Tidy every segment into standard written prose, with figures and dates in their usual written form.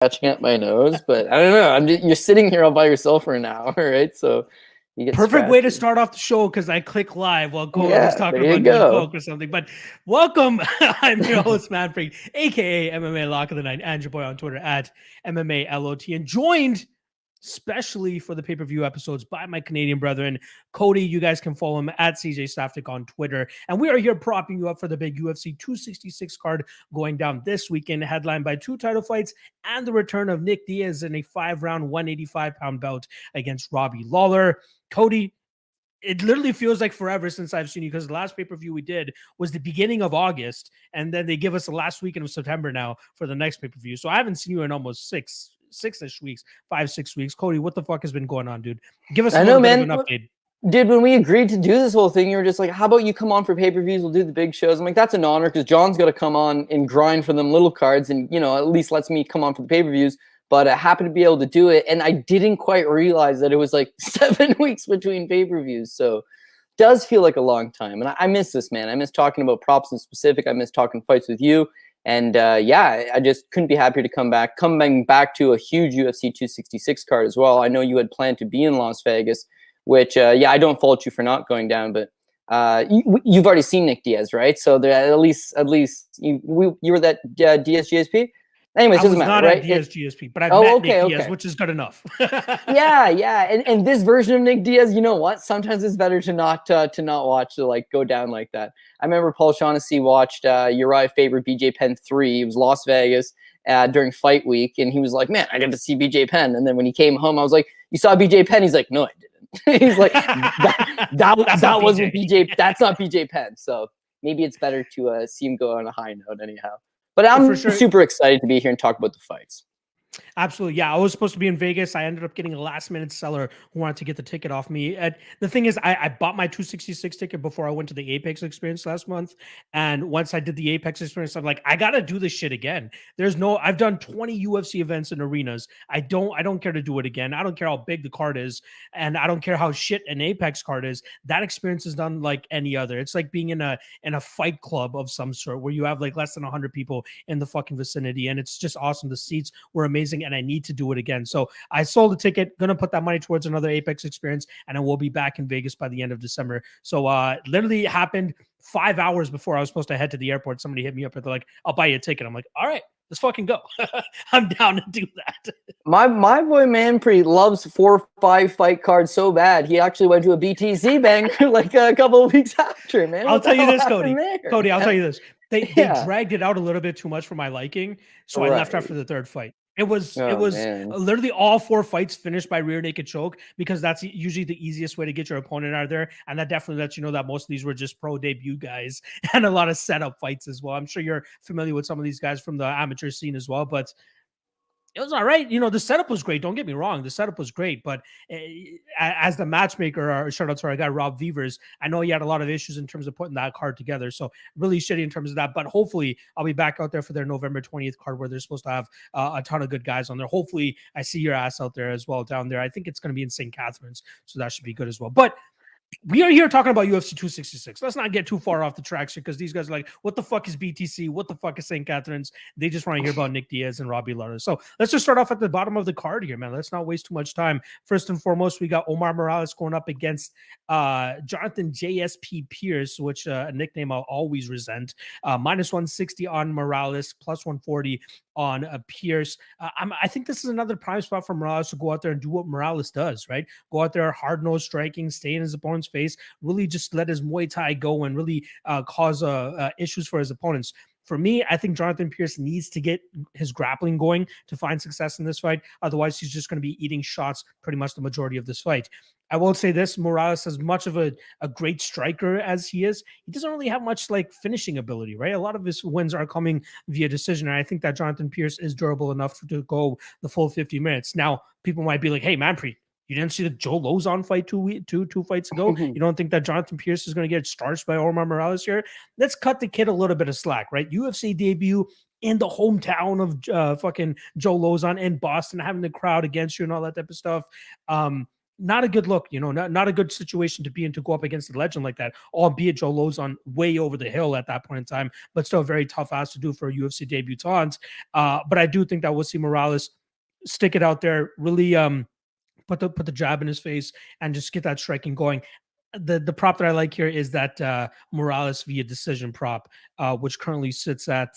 scratching at my nose, but I don't know. You're sitting here all by yourself for an hour, right? So you get perfect way to scratchy. start off the show because I click live while Cody Yeah, was talking there you about doing go. coke or something. But welcome, I'm your host Manfred, aka MMA Lock of the Night, and your boy on Twitter at MMALOT, and joined especially for the pay-per-view episodes by my Canadian brethren, Cody. You guys can follow him at CJ Staftik on Twitter. And we are here propping you up for the big UFC 266 card going down this weekend, headlined by 2 title fights and the return of Nick Diaz in a 5-round, 185-pound bout against Robbie Lawler. Cody, it literally feels like forever since I've seen you, because the last pay-per-view we did was the beginning of August, and then they give us the last weekend of September now for the next pay-per-view. So I haven't seen you in almost six-ish weeks, 5-6 weeks. Cody, what the fuck has been going on, dude? Give us a little bit of an update. Dude, when we agreed to do this whole thing, you were just like, how about you come on for pay-per-views? We'll do the big shows. I'm like, that's an honor, because John's got to come on and grind for them little cards, and, you know, at least lets me come on for the pay-per-views. But I happened to be able to do it, and I didn't quite realize that it was like 7 weeks between pay-per-views. So it does feel like a long time. And I miss this, man. I miss talking about props in specific. I miss talking fights with you. And yeah, I just couldn't be happier to coming back to a huge UFC 266 card as well. I know you had planned to be in Las Vegas, which, yeah, I don't fault you for not going down, but you've already seen Nick Diaz, right? So at least you were that Diaz GSP? Anyways, I doesn't was matter, not right? at Diaz GSP, but I've met Nick Diaz, which is good enough. Yeah. And this version of Nick Diaz, you know what? Sometimes it's better to not watch, to like go down like that. I remember Paul Shaughnessy watched Uriah Faber BJ Penn 3. It was Las Vegas during fight week, and he was like, "Man, I got to see BJ Penn." And then when he came home, I was like, "You saw BJ Penn?" He's like, "No, I didn't." He's like, "That wasn't BJ. That's not BJ Penn." So maybe it's better to see him go on a high note anyhow. But I'm super excited to be here and talk about the fights. Absolutely. Yeah, I was supposed to be in Vegas. I ended up getting a last-minute seller who wanted to get the ticket off me. The thing is, I bought my 266 ticket before I went to the Apex experience last month. And once I did the Apex experience, I'm like, I got to do this shit again. I've done 20 UFC events in arenas. I don't care to do it again. I don't care how big the card is. And I don't care how shit an Apex card is. That experience is done like any other. It's like being in a fight club of some sort where you have like less than 100 people in the fucking vicinity. And it's just awesome. The seats were amazing, and I need to do it again. So I sold a ticket, gonna put that money towards another Apex experience, and I will be back in Vegas by the end of December. So literally happened 5 hours before I was supposed to head to the airport. Somebody hit me up and they're like, "I'll buy you a ticket." I'm like, "All right, let's fucking go." I'm down to do that. My boy Manpreet loves 4 or 5 fight cards so bad, he actually went to a BTC bank like a couple of weeks after, man. I'll tell you this, Cody. Cody, I'll tell you this. They dragged it out a little bit too much for my liking, so I left after the third fight. It was literally all 4 fights finished by rear naked choke, because that's usually the easiest way to get your opponent out of there. And that definitely lets you know that most of these were just pro debut guys and a lot of setup fights as well. I'm sure you're familiar with some of these guys from the amateur scene as well, but it was all right. You know, the setup was great. Don't get me wrong. The setup was great. But as the matchmaker, or shout out to our guy, Rob Vevers, I know he had a lot of issues in terms of putting that card together. So really shitty in terms of that. But hopefully I'll be back out there for their November 20th card, where they're supposed to have a ton of good guys on there. Hopefully I see your ass out there as well down there. I think it's going to be in St. Catharines. So that should be good as well. But we are here talking about UFC 266. Let's not get too far off the tracks here, because these guys are like, what the fuck is BTC? What the fuck is St. Catharines? They just want to hear about Nick Diaz and Robbie Lawler. So let's just start off at the bottom of the card here, man. Let's not waste too much time. First and foremost, we got Omar Moraes going up against Jonathan JSP Pearce, which a nickname I'll always resent. Minus 160 on Moraes, plus 140 on Pearce. I think this is another prime spot for Moraes to go out there and do what Moraes does, right? Go out there, hard-nosed striking, stay in his opponent's face, really just let his Muay Thai go and really cause issues for his opponents. For me, I think Jonathan Pearce needs to get his grappling going to find success in this fight. Otherwise, he's just going to be eating shots pretty much the majority of this fight. I will say this, Moraes, as much of a great striker as he is, he doesn't really have much like finishing ability, right? A lot of his wins are coming via decision. And I think that Jonathan Pearce is durable enough to go the full 50 minutes. Now, people might be like, hey, Manpreet, you didn't see the Joe Lozon fight two fights ago? You don't think that Jonathan Pearce is going to get starched by Omar Moraes here? Let's cut the kid a little bit of slack, right? UFC debut in the hometown of fucking Joe Lozon in Boston, having the crowd against you and all that type of stuff. not a good look, not a good situation to be in to go up against a legend like that, albeit Joe Lozon way over the hill at that point in time, but still a very tough ask to do for a UFC debutant. But I do think that we'll see Moraes stick it out there, really put the jab in his face and just get that striking going. The prop that I like here is that Moraes via decision prop, which currently sits at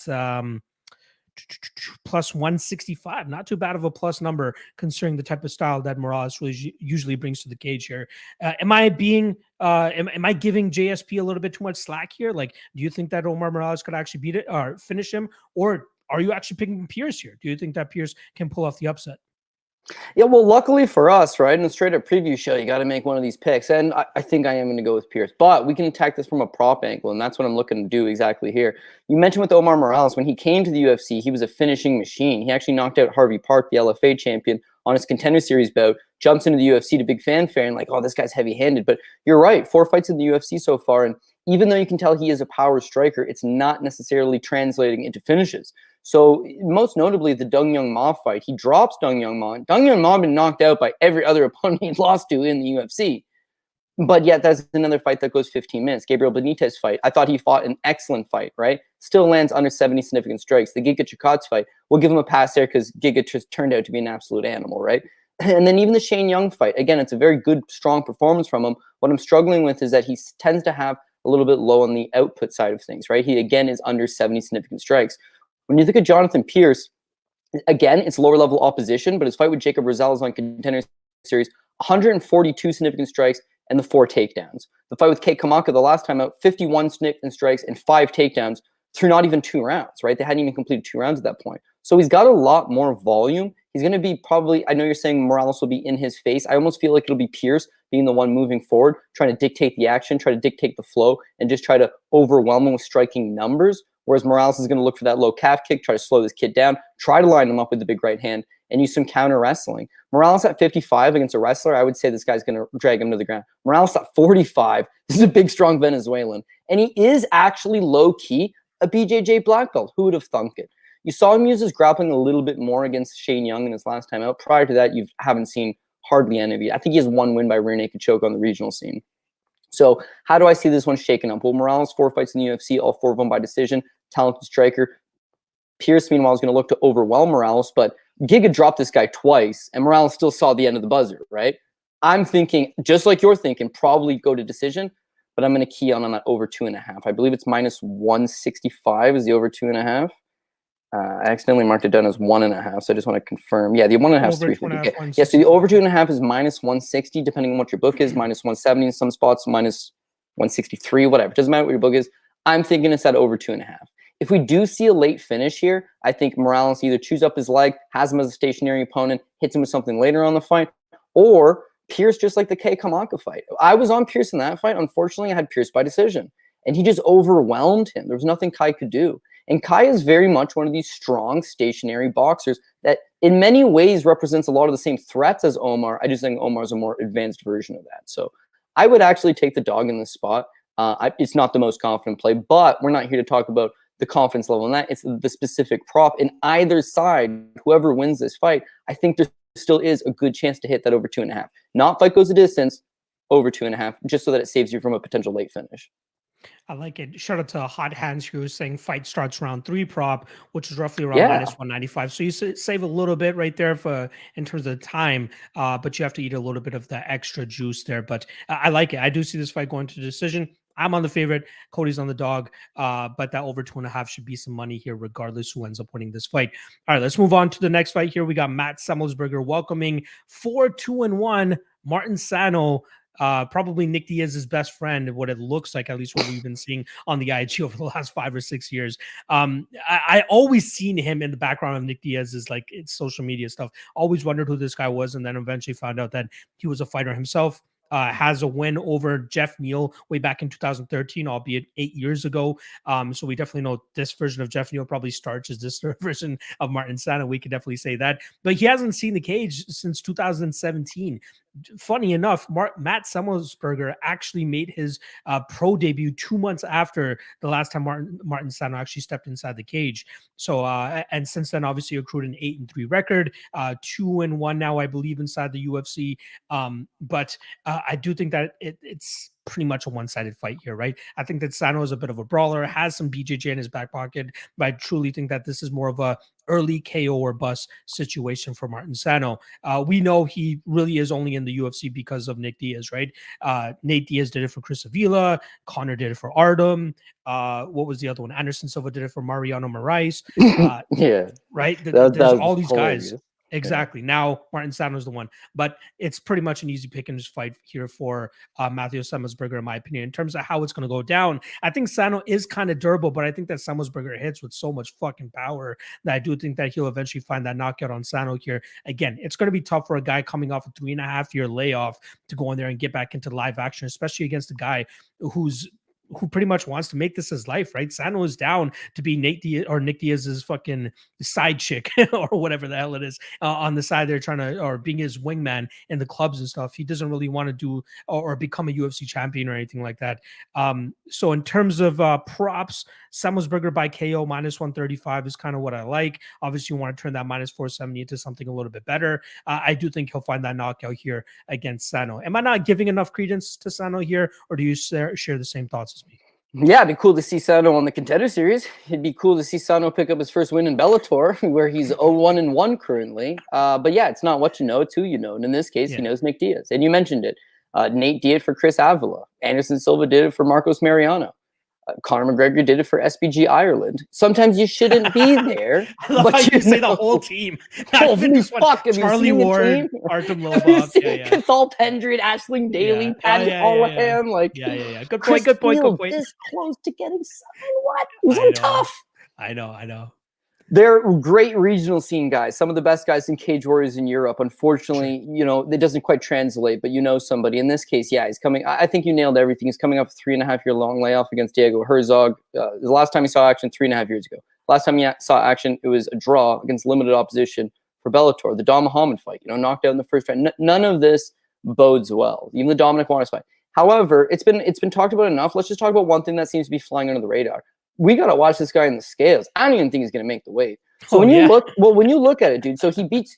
plus 165. Not too bad of a plus number considering the type of style that Moraes usually brings to the cage here. Am I giving JSP a little bit too much slack here? Like, do you think that Omar Moraes could actually beat it or finish him? Or are you actually picking Pearce here? Do you think that Pearce can pull off the upset? Yeah, well, luckily for us, right, in a straight-up preview show, you got to make one of these picks, and I think I am going to go with Pearce. But we can attack this from a prop angle, and that's what I'm looking to do exactly here. You mentioned with Omar Moraes, when he came to the UFC, he was a finishing machine. He actually knocked out Harvey Park, the LFA champion, on his Contender Series bout, jumps into the UFC to big fanfare, and like, oh, this guy's heavy-handed. But you're right, 4 fights in the UFC so far, and even though you can tell he is a power striker, it's not necessarily translating into finishes. So most notably, the Dong Young Ma fight, he drops Dong Young Ma. Dong Young Ma had been knocked out by every other opponent he'd lost to in the UFC. But yet that's another fight that goes 15 minutes. Gabriel Benitez fight, I thought he fought an excellent fight, right? Still lands under 70 significant strikes. The Giga Chikadze fight, we'll give him a pass there because Giga just turned out to be an absolute animal, right? And then even the Shane Young fight, again, it's a very good, strong performance from him. What I'm struggling with is that he tends to have a little bit low on the output side of things, right? He, again, is under 70 significant strikes. When you think of Jonathan Pearce, again, it's lower level opposition, but his fight with Jacob Rosales on Contender Series, 142 significant strikes and the 4 takedowns. The fight with Kate Kamaka the last time out, 51 significant strikes and 5 takedowns through not even 2 rounds, right? They hadn't even completed 2 rounds at that point. So he's got a lot more volume. He's going to be probably, I know you're saying Moraes will be in his face. I almost feel like it'll be Pearce being the one moving forward, trying to dictate the action, try to dictate the flow, and just try to overwhelm him with striking numbers. Whereas Moraes is going to look for that low calf kick, try to slow this kid down, try to line him up with the big right hand, and use some counter wrestling. Moraes at 55 against a wrestler, I would say this guy's going to drag him to the ground. Moraes at 45, this is a big, strong Venezuelan. And he is actually low-key a BJJ black belt. Who would have thunk it? You saw him use his grappling a little bit more against Shane Young in his last time out. Prior to that, you haven't seen hardly any of it. I think he has 1 win by rear naked choke on the regional scene. So how do I see this one shaken up? Well, Moraes, 4 fights in the UFC, all 4 of them by decision. Talented striker. Pearce, meanwhile, is going to look to overwhelm Moraes, but Giga dropped this guy twice, and Moraes still saw the end of the buzzer, right? I'm thinking, just like you're thinking, probably go to decision, but I'm going to key on that over 2.5. I believe it's minus 165 is the over 2.5. I accidentally marked it down as 1.5, so I just want to confirm. Yeah, the 1.5 is 350. Yeah, so the over 2.5 is minus 160, depending on what your book is, minus 170 in some spots, minus 163, whatever. Doesn't matter what your book is. I'm thinking it's at over 2.5. If we do see a late finish here, I think Moraes either chews up his leg, has him as a stationary opponent, hits him with something later on the fight, or Pearce, just like the Kei Kamaka fight. I was on Pearce in that fight. Unfortunately, I had Pearce by decision, and he just overwhelmed him. There was nothing Kai could do. And Kai is very much one of these strong, stationary boxers that in many ways represents a lot of the same threats as Omar. I just think Omar's a more advanced version of that. So I would actually take the dog in this spot. It's not the most confident play, but we're not here to talk about the confidence level in that. It's the specific prop. In either side, whoever wins this fight, I think there still is a good chance to hit that over 2.5. Not fight goes a distance, over 2.5, just so that it saves you from a potential late finish. I like it. Shout out to Hot Hands who was saying fight starts round 3 prop, which is roughly around minus 195. So you save a little bit right there for in terms of the time, but you have to eat a little bit of the extra juice there. But I like it. I do see this fight going to decision. I'm on the favorite. Cody's on the dog, but that over 2.5 should be some money here, regardless who ends up winning this fight. All right, let's move on to the next fight here. We got Matt Semelsberger welcoming 4-2-1 Martin Sano. Probably Nick Diaz's best friend, what it looks like, at least what we've been seeing on the IG over the last 5 or 6 years. I always seen him in the background of Nick Diaz's like it's social media stuff. Always wondered who this guy was, and then eventually found out that he was a fighter himself. Has a win over Jeff Neal way back in 2013, albeit 8 years ago. So we definitely know this version of Jeff Neal probably starches this version of Martin Sano. We can definitely say that. But he hasn't seen the cage since 2017. funny enough, Matt Semelsberger actually made his pro debut 2 months after the last time Martin Sano actually stepped inside the cage. So, and since then, obviously accrued an 8-3 record, 2-1 now, I believe, inside the UFC. But I do think that it's pretty much a one-sided fight here, right? I think that Sano is a bit of a brawler, has some BJJ in his back pocket, but I truly think that this is more of a early KO or bust situation for Martin Sano. We know he really is only in the UFC because of Nick Diaz, right? Nate Diaz did it for Chris Avila. Connor did it for Artem. What was the other one? Anderson Silva did it for Mariano Moraes. Yeah. Right? There's all these hilarious. guys. Exactly. Yeah. Now Martin Sano is the one, but it's pretty much an easy pick in this fight here for Matthew Semelsberger, in my opinion. In terms of how it's going to go down, I think Sano is kind of durable, but I think that Semelsberger hits with so much fucking power that I do think that he'll eventually find that knockout on Sano here. Again, it's going to be tough for a guy coming off a 3.5-year layoff to go in there and get back into live action, especially against a guy who pretty much wants to make this his life, right? Sano is down to be Nate Diaz or Nick Diaz's fucking side chick or whatever the hell it is on the side. They're trying to, or being his wingman in the clubs and stuff. He doesn't really want to do or become a UFC champion or anything like that. So in terms of props, Semelsberger by KO -135 is kind of what I like. Obviously, you want to turn that -470 into something a little bit better. I do think he'll find that knockout here against Sano. Am I not giving enough credence to Sano here, or do you share the same thoughts as me? Yeah, it'd be cool to see Sano on the Contender Series. It'd be cool to see Sano pick up his first win in Bellator, where he's 0-1-1 currently. But yeah, it's not what you know, it's who you know. And in this case, he knows Nick Diaz. And you mentioned it. Nate did it for Chris Avila. Anderson Silva did it for Marcos Mariano. Conor McGregor did it for SBG Ireland. Sometimes you shouldn't be there. I love how you say the whole team. Holy fuck. Charlie Ward, Artem Lobov, Cathal Pendred, Ashling Daly, Paddy Holohan. Like, Good point. This close to getting signed. What? It was tough. I know. They're great regional scene guys. Some of the best guys in Cage Warriors in Europe. Unfortunately, it doesn't quite translate, but somebody. In this case, he's coming. I think you nailed everything. He's coming up a 3.5-year long layoff against Diego Herzog. The last time he saw action, 3.5 years ago. Last time he saw action, it was a draw against limited opposition for Bellator. The Dom Muhammad fight, knocked out in the first round. None of this bodes well. Even the Dominic Juarez fight. However, it's been talked about enough. Let's just talk about one thing that seems to be flying under the radar. We got to watch this guy in the scales. I don't even think he's going to make the weight. So when you look at it, dude, so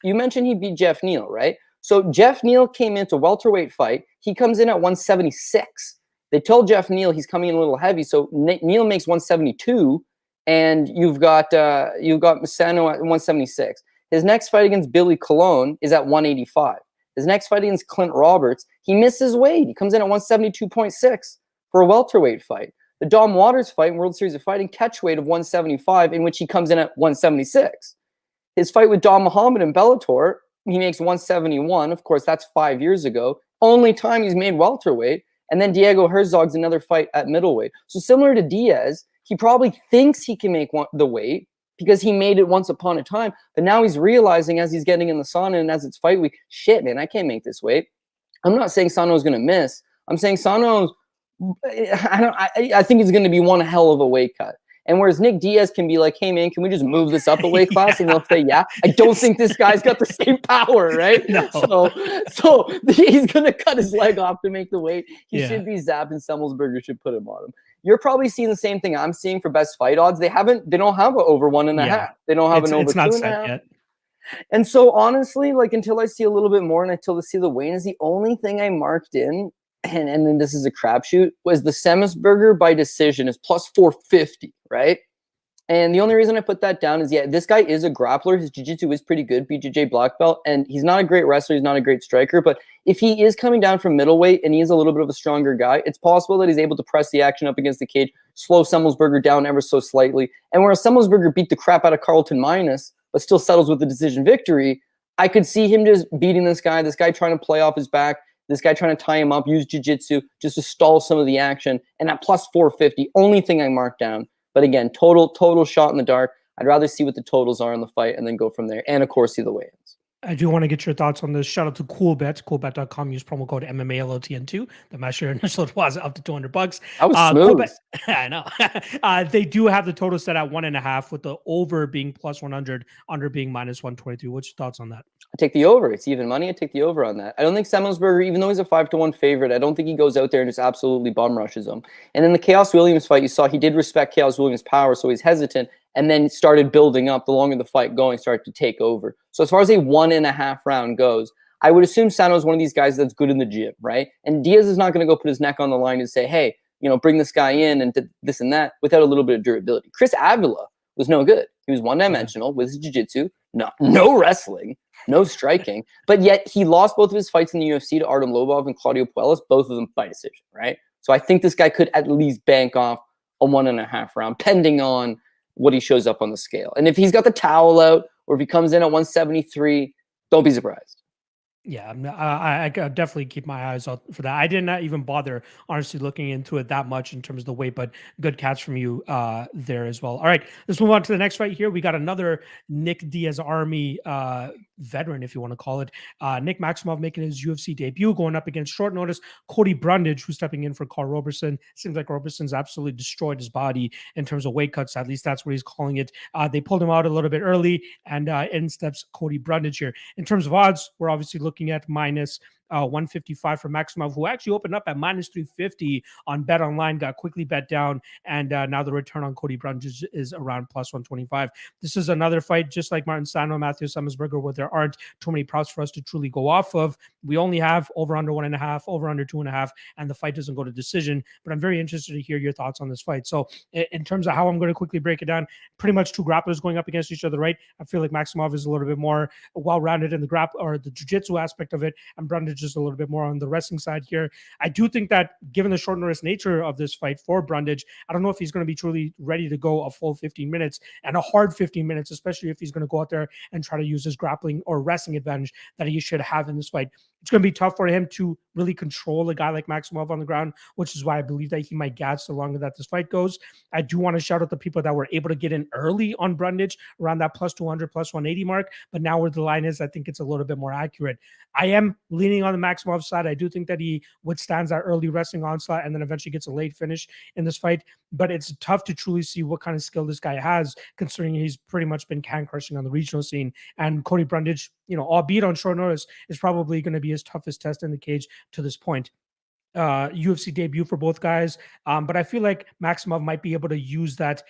you mentioned he beat Jeff Neal, right? So Jeff Neal came into welterweight fight. He comes in at 176. They told Jeff Neal he's coming in a little heavy. So Neal makes 172 and you've got Sano at 176. His next fight against Billy Colon is at 185. His next fight against Clint Roberts, he misses weight. He comes in at 172.6 for a welterweight fight. The Dom Waters fight in World Series of Fighting, catch weight of 175, in which he comes in at 176. His fight with Dom Muhammad in Bellator, he makes 171. Of course, that's 5 years ago. Only time he's made welterweight. And then Diego Herzog's another fight at middleweight. So similar to Diaz, he probably thinks he can make the weight because he made it once upon a time. But now he's realizing as he's getting in the sauna and as it's fight week, shit, man, I can't make this weight. I'm not saying Sano's going to miss. I'm saying I think it's going to be one hell of a weight cut. And whereas Nick Diaz can be like, hey, man, can we just move this up a weight class? And they'll say, yeah. I don't think this guy's got the same power, right? No. So he's going to cut his leg off to make the weight. He should be zapped, and Semelsberger should put him on him. You're probably seeing the same thing I'm seeing for best fight odds. They don't have an over 1.5. They don't have an over 2.5. Yet. And so honestly, until I see a little bit more and until I see the weigh-in, is the only thing I marked in, and then this is a crapshoot, was the Semelsberger by decision is plus 450, right? And the only reason I put that down is, this guy is a grappler. His jiu-jitsu is pretty good, BJJ black belt, and he's not a great wrestler. He's not a great striker, but if he is coming down from middleweight and he is a little bit of a stronger guy, it's possible that he's able to press the action up against the cage, slow Semelsberger down ever so slightly. And whereas Semelsberger beat the crap out of Carlton Minus, but still settles with the decision victory, I could see him just beating this guy trying to play off his back, this guy trying to tie him up, use jiu-jitsu just to stall some of the action. And at plus 450, only thing I marked down. But again, total shot in the dark. I'd rather see what the totals are in the fight and then go from there. And of course, see the weigh-ins. I do want to get your thoughts on this. Shout out to Coolbet, coolbet.com. Use promo code MMALOTN2. That match your initial deposit up to $200. That was smooth. Coolbet, I know. They do have the total set at 1.5, with the over being plus 100, under being minus 123. What's your thoughts on that? I take the over. It's even money. I take the over on that. I don't think Semelsberger, even though he's a 5-1 favorite, I don't think he goes out there and just absolutely bum rushes him. And in the Chaos Williams fight, you saw he did respect Chaos Williams' power, so he's hesitant, and then started building up. The longer the fight going, started to take over. So as far as a 1.5 round goes, I would assume Sano is one of these guys that's good in the gym, right? And Diaz is not going to go put his neck on the line and say, hey, bring this guy in and this and that without a little bit of durability. Chris Avila was no good. He was one-dimensional with his jiu-jitsu, no wrestling, no striking, but yet he lost both of his fights in the UFC to Artem Lobov and Claudio Puelles, both of them by decision, right? So I think this guy could at least bank off a 1.5 round, pending on what he shows up on the scale. And if he's got the towel out, or if he comes in at 173, don't be surprised. Yeah, I definitely keep my eyes out for that. I did not even bother, honestly, looking into it that much in terms of the weight, but good catch from you there as well. All right, let's move on to the next fight here. We got another Nick Diaz Army veteran, if you want to call it. Nick Maximov making his UFC debut, going up against short notice Cody Brundage, who's stepping in for Carl Roberson. Seems like Roberson's absolutely destroyed his body in terms of weight cuts. At least that's what he's calling it. They pulled him out a little bit early, and in steps Cody Brundage here. In terms of odds, we're obviously looking at minus 155 for Maximov, who actually opened up at minus 350 on Bet Online, got quickly bet down, and now the return on Cody Brundage is around plus 125. This is another fight, just like Martin Sano, Matthew Semelsberger, where there aren't too many props for us to truly go off of. We only have over under 1.5, over under 2.5, and the fight doesn't go to decision. But I'm very interested to hear your thoughts on this fight. So in terms of how I'm going to quickly break it down, pretty much two grapplers going up against each other, right? I feel like Maximov is a little bit more well-rounded in the grapple or the jiu-jitsu aspect of it, and Brundage just a little bit more on the wrestling side here. I do think that given the short notice nature of this fight for Brundage, I don't know if he's going to be truly ready to go a full 15 minutes and a hard 15 minutes, especially if he's going to go out there and try to use his grappling or wrestling advantage that he should have in this fight. It's going to be tough for him to really control a guy like Maximov on the ground, which is why I believe that he might gas the longer that this fight goes. I do want to shout out the people that were able to get in early on Brundage around that plus 200, plus 180 mark. But now where the line is, I think it's a little bit more accurate. I am leaning on the Maximov side. I do think that he withstands that early wrestling onslaught and then eventually gets a late finish in this fight. But it's tough to truly see what kind of skill this guy has, considering he's pretty much been can crushing on the regional scene. And Cody Brundage, albeit on short notice, is probably going to be his toughest test in the cage to this point. UFC debut for both guys. But I feel like Maximov might be able to use that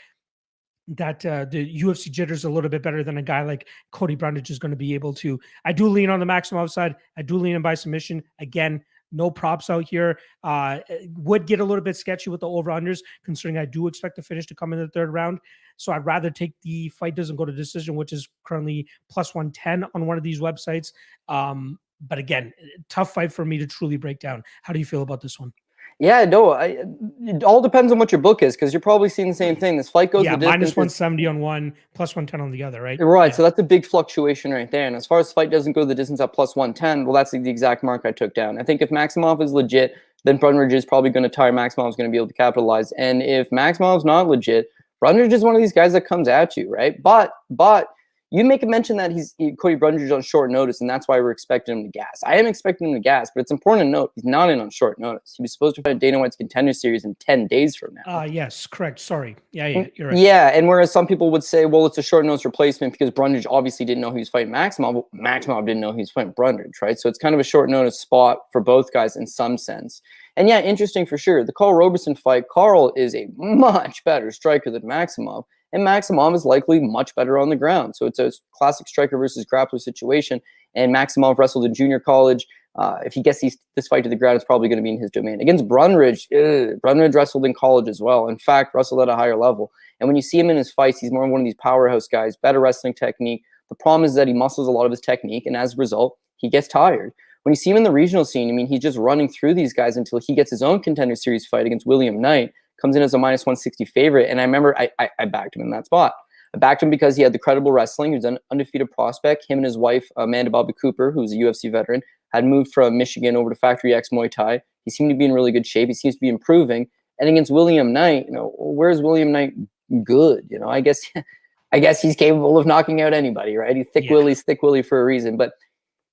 the UFC jitters a little bit better than a guy like Cody Brundage is going to be able to. I do lean on the Maximov side. I do lean in by submission. Again, no props out here. Would get a little bit sketchy with the over-unders, considering I do expect the finish to come in the third round. So I'd rather take the fight doesn't go to decision, which is currently plus 110 on one of these websites. But again, tough fight for me to truly break down. How do you feel about this one? Yeah, no, it all depends on what your book is, because you're probably seeing the same thing. This fight goes the minus 170 on one, plus 110 on the other, right? Right, yeah. So that's a big fluctuation right there. And as far as the fight doesn't go the distance at plus 110, well, that's the exact mark I took down. I think if Maximov is legit, then Brundage is probably going to tire. Maximov's going to be able to capitalize. And if Maximov's not legit, Brundage is one of these guys that comes at you, right? But you make a mention that Cody Brundage on short notice, and that's why we're expecting him to gas. I am expecting him to gas, but it's important to note he's not in on short notice. He was supposed to fight Dana White's Contender Series in 10 days from now. Yes, correct. Sorry. Yeah, you're right. Yeah, and whereas some people would say, well, it's a short notice replacement because Brundage obviously didn't know he was fighting Maximov. Well, Maximov didn't know he was fighting Brundage, right? So it's kind of a short notice spot for both guys in some sense. And yeah, interesting for sure. The Carl Roberson fight, Carl is a much better striker than Maximov. And Maximov is likely much better on the ground. So it's a classic striker versus grappler situation. And Maximov wrestled in junior college. If he gets this fight to the ground, it's probably going to be in his domain. Against Brundage, Brundage wrestled in college as well. In fact, wrestled at a higher level. And when you see him in his fights, he's more one of these powerhouse guys, better wrestling technique. The problem is that he muscles a lot of his technique. And as a result, he gets tired. When you see him in the regional scene, I mean, he's just running through these guys until he gets his own Contender Series fight against William Knight. Comes in as a minus 160 favorite. And I remember I backed him in that spot. I backed him because he had the credible wrestling. He was an undefeated prospect. Him and his wife, Amanda Bobby Cooper, who's a UFC veteran, had moved from Michigan over to Factory X Muay Thai. He seemed to be in really good shape. He seems to be improving. And against William Knight, where's William Knight good? I guess he's capable of knocking out anybody, right? He's thick Willie's thick Willie for a reason. But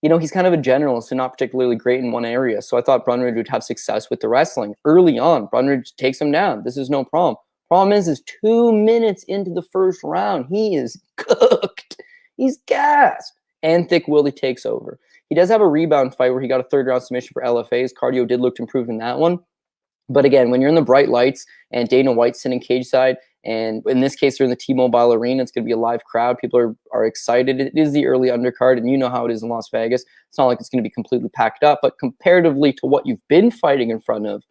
he's kind of a generalist and not particularly great in one area. So I thought Brundage would have success with the wrestling early on. Brundage takes him down. This is no problem. Problem is 2 minutes into the first round, he is cooked. He's gassed. And Thick Willie takes over. He does have a rebound fight where he got a third-round submission for LFA. His cardio did look to improve in that one. But again, when you're in the bright lights and Dana White's sitting cage side, and in this case, they're in the T-Mobile Arena, it's going to be a live crowd. People are excited. It is the early undercard, and you know how it is in Las Vegas. It's not like it's going to be completely packed up, but comparatively to what you've been fighting in front of,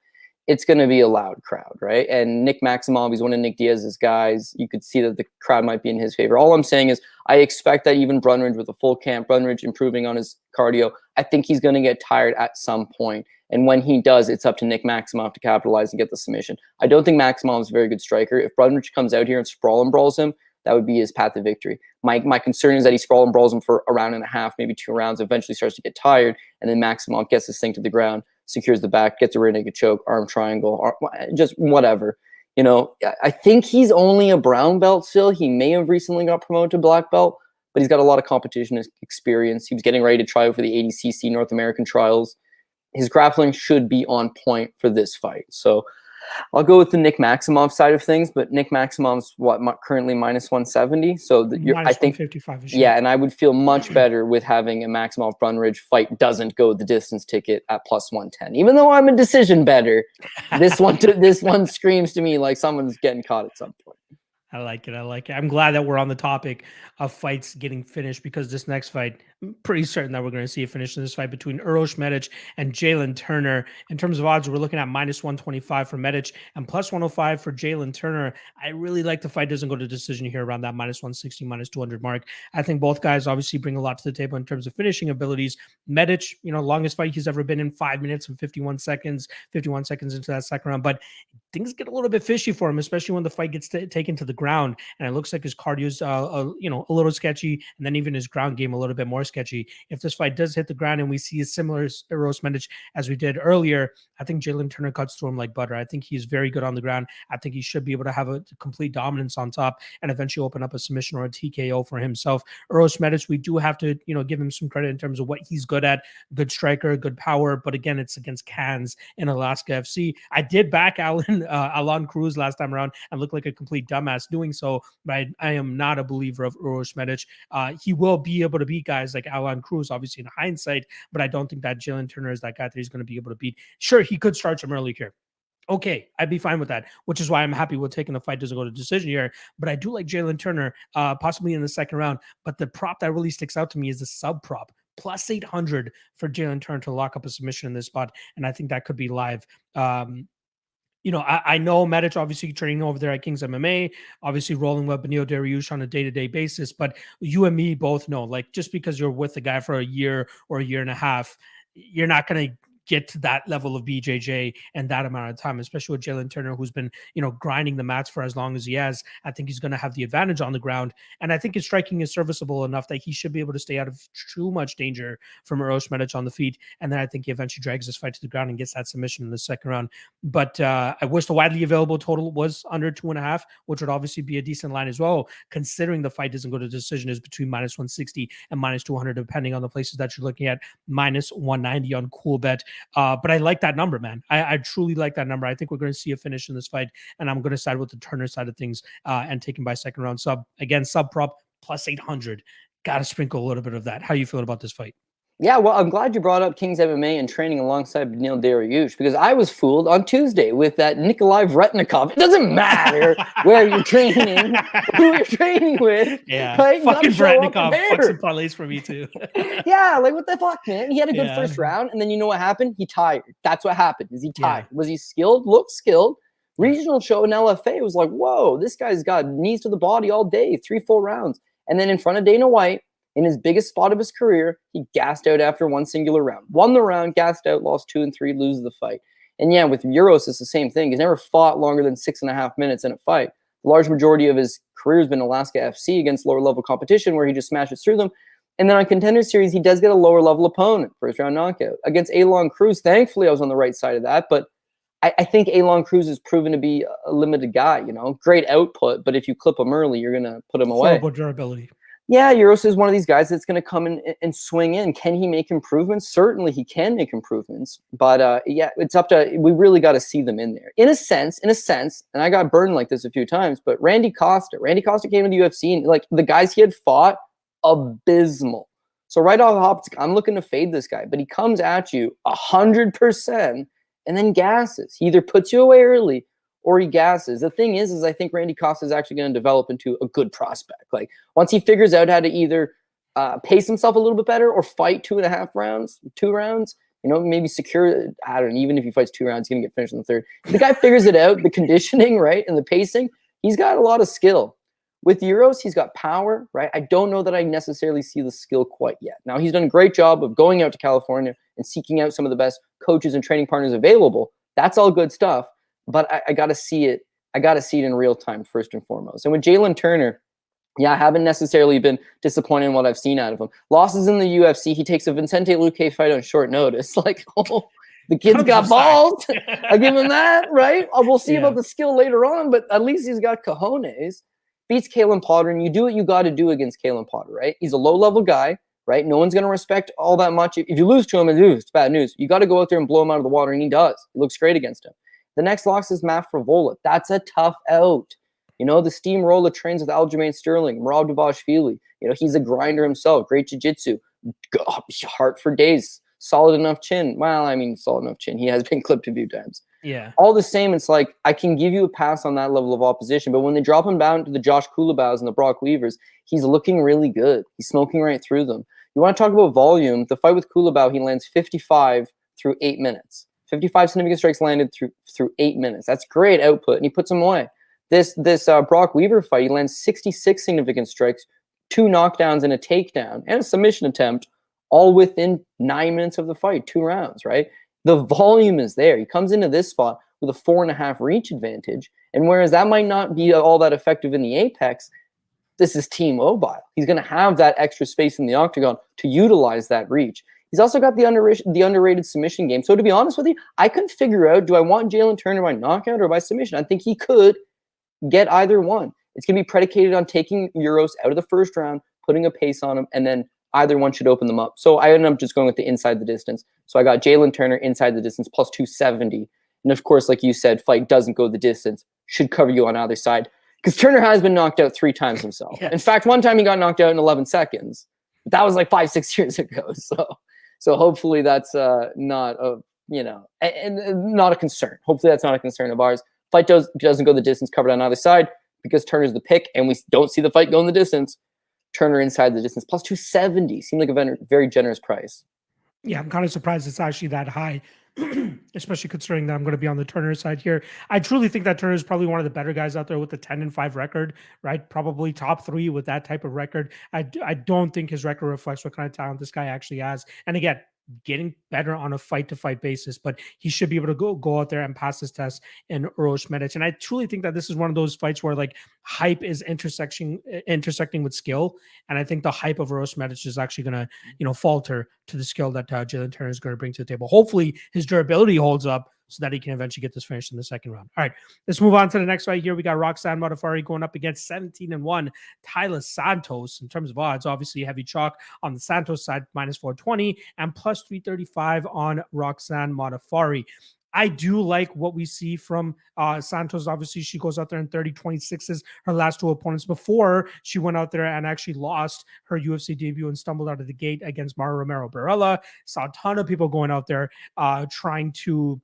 it's going to be a loud crowd, right? And Nick Maximov, he's one of Nick Diaz's guys. You could see that the crowd might be in his favor. All I'm saying is I expect that even Brundage with a full camp, Brundage improving on his cardio, I think he's going to get tired at some point. And when he does, it's up to Nick Maximov to capitalize and get the submission. I don't think Maximov is a very good striker. If Brundage comes out here and sprawl and brawls him, that would be his path to victory. My concern is that he sprawl and brawls him for a round and a half, maybe 2 rounds, eventually starts to get tired, and then Maximov gets this thing to the ground, secures the back, gets a rear naked choke, arm triangle, just whatever. I think he's only a brown belt still. He may have recently got promoted to black belt, but he's got a lot of competition experience. He was getting ready to try out for the ADCC North American trials. His grappling should be on point for this fight. So I'll go with the Nick Maximov side of things, but Nick Maximov's currently minus 170. So I think 155. Yeah, and I would feel much better with having a Maximov Brundage fight doesn't go the distance ticket at plus 110. Even though I'm a decision better, this one screams to me like someone's getting caught at some point. I like it. I'm glad that we're on the topic of fights getting finished, because this next fight, I'm pretty certain that we're going to see a finish in this fight between Uros Medic and Jalen Turner. In terms of odds, we're looking at minus 125 for Medic and plus 105 for Jalen Turner. I really like the fight doesn't go to decision here around that minus 160, minus 200 mark. I think both guys obviously bring a lot to the table in terms of finishing abilities. Medic, longest fight he's ever been in, 5 minutes and 51 seconds into that second round. But things get a little bit fishy for him, especially when the fight gets taken to the ground. And it looks like his cardio's, a little sketchy, and then even his ground game a little bit more sketchy. If this fight does hit the ground and we see a similar Uros Medic as we did earlier, I think Jalen Turner cuts through him like butter. I think he's very good on the ground. I think he should be able to have a complete dominance on top and eventually open up a submission or a TKO for himself. Uros Medic, we do have to, give him some credit in terms of what he's good at. Good striker, good power, but again, it's against Cans in Alaska FC. I did back Alan Cruz last time around and looked like a complete dumbass doing so, but I am not a believer of Uros Medic. He will be able to beat guys like Alan Cruz, obviously in hindsight, but I don't think that Jalen Turner is that guy that he's going to be able to beat. Sure, he could start him early here. Okay, I'd be fine with that, which is why I'm happy with taking the fight doesn't go to decision here. But I do like Jalen Turner, possibly in the second round. But the prop that really sticks out to me is the sub prop. Plus 800 for Jalen Turner to lock up a submission in this spot. And I think that could be live. I know Medic obviously training over there at Kings MMA, obviously rolling with Benil Dariush on a day-to-day basis, but you and me both know, like, just because you're with the guy for a year or a year and a half, you're not going to get to that level of BJJ and that amount of time, especially with Jalen Turner, who's been, grinding the mats for as long as he has. I think he's going to have the advantage on the ground. And I think his striking is serviceable enough that he should be able to stay out of too much danger from Uros Medic on the feet. And then I think he eventually drags this fight to the ground and gets that submission in the second round. But I wish the widely available total was under 2.5, which would obviously be a decent line as well, considering the fight doesn't go to decision, is between minus 160 and minus 200, depending on the places that you're looking at, minus 190 on Coolbet. But I like that number, man. I truly like that number. I think we're going to see a finish in this fight, and I'm going to side with the Turner side of things and take him by second round sub. Again, sub prop plus 800. Got to sprinkle a little bit of that. How you feeling about this fight? Yeah, well, I'm glad you brought up Kings MMA and training alongside Benil Dariush, because I was fooled on Tuesday with that Nikolai Vretnikov. It doesn't matter where you're training, who you're training with. Yeah, right? Fucking Vretnikov fucks some parlays for me too. Yeah, like what the fuck, man? He had a good first round, and then you know what happened? He tired. That's what happened. Is he tired? Was he skilled? Looked skilled. Regional show in LFA was like, whoa, this guy's got knees to the body all day, 3 full rounds. And then in front of Dana White, in his biggest spot of his career, he gassed out after one singular round. Won the round, gassed out, lost 2 and 3, loses the fight. And yeah, with Uros, it's the same thing. He's never fought longer than 6.5 minutes in a fight. The large majority of his career has been Alaska FC against lower level competition, where he just smashes through them. And then on Contender Series, he does get a lower level opponent, first round knockout. Against Alon Cruz, thankfully I was on the right side of that, but I think Alon Cruz has proven to be a limited guy, great output, but if you clip him early, you're going to put him away. Horrible durability. Yeah, Euros is one of these guys that's going to come in and swing in. Can he make improvements? Certainly he can make improvements. But yeah, it's up to, we really got to see them in there. In a sense, and I got burned like this a few times, but Randy Costa came to the UFC and like the guys he had fought, abysmal. So right off the hop, I'm looking to fade this guy, but he comes at you 100% and then gasses. He either puts you away early or he gasses. The thing is I think Randy Costa is actually going to develop into a good prospect. Like once he figures out how to either pace himself a little bit better or fight 2.5 rounds, 2 rounds, maybe secure, I don't know, even if he fights 2 rounds, he's going to get finished in the third. The guy figures it out, the conditioning, right, and the pacing, he's got a lot of skill. With Euros, he's got power, right? I don't know that I necessarily see the skill quite yet. Now, he's done a great job of going out to California and seeking out some of the best coaches and training partners available. That's all good stuff. But I got to see it. I got to see it in real time first and foremost. And with Jalen Turner, yeah, I haven't necessarily been disappointed in what I've seen out of him. Losses in the UFC, he takes a Vicente Luque fight on short notice. Like, oh, the kid's got balls. I give him that, right? We'll see about the skill later on, but at least he's got cojones. Beats Kalen Potter, and you do what you got to do against Kalen Potter, right? He's a low-level guy, right? No one's going to respect all that much. If you lose to him, it's bad news. You got to go out there and blow him out of the water, and he does. He looks great against him. The next loss is Matt Frivola. That's a tough out. The steamroller trains with Aljamain Sterling, Merab Dvalishvili. He's a grinder himself. Great jiu-jitsu. Heart for days. Solid enough chin. Well, I mean, solid enough chin. He has been clipped a few times. Yeah. All the same, it's like I can give you a pass on that level of opposition, but when they drop him down to the Josh Kulibaus and the Brock Weavers, he's looking really good. He's smoking right through them. You want to talk about volume? The fight with Kulibau, he lands 55 through 8 minutes. 55 significant strikes landed through 8 minutes. That's great output, and he puts them away. This Brock Weaver fight, he lands 66 significant strikes, 2 knockdowns and a takedown, and a submission attempt, all within 9 minutes of the fight, 2 rounds, right? The volume is there. He comes into this spot with a 4.5 reach advantage, and whereas that might not be all that effective in the apex, this is team mobile. He's going to have that extra space in the octagon to utilize that reach. He's also got the underrated submission game. So to be honest with you, I couldn't figure out, do I want Jalen Turner by knockout or by submission? I think he could get either one. It's going to be predicated on taking Euros out of the first round, putting a pace on him, and then either one should open them up. So I ended up just going with the inside the distance. So I got Jalen Turner inside the distance plus 270. And of course, like you said, fight doesn't go the distance, should cover you on either side. Because Turner has been knocked out 3 times himself. Yes. In fact, one time he got knocked out in 11 seconds. But that was like 5-6 years ago. So hopefully that's not a concern. Hopefully that's not a concern of ours. Fight doesn't go the distance, covered on either side, because Turner's the pick, and we don't see the fight going the distance. Turner inside the distance plus 270 seemed like a very generous price. Yeah, I'm kind of surprised it's actually that high, especially considering that I'm going to be on the Turner side here. I truly think that Turner is probably one of the better guys out there with the 10-5 record, right? Probably top 3 with that type of record. I don't think his record reflects what kind of talent this guy actually has. And again, getting better on a fight-to-fight basis, but he should be able to go out there and pass his test in Uros Medic. And I truly think that this is one of those fights where like hype is intersecting with skill. And I think the hype of Uros Medic is actually going to, falter to the skill that Jalen Turner is going to bring to the table. Hopefully his durability holds up so that he can eventually get this finished in the second round. All right, let's move on to the next fight here. We got Roxanne Modafferi going up against 17-1 Tyler Santos. In terms of odds, obviously heavy chalk on the Santos side, minus 420, and plus 335 on Roxanne Modafferi. I do like what we see from Santos. Obviously, she goes out there in 30-26s, her last 2 opponents before she went out there and actually lost her UFC debut and stumbled out of the gate against Mara Romero Barella. Saw a ton of people going out there trying to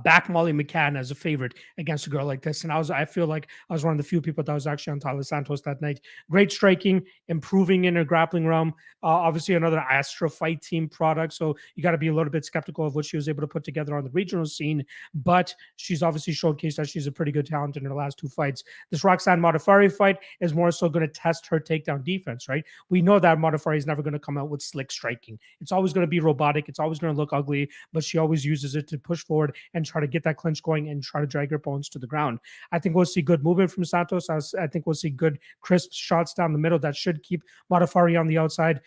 back Molly McCann as a favorite against a girl like this. And I feel like I was one of the few people that was actually on Tyler Santos that night. Great striking, improving in her grappling realm. Obviously another Astro Fight Team product. So you got to be a little bit skeptical of what she was able to put together on the regional scene, but she's obviously showcased that she's a pretty good talent in her last 2 fights. This Roxanne Modafferi fight is more so going to test her takedown defense, right? We know that Modafferi is never going to come out with slick striking. It's always going to be robotic. It's always going to look ugly, but she always uses it to push forward and try to get that clinch going and try to drag her opponents to the ground. I think we'll see good movement from Santos. I think we'll see good, crisp shots down the middle that should keep Modafferi on the outside.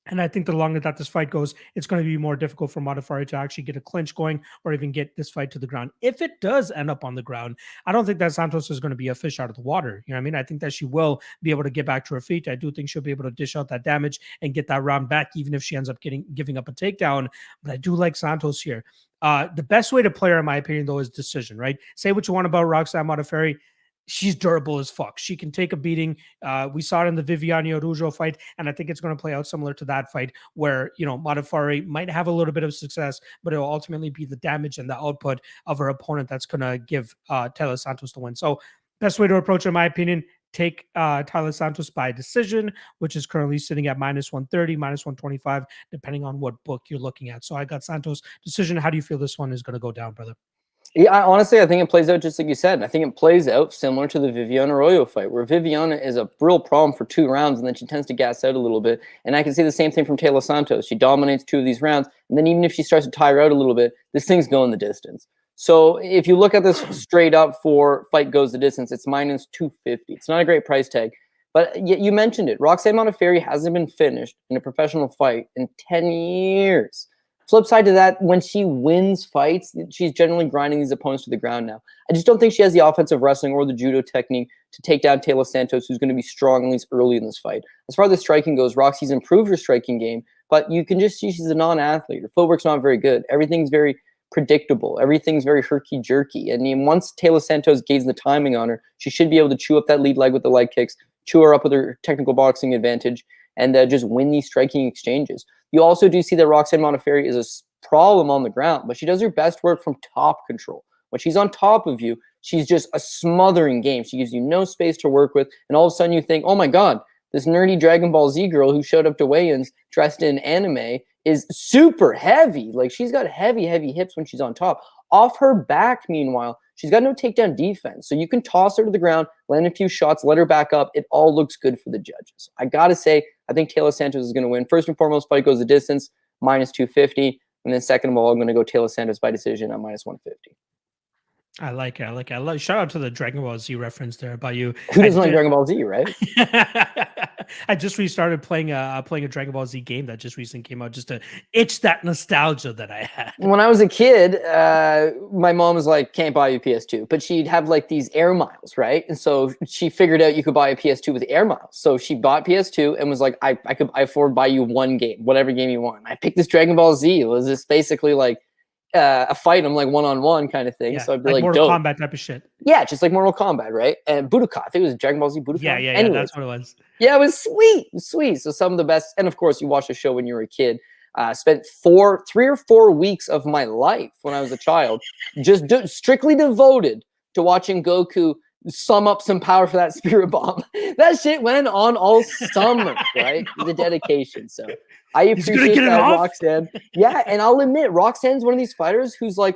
And I think the longer that this fight goes, it's going to be more difficult for Modafferi to actually get a clinch going or even get this fight to the ground. If it does end up on the ground, I don't think that Santos is going to be a fish out of the water. You know what I mean? I think that she will be able to get back to her feet. I do think she'll be able to dish out that damage and get that round back, even if she ends up giving up a takedown. But I do like Santos here. The best way to play her, in my opinion, though, is decision, right? Say what you want about Roxanne Modafferi. She's durable as fuck. She can take a beating. We saw it in the Viviane Araujo fight, and I think it's going to play out similar to that fight where, Modafferi might have a little bit of success, but it will ultimately be the damage and the output of her opponent that's going to give Taila Santos the win. So best way to approach it, in my opinion, take Taila Santos by decision, which is currently sitting at -130, -125, depending on what book you're looking at. So I got Santos decision. How do you feel this one is going to go down, brother? Yeah, honestly, I think it plays out just like you said. I think it plays out similar to the Viviane Arroyo fight, where Viviane is a real problem for 2 rounds, and then she tends to gas out a little bit. And I can see the same thing from Taila Santos. She dominates 2 of these rounds, and then even if she starts to tire out a little bit, this thing's going the distance. So if you look at this straight up for fight goes the distance, it's -250. It's not a great price tag. But you mentioned it. Roxanne Modafferi hasn't been finished in a professional fight in 10 years. Flip side to that, when she wins fights, she's generally grinding these opponents to the ground now. I just don't think she has the offensive wrestling or the judo technique to take down Taila Santos, who's going to be strong at least early in this fight. As far as the striking goes, Roxy's improved her striking game, but you can just see she's a non-athlete. Her footwork's not very good. Everything's very predictable. Everything's very herky-jerky. And once Taila Santos gains the timing on her, she should be able to chew up that lead leg with the leg kicks, chew her up with her technical boxing advantage, and just win these striking exchanges. You also do see that Roxanne Modafferi is a problem on the ground, but she does her best work from top control. When she's on top of you, she's just a smothering game. She gives you no space to work with, and all of a sudden you think, oh my God, this nerdy Dragon Ball Z girl who showed up to weigh-ins dressed in anime is super heavy. Like, she's got heavy, heavy hips when she's on top. Off her back, meanwhile, she's got no takedown defense. So you can toss her to the ground, land a few shots, let her back up. It all looks good for the judges. I got to say, I think Taila Santos is going to win. First and foremost, fight goes the distance, -250. And then second of all, I'm going to go Taila Santos by decision at -150. I like it. Shout out to the Dragon Ball Z reference there by you. Who doesn't like Dragon Ball Z, right? I just restarted playing a Dragon Ball Z game that just recently came out just to itch that nostalgia that I had. When I was a kid, my mom was like, can't buy you PS2, but she'd have like these air miles, right? And so she figured out you could buy a PS2 with air miles. So she bought PS2 and was like, I afford to buy you one game, whatever game you want. I picked this Dragon Ball Z. It was just basically like a fight, I'm like one-on-one kind of thing. Yeah, so I'd be like Mortal dope. Kombat type of shit. Yeah, just like Mortal Kombat, right? And Budokai. I think it was Dragon Ball Z Budokai. Yeah, Anyways, that's what it was. Yeah, it was sweet. It was sweet. So some of the best, and of course, you watched the show when you were a kid. Spent 3 or 4 weeks of my life when I was a child just strictly devoted to watching Goku sum up some power for that spirit bomb. That shit went on all summer, right? The dedication. So I appreciate that, Roxanne. Yeah, and I'll admit, Roxanne's one of these fighters who's like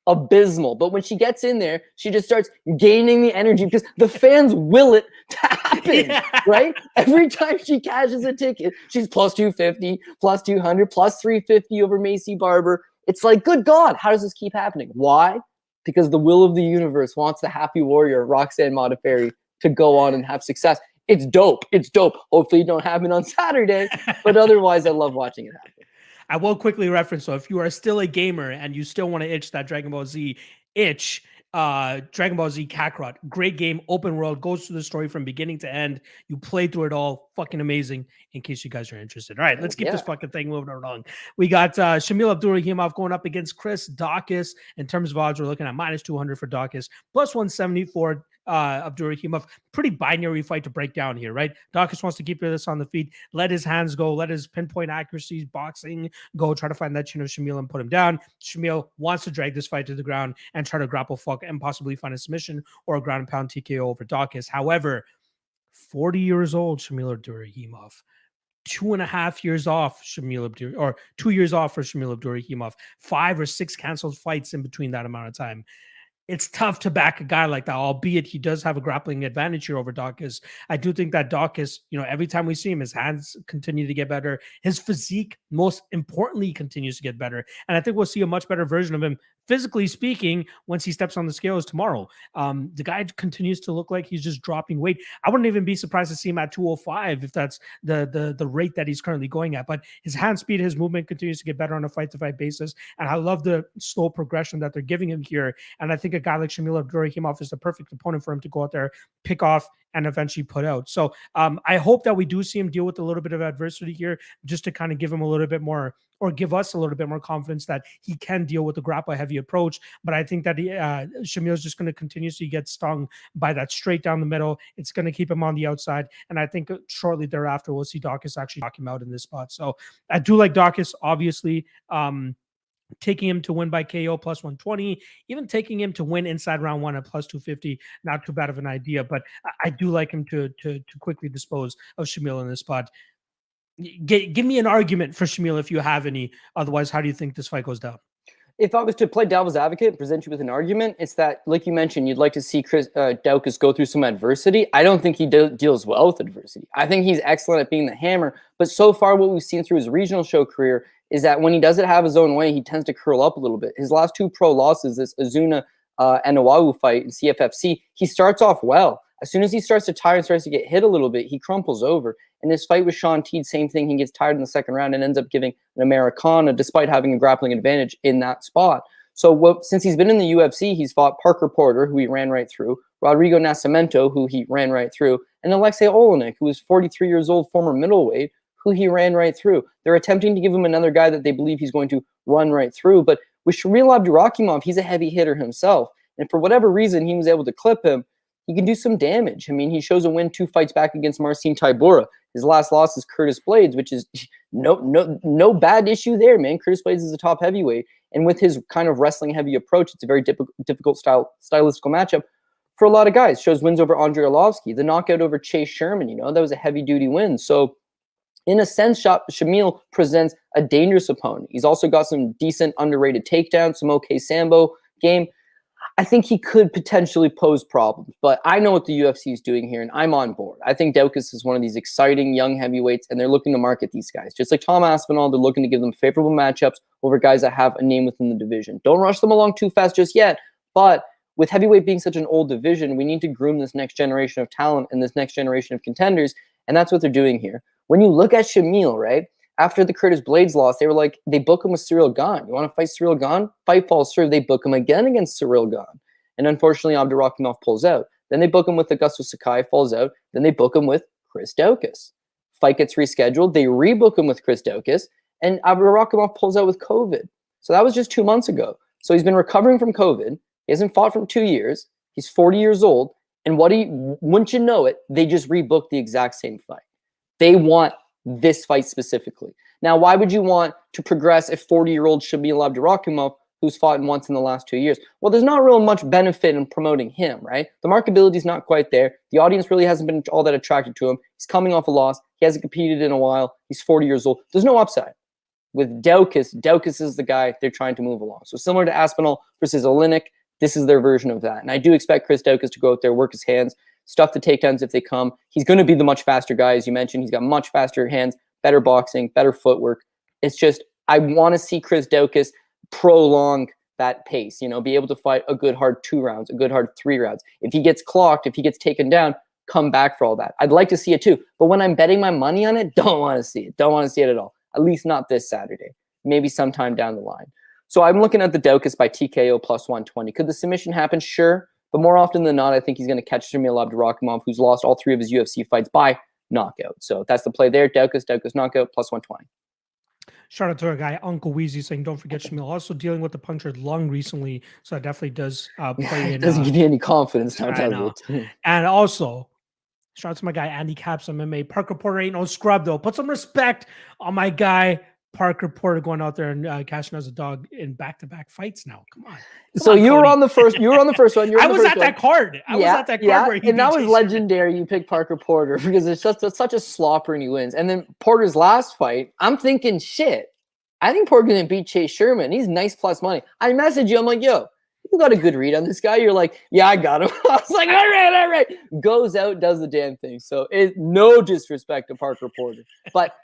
abysmal, but when she gets in there, she just starts gaining the energy because the fans will it to happen, right? Every time she cashes a ticket, she's +250, +200, +350 over Macy Barber. It's like, good God, how does this keep happening? Why? Because the will of the universe wants the happy warrior, Roxanne Modafferi, to go on and have success. It's dope. It's dope. Hopefully it don't happen on Saturday, but otherwise I love watching it happen. I will quickly reference, so if you are still a gamer and you still want to itch that Dragon Ball Z itch, Dragon Ball Z Kakarot, great game, open world, goes through the story from beginning to end. You play through it all, fucking amazing, in case you guys are interested. All right, let's keep this fucking thing moving along. We got Shamil Abdurakhimov going up against Chris Daukaus. In terms of odds, we're looking at -200 for Daukaus, +170 for Abdurakhimov. Pretty binary fight to break down here, right? Daukaus wants to keep this on the feet, let his hands go, let his pinpoint accuracies, boxing go, try to find that chin of Shamil and put him down. Shamil wants to drag this fight to the ground and try to grapple fuck and possibly find a submission or a ground and pound TKO over Daukaus. However, 40 years old, Shamil Abdurakhimov. 2.5 years off, or 2 years off for Shamil Abdurakhimov. 5 or 6 canceled fights in between that amount of time. It's tough to back a guy like that, albeit he does have a grappling advantage here over Daukaus. I do think that Daukaus, every time we see him, his hands continue to get better. His physique, most importantly, continues to get better. And I think we'll see a much better version of him physically speaking, once he steps on the scales tomorrow, the guy continues to look like he's just dropping weight. I wouldn't even be surprised to see him at 205 if that's the rate that he's currently going at. But his hand speed, his movement continues to get better on a fight-to-fight basis. And I love the slow progression that they're giving him here. And I think a guy like Shamil Abdurakhimov is the perfect opponent for him to go out there, pick off, and eventually put out. So I hope that we do see him deal with a little bit of adversity here, just to kind of give him a little bit more, or give us a little bit more confidence that he can deal with the grapple heavy approach. But I think that Shamil is just going to continuously get stung by that straight down the middle. It's going to keep him on the outside. And I think shortly thereafter, we'll see Daukaus actually knock him out in this spot. So I do like Daukaus, obviously. Taking him to win by KO plus 120, even taking him to win inside round one at plus 250, not too bad of an idea. But I do like him to quickly dispose of Shamil in this spot. Give me an argument for Shamil if you have any. Otherwise, how do you think this fight goes down? If I was to play devil's advocate and present you with an argument, it's that, like you mentioned, you'd like to see Daukaus go through some adversity. I don't think he deals well with adversity. I think he's excellent at being the hammer. But so far, what we've seen through his regional show career is that when he doesn't have his own way, he tends to curl up a little bit. His last two pro losses, this Azuna and Oahu fight in CFFC, he starts off well. As soon as he starts to tire and starts to get hit a little bit, he crumples over. And this fight with Sean Teed, same thing. He gets tired in the second round and ends up giving an Americana despite having a grappling advantage in that spot. So since he's been in the UFC, he's fought Parker Porter, who he ran right through, Rodrigo Nascimento, who he ran right through, and Alexei Olenek, who is 43 years old, former middleweight, who he ran right through. They're attempting to give him another guy that they believe he's going to run right through. But with Shamil Abdurakhimov, he's a heavy hitter himself. And for whatever reason, he was able to clip him. He can do some damage. I mean, he shows a win 2 fights back against Marcin Tybura. His last loss is Curtis Blaydes, which is no bad issue there, man. Curtis Blaydes is a top heavyweight. And with his kind of wrestling heavy approach, it's a very difficult stylistical matchup for a lot of guys. Shows wins over Andrei Arlovsky, the knockout over Chase Sherman, that was a heavy duty win. So in a sense, Shamil presents a dangerous opponent. He's also got some decent underrated takedowns, some okay sambo game. I think he could potentially pose problems, but I know what the UFC is doing here, and I'm on board. I think Daukaus is one of these exciting young heavyweights, and they're looking to market these guys. Just like Tom Aspinall, they're looking to give them favorable matchups over guys that have a name within the division. Don't rush them along too fast just yet, but with heavyweight being such an old division, we need to groom this next generation of talent and this next generation of contenders, and that's what they're doing here. When you look at Shamil, right, after the Curtis Blaydes loss, they book him with Cyril Gane. You want to fight Cyril Gane? Fight falls through. They book him again against Cyril Gane. And unfortunately, Abdurakhimov pulls out. Then they book him with Augusto Sakai, falls out. Then they book him with Chris Daukaus. Fight gets rescheduled. They rebook him with Chris Daukaus. And Abdurakhimov pulls out with COVID. So that was just 2 months ago. So he's been recovering from COVID. He hasn't fought for 2 years. He's 40 years old. And wouldn't you know it, they just rebooked the exact same fight. They want this fight specifically. Now, why would you want to progress a 40-year-old Shamil Abdurakhimov who's fought once in the last 2 years? Well, there's not real much benefit in promoting him, right? The marketability is not quite there. The audience really hasn't been all that attracted to him. He's coming off a loss. He hasn't competed in a while. He's 40 years old. There's no upside. With Daukaus is the guy they're trying to move along. So similar to Aspinall versus Olenek, this is their version of that. And I do expect Chris Daukaus to go out there, work his hands, stuff the takedowns if they come. He's going to be the much faster guy, as you mentioned. He's got much faster hands, better boxing, better footwork. It's just, I want to see Chris Daukaus prolong that pace, be able to fight a good hard 2 rounds, a good hard 3 rounds. If he gets clocked, if he gets taken down, come back for all that. I'd like to see it too. But when I'm betting my money on it, don't want to see it. Don't want to see it at all. At least not this Saturday. Maybe sometime down the line. So I'm looking at the Daukaus by TKO plus 120. Could the submission happen? Sure. But more often than not, I think he's going to catch Shamil Abdurakhimov, who's lost all 3 of his UFC fights by knockout. So that's the play there. Daukaus knockout plus 120. Shout out to our guy, Uncle Weezy, saying, don't forget Shamil also dealing with the punctured lung recently. So that definitely does play in. Doesn't give you any confidence. And also, shout out to my guy, Andy Caps MMA. Parker Porter ain't no scrub, though. Put some respect on my guy, Parker Porter, going out there and cashing as a dog in back-to-back fights now. Come on. You were on the first one. I was at that card. I was at that card where he and that was legendary. You picked Parker Porter because it's just such a slopper and he wins. And then Porter's last fight, I'm thinking, shit, I think Porter's going to beat Chase Sherman. He's nice plus money. I messaged you. I'm like, yo, you got a good read on this guy. You're like, yeah, I got him. I was like, all right. Goes out, does the damn thing. So it's no disrespect to Parker Porter. But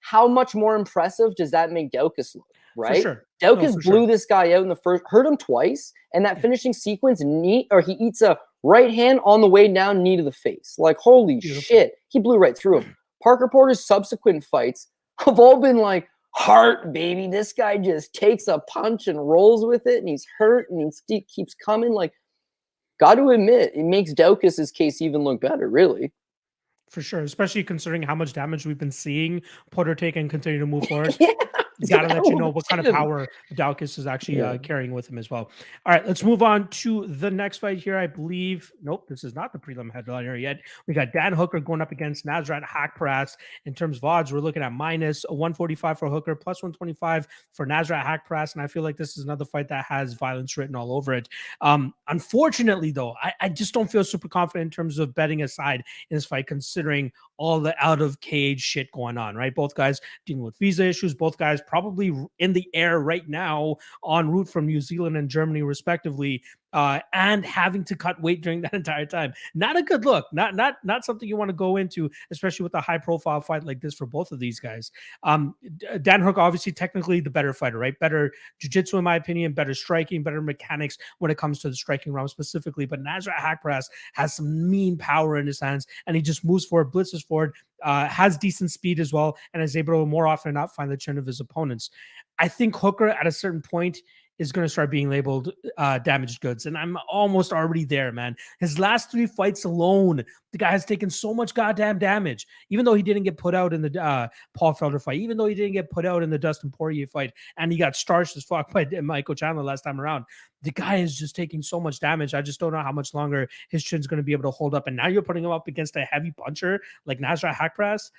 how much more impressive does that make Daukaus look, right? For sure. Daukaus blew this guy out in the first, hurt him twice, and that finishing sequence, he eats a right hand on the way down, knee to the face. Like, holy shit, he blew right through him. Parker Porter's subsequent fights have all been like, heart, baby. This guy just takes a punch and rolls with it, and he's hurt, and he keeps coming. Like, got to admit, it makes Daukaus' case even look better, really. For sure, especially considering how much damage we've been seeing Porter take and continue to move forward. Yeah, got to let you know what kind of power Daukaus is actually carrying with him as well. All right, let's move on to the next fight here. I believe, nope, this is not the prelim headliner yet. We got Dan Hooker going up against Nasrat Haqparast. In terms of odds, we're looking at minus 145 for Hooker, plus 125 for Nasrat Haqparast, and I feel like this is another fight that has violence written all over it. Unfortunately, though, I just don't feel super confident in terms of betting aside in this fight, considering all the out of cage shit going on, right? Both guys dealing with visa issues, both guys probably in the air right now en route from New Zealand and Germany respectively, and having to cut weight during that entire time. Not a good look. Not something you want to go into, especially with a high profile fight like this for both of these guys. Dan Hooker, obviously technically the better fighter, right? Better jiu-jitsu in my opinion, better striking, better mechanics when it comes to the striking realm specifically. But Nasrat Haqparast has some mean power in his hands, and he just moves forward, blitzes forward, has decent speed as well, and is able to more often than not find the chin of his opponents. I think Hooker at a certain point is going to start being labeled damaged goods. And I'm almost already there, man. His last 3 fights alone, the guy has taken so much goddamn damage, even though he didn't get put out in the Paul Felder fight, even though he didn't get put out in the Dustin Poirier fight, and he got starched as fuck by Michael Chandler last time around. The guy is just taking so much damage. I just don't know how much longer his chin's going to be able to hold up. And now you're putting him up against a heavy puncher like Nasrat Haqparast.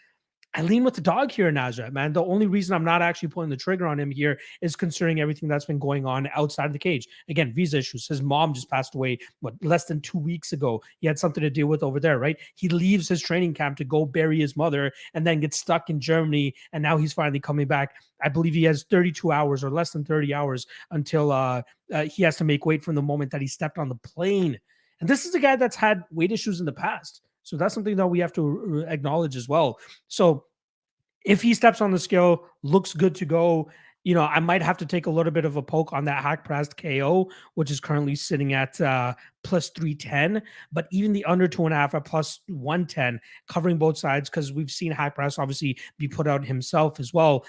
I lean with the dog here in Nasrat, man. The only reason I'm not actually pulling the trigger on him here is considering everything that's been going on outside of the cage. Again, visa issues. His mom just passed away, less than 2 weeks ago. He had something to deal with over there, right? He leaves his training camp to go bury his mother and then gets stuck in Germany, and now he's finally coming back. I believe he has 32 hours or less than 30 hours until he has to make weight from the moment that he stepped on the plane. And this is a guy that's had weight issues in the past. So that's something that we have to acknowledge as well. So if he steps on the scale, looks good to go, you know, I might have to take a little bit of a poke on that Haqparast KO, which is currently sitting at plus 310. But even the under 2.5 at plus 110, covering both sides, because we've seen Haqparast obviously be put out himself as well.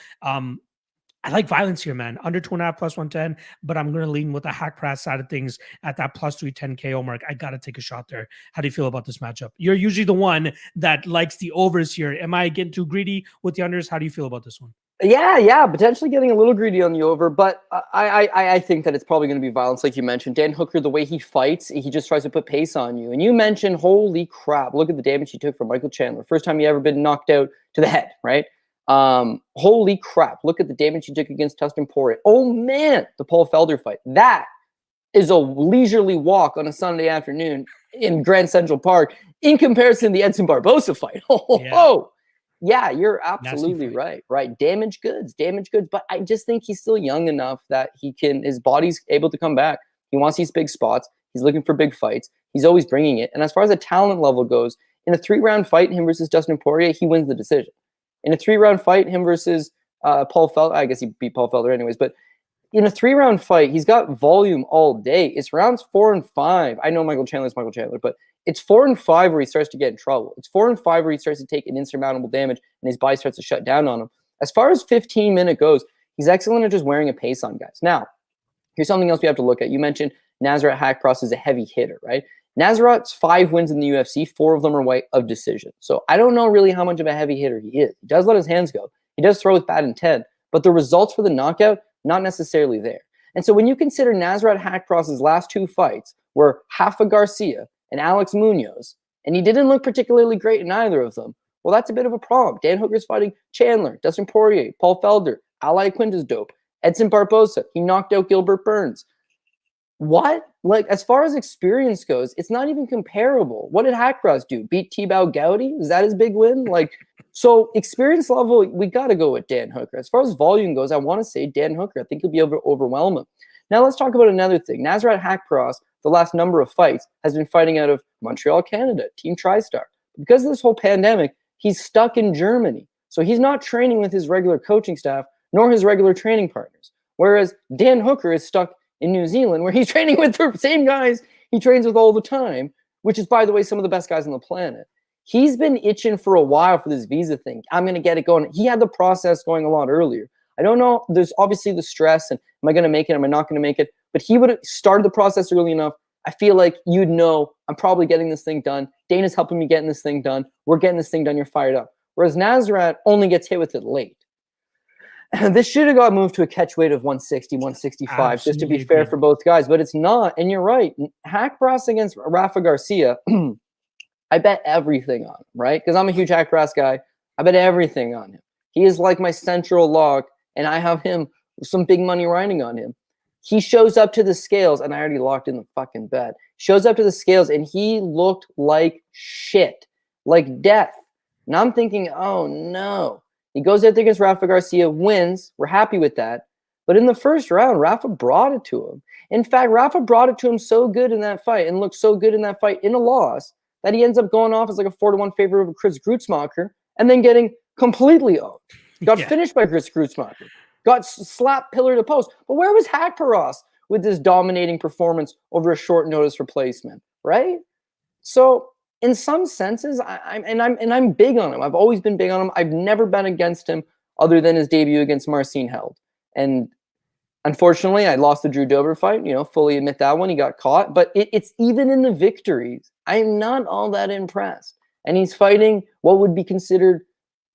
I like violence here, man. Under 2.5 plus 110, but I'm going to lean with the Haqparast side of things at that plus 310 KO mark. I got to take a shot there. How do you feel about this matchup? You're usually the one that likes the overs here. Am I getting too greedy with the unders? How do you feel about this one? Yeah, potentially getting a little greedy on the over, but I think that it's probably going to be violence, like you mentioned. Dan Hooker, the way he fights, he just tries to put pace on you. And you mentioned, holy crap, look at the damage he took from Michael Chandler. First time he ever been knocked out to the head, right? Holy crap, look at the damage he took against Dustin Poirier. Oh man, the Paul Felder fight. That is a leisurely walk on a Sunday afternoon in Grand Central Park in comparison to the Edson Barbosa fight. Yeah, you're absolutely right. Damaged goods. But I just think he's still young enough that his body's able to come back. He wants these big spots. He's looking for big fights. He's always bringing it. And as far as the talent level goes, in a 3-round fight, him versus Dustin Poirier, he wins the decision. In a 3-round fight, him versus Paul Felder, I guess he beat Paul Felder anyways, but in a 3-round fight, he's got volume all day. It's rounds 4 and 5. I know Michael Chandler's Michael Chandler, but it's 4 and 5 where he starts to get in trouble. It's 4 and 5 where he starts to take an insurmountable damage and his body starts to shut down on him. As far as 15-minute goes, he's excellent at just wearing a pace on guys. Now, here's something else we have to look at. You mentioned Nasrat Haqparast is a heavy hitter, right? Nasrat's 5 wins in the UFC, 4 of them are white of decision. So I don't know really how much of a heavy hitter he is. He does let his hands go. He does throw with bad intent, but the results for the knockout, not necessarily there. And so when you consider Nasrat Haqparast's last 2 fights were Rafa Garcia and Alex Munoz, and he didn't look particularly great in either of them, well, that's a bit of a problem. Dan Hooker's fighting Chandler, Dustin Poirier, Paul Felder, Ali Quinta's dope, Edson Barbosa. He knocked out Gilbert Burns. What? Like, as far as experience goes, it's not even comparable. What did Haqparast do? Beat T-Bow Gowdy? Is that his big win? Like, so experience level, we got to go with Dan Hooker. As far as volume goes, I want to say Dan Hooker. I think he'll be overwhelm him. Now let's talk about another thing. Nasrat Haqparast, the last number of fights, has been fighting out of Montreal, Canada, Team TriStar. Because of this whole pandemic, he's stuck in Germany. So he's not training with his regular coaching staff, nor his regular training partners. Whereas Dan Hooker is stuck in New Zealand, where he's training with the same guys he trains with all the time, which is, by the way, some of the best guys on the planet. He's been itching for a while for this visa thing. I'm going to get it going. He had the process going a lot earlier. I don't know. There's obviously the stress, and am I going to make it? Am I not going to make it? But he would have started the process early enough. I feel like you'd know I'm probably getting this thing done. Dana's helping me getting this thing done. We're getting this thing done. You're fired up. Whereas Nasrat only gets hit with it late. This should have got moved to a catch weight of 160, 165, absolutely, just to be fair for both guys. But it's not. And you're right. Haqparast against Rafa Garcia, I bet everything on him, right? Because I'm a huge Haqparast guy. I bet everything on him. He is like my central lock, and I have him some big money riding on him. He shows up to the scales, and I already locked in the fucking bet. Shows up to the scales, and he looked like shit, like death. And I'm thinking, oh no. He goes out there against Rafa Garcia, wins. We're happy with that. But in the first round, Rafa brought it to him. In fact, Rafa brought it to him so good in that fight and looked so good in that fight in a loss that he ends up going off as like a 4-1 favorite over Chris Grutzmacher and then getting completely owned. Got finished by Chris Grutzmacher. Got slapped pillar to post. But where was Haqparast with this dominating performance over a short notice replacement, right? So in some senses, I'm big on him. I've always been big on him. I've never been against him other than his debut against Marcin Held. And unfortunately, I lost the Drew Dober fight. Fully admit that one. He got caught. But it's even in the victories, I'm not all that impressed. And he's fighting what would be considered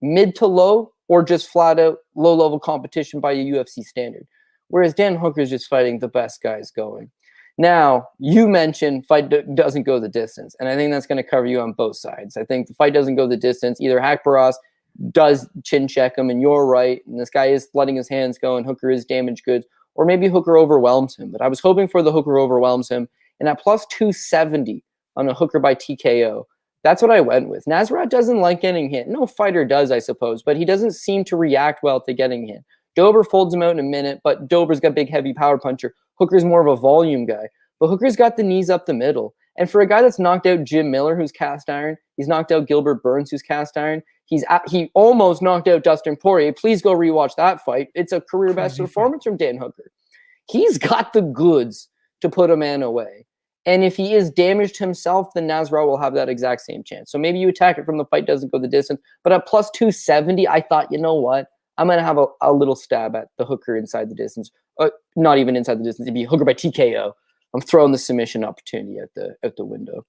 mid to low or just flat out low-level competition by a UFC standard. Whereas Dan Hooker is just fighting the best guys going. Now, you mentioned fight doesn't go the distance, and I think that's going to cover you on both sides. I think the fight doesn't go the distance. Either Haqparast does chin check him, and you're right, and this guy is letting his hands go, and Hooker is damaged goods, or maybe Hooker overwhelms him. But I was hoping for the Hooker overwhelms him, and at plus 270 on a Hooker by TKO, that's what I went with. Nasrat doesn't like getting hit. No fighter does, I suppose, but he doesn't seem to react well to getting hit. Dober folds him out in a minute, but Dober's got big, heavy power puncher. Hooker's more of a volume guy. But Hooker's got the knees up the middle. And for a guy that's knocked out Jim Miller, who's cast iron, he's knocked out Gilbert Burns, who's cast iron, he almost knocked out Dustin Poirier. Please go rewatch that fight. It's a career-best performance from Dan Hooker. He's got the goods to put a man away. And if he is damaged himself, then Nasrat will have that exact same chance. So maybe you attack it from the fight doesn't go the distance. But at plus 270, I thought, you know what? I'm going to have a little stab at the Hooker inside the distance. Not even inside the distance. It'd be Hooker by TKO. I'm throwing the submission opportunity at the window.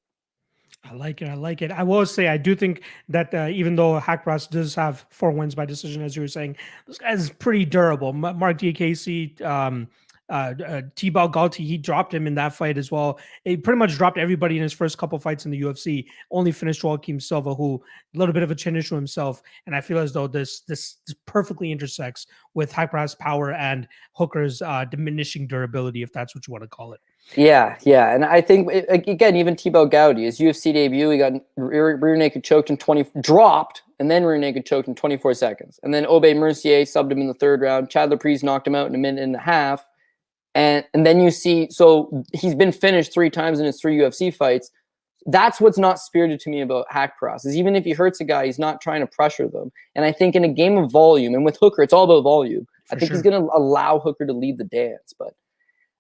I like it. I will say I do think that even though Haqparast does have 4 wins by decision, as you were saying, this guy's pretty durable. Mark Diakese, Tibau Galti, he dropped him in that fight as well. He pretty much dropped everybody in his first couple fights in the UFC. Only finished Joaquim Silva, who a little bit of a chin issue himself. And I feel as though this perfectly intersects with Haqparast's power and Hooker's diminishing durability, if that's what you want to call it. Yeah. And I think, again, even Tibau Gowdy, his UFC debut, he got rear naked choked in 20, dropped, and then rear naked choked in 24 seconds. And then Aubé Mercier subbed him in the 3rd round. Chad Laprise knocked him out in a minute and a half. And then you see, so he's been finished 3 times in his 3 UFC fights. That's what's not spirited to me about Haqparast, is even if he hurts a guy, he's not trying to pressure them. And I think in a game of volume, and with Hooker, it's all about volume. I think he's going to allow Hooker to lead the dance. But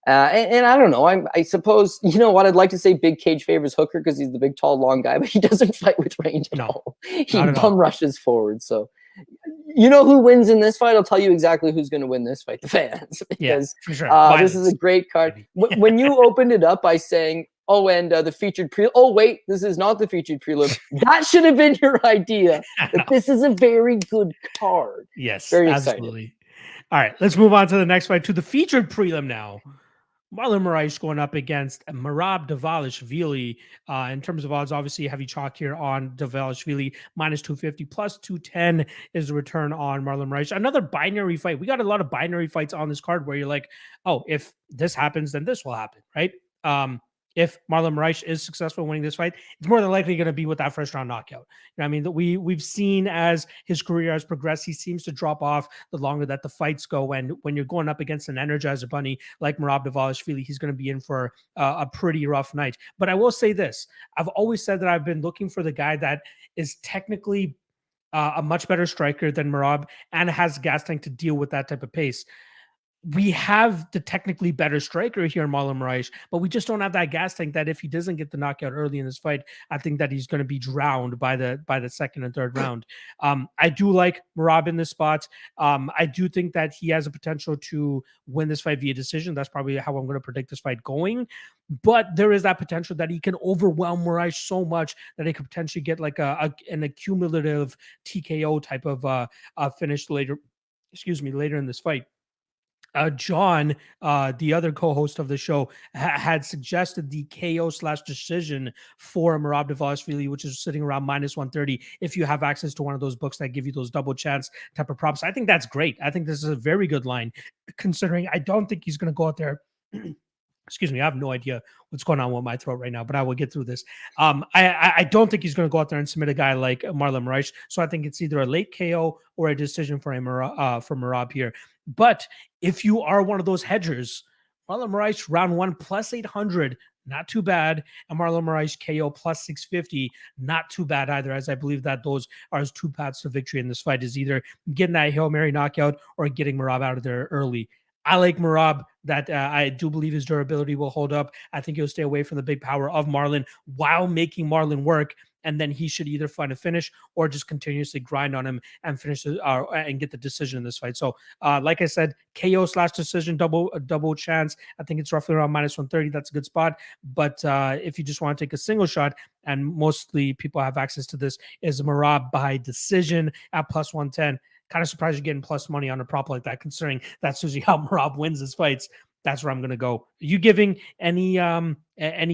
and I don't know. I suppose, you know what, I'd like to say big cage favors Hooker because he's the big, tall, long guy, but he doesn't fight with range at all. He bum rushes forward. So you know who wins in this fight? I'll tell you exactly who's going to win this fight. The fans. Because for sure. This is a great card. When you opened it up by saying, oh, and the featured prelim. Oh, wait, this is not the featured prelim. That should have been your idea. That this is a very good card. Yes, very absolutely. excited. All right, let's move on to the next fight, to the featured prelim now. Marlon Moraes going up against Merab Dvalishvili. In terms of odds, obviously heavy chalk here on Dvalishvili, minus 250, plus 210 is the return on Marlon Moraes. Another binary fight. We got a lot of binary fights on this card where you're like, oh, if this happens, then this will happen, right? If Marlon Moraes is successful winning this fight, it's more than likely going to be with that first round knockout. You know what I mean? We've seen as his career has progressed, he seems to drop off the longer that the fights go. And when you're going up against an energizer bunny like Merab Dvalishvili, he's going to be in for a pretty rough night. But I will say this. I've always said that I've been looking for the guy that is technically a much better striker than Merab, and has gas tank to deal with that type of pace. We have the technically better striker here in Marlon Moraes, but we just don't have that gas tank that if he doesn't get the knockout early in this fight, I think that he's going to be drowned by the second and third round. I do like Merab in this spot. I do think that he has a potential to win this fight via decision. That's probably how I'm going to predict this fight going. But there is that potential that he can overwhelm Moraes so much that he could potentially get like an accumulative TKO type of finish later. Excuse me, later in this fight. John, the other co-host of the show, had suggested the KO/decision for Merab Dvalishvili, which is sitting around -130. If you have access to one of those books that give you those double chance type of props, I think that's great. I think this is a very good line, considering I don't think he's going to go out there. Excuse me, I have no idea what's going on with my throat right now, but I will get through this. I don't think he's going to go out there and submit a guy like Marlon Moraes. So I think it's either a late KO or a decision for Merab here. But if you are one of those hedgers, Marlon Moraes round 1 +800, not too bad. And Marlon Moraes KO +650, not too bad either, as I believe that those are his two paths to victory in this fight, is either getting that Hail Mary knockout or getting Merab out of there early. I like Merab. That I do believe his durability will hold up. I think he'll stay away from the big power of Marlon while making Marlon work. And then he should either find a finish or just continuously grind on him and finish and get the decision in this fight. So, like I said, KO/decision, double chance. I think it's roughly around -130. That's a good spot. But if you just want to take a single shot, and mostly people have access to this, is Merab by decision at +110. Kind of surprised you're getting plus money on a prop like that, considering that's usually how Merab wins his fights. That's where I'm going to go. Are you giving any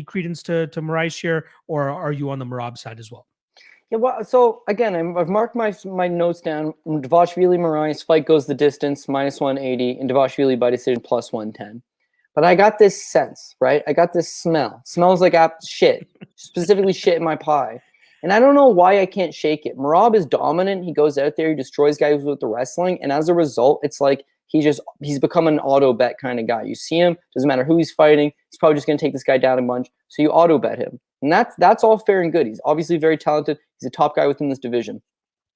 credence to Moraes here, or are you on the Merab side as well? Yeah, well, so again, I've marked my notes down. Dvalishvili Moraes fight goes the distance -180, and Dvalishvili by decision +110. But I got this sense, right? I got this smell. Smells like shit, specifically shit in my pie. And I don't know why I can't shake it. Merab is dominant. He goes out there, he destroys guys with the wrestling, and as a result, it's like he's become an auto bet kind of guy. You see him, doesn't matter who he's fighting, he's probably just going to take this guy down a bunch. So you auto bet him, and that's all fair and good. He's obviously very talented. He's a top guy within this division.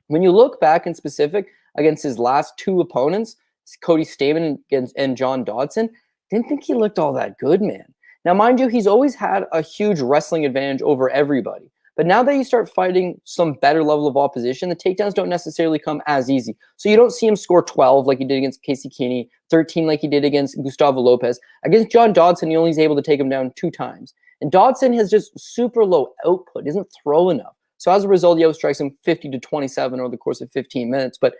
When you look back in specific against his last two opponents, Cody Stamann and John Dodson, didn't think he looked all that good, man. Now, mind you, he's always had a huge wrestling advantage over everybody. But now that you start fighting some better level of opposition, the takedowns don't necessarily come as easy. So you don't see him score 12 like he did against Casey Keeney, 13 like he did against Gustavo Lopez. Against John Dodson, he only is able to take him down 2 times. And Dodson has just super low output, isn't throw enough. So as a result, he outstrikes him 50 to 27 over the course of 15 minutes. But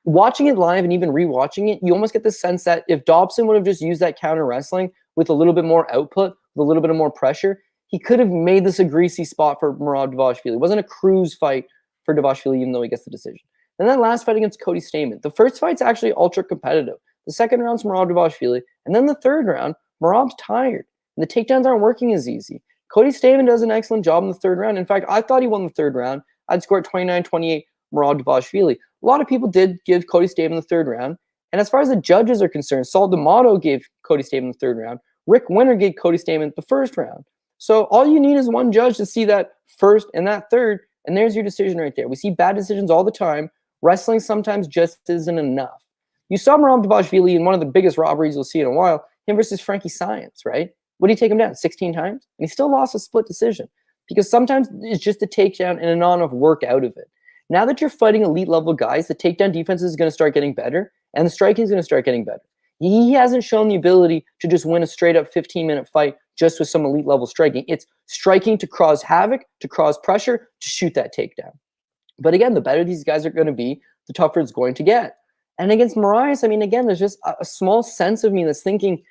watching it live and even rewatching it, you almost get the sense that if Dobson would have just used that counter wrestling with a little bit more output, with a little bit more pressure, he could have made this a greasy spot for Merab Dvalishvili. It wasn't a cruise fight for Dvalishvili, even though he gets the decision. And that last fight against Cody Stamann, the first fight's actually ultra competitive. The second round's Merab Dvalishvili, and then the third round, Merab's tired, and the takedowns aren't working as easy. Cody Stamann does an excellent job in the third round. In fact, I thought he won the third round. I'd score 29-28 Merab Dvalishvili. A lot of people did give Cody Stamann the third round, and as far as the judges are concerned, Saul D'Amato gave Cody Stamann the third round. Rick Winter gave Cody Stamann the first round. So all you need is one judge to see that first and that third, and there's your decision right there. We see bad decisions all the time. Wrestling sometimes just isn't enough. You saw Merab Dvalishvili in one of the biggest robberies you'll see in a while, him versus Frankie Science, right? What did he take him down? 16 times? And he still lost a split decision because sometimes it's just a takedown and not enough work out of it. Now that you're fighting elite level guys, the takedown defense is going to start getting better, and the striking is going to start getting better. He hasn't shown the ability to just win a straight-up 15-minute fight just with some elite-level striking. It's striking to cause havoc, to cause pressure, to shoot that takedown. But again, the better these guys are going to be, the tougher it's going to get. And against Moraes, I mean, again, there's just a small sense of me that's thinking,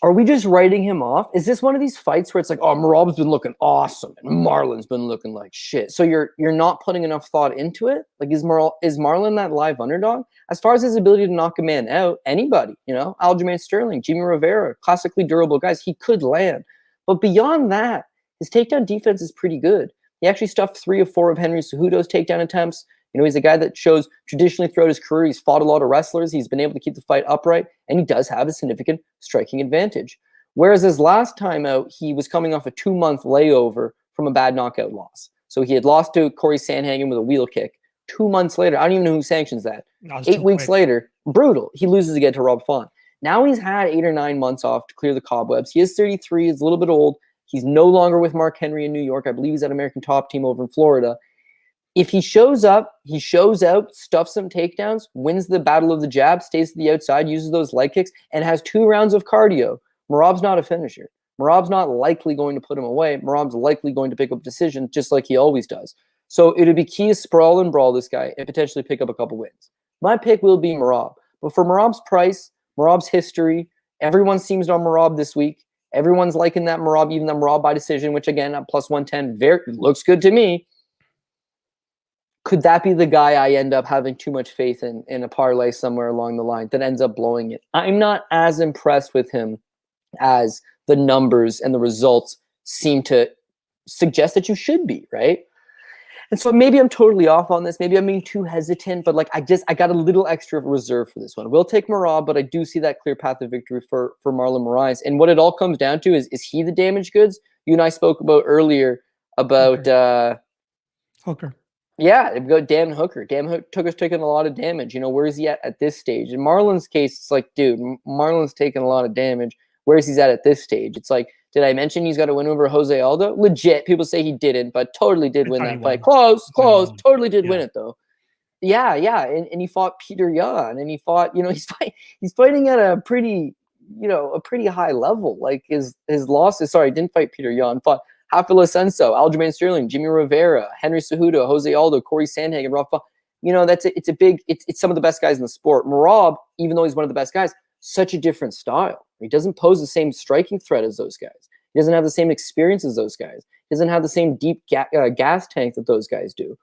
are we just writing him off? Is this one of these fights where it's like, oh, Merab's been looking awesome and Marlon's been looking like shit? So you're not putting enough thought into it? Like, is Marlon that live underdog? As far as his ability to knock a man out, anybody, Aljamain Sterling, Jimmy Rivera, classically durable guys, he could land. But beyond that, his takedown defense is pretty good. He actually stuffed 3 of 4 of Henry Cejudo's takedown attempts. He's a guy that shows traditionally throughout his career, he's fought a lot of wrestlers. He's been able to keep the fight upright, and he does have a significant striking advantage. Whereas his last time out, he was coming off a 2-month layover from a bad knockout loss. So he had lost to Corey Sandhagen with a wheel kick 2 months later, I don't even know who sanctions that. No, 8 weeks later, brutal. He loses again to Rob Font. Now he's had 8 or 9 months off to clear the cobwebs. He is 33. He's a little bit old. He's no longer with Mark Henry in New York. I believe he's at American Top Team over in Florida. If he shows up, he shows out, stuffs some takedowns, wins the battle of the jab, stays to the outside, uses those leg kicks, and has 2 rounds of cardio, Merab's not a finisher. Merab's not likely going to put him away. Merab's likely going to pick up decisions just like he always does. So it would be key to sprawl and brawl this guy and potentially pick up a couple wins. My pick will be Merab. But for Merab's price, Merab's history, everyone seems on Merab this week. Everyone's liking that Merab, even the Merab by decision, which again, at plus 110, looks good to me. Could that be the guy I end up having too much faith in a parlay somewhere along the line that ends up blowing it? I'm not as impressed with him as the numbers and the results seem to suggest that you should be, right? And so maybe I'm totally off on this. Maybe I'm being too hesitant, but like I got a little extra reserve for this one. We'll take Merab, but I do see that clear path of victory for Marlon Moraes. And what it all comes down to is he the damaged goods? You and I spoke about earlier about Hooker. Yeah, they've got Dan Hooker. Hooker's taking a lot of damage. You know, where is he at this stage? In Marlon's case, it's like, dude, Marlon's taking a lot of damage. Where is he at this stage? It's like, did I mention he's got to win over Jose Aldo? Legit. People say he didn't, but totally did win that fight. Close. Totally did win it, though. Yeah. And he fought Peter Yan, and he fought, you know, he's fighting at a pretty high level. Like his losses, sorry, didn't fight Peter Yan, fought Rafael Ascenso, Aljamain Sterling, Jimmy Rivera, Henry Cejudo, Jose Aldo, Corey Sandhagen, Rafa. You know, it's some of the best guys in the sport. Merab, even though he's one of the best guys, such a different style. He doesn't pose the same striking threat as those guys. He doesn't have the same experience as those guys. He doesn't have the same deep gas tank that those guys do.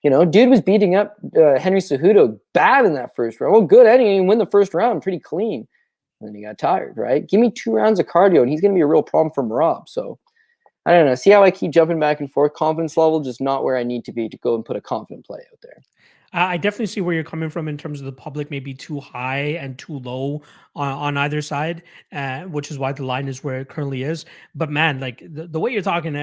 You know, dude was beating up Henry Cejudo bad in that first round. Well, good. He didn't win the first round pretty clean. And then he got tired, right? Give me 2 rounds of cardio, and he's going to be a real problem for Merab. So, I don't know. See how I keep jumping back and forth? Confidence level just not where I need to be to go and put a confident play out there. I definitely see where you're coming from in terms of the public maybe too high and too low on either side, which is why the line is where it currently is. But man, like the way you're talking,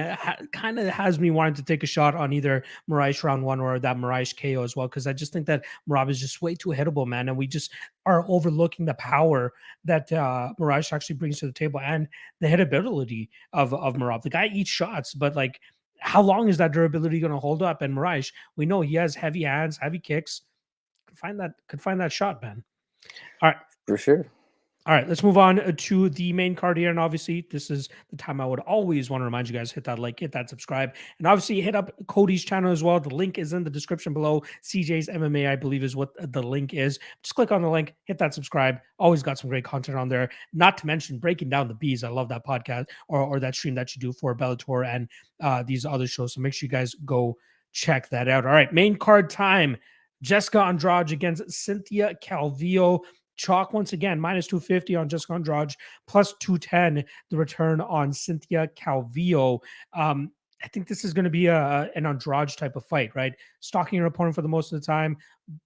kind of has me wanting to take a shot on either Moraes round 1 or that Moraes KO as well, because I just think that Merab is just way too hittable, man, and we just are overlooking the power that Moraes actually brings to the table and the hittability of Merab. The guy eats shots, but like, how long is that durability going to hold up? And Moraes, we know he has heavy hands, heavy kicks. Could find that shot, man. All right. For sure. All right, let's move on to the main card here. And obviously, this is the time I would always want to remind you guys, hit that like, hit that subscribe. And obviously, hit up Cody's channel as well. The link is in the description below. CJ's MMA, I believe, is what the link is. Just click on the link, hit that subscribe. Always got some great content on there. Not to mention Breaking Down the Bees. I love that podcast or that stream that you do for Bellator and these other shows. So make sure you guys go check that out. All right, main card time. Jessica Andrade against Cynthia Calvillo. Chalk once again, minus 250 on Jessica Andrade, plus 210, the return on Cynthia Calvillo. I think this is going to be an Andrade type of fight, right? Stalking her opponent for the most of the time,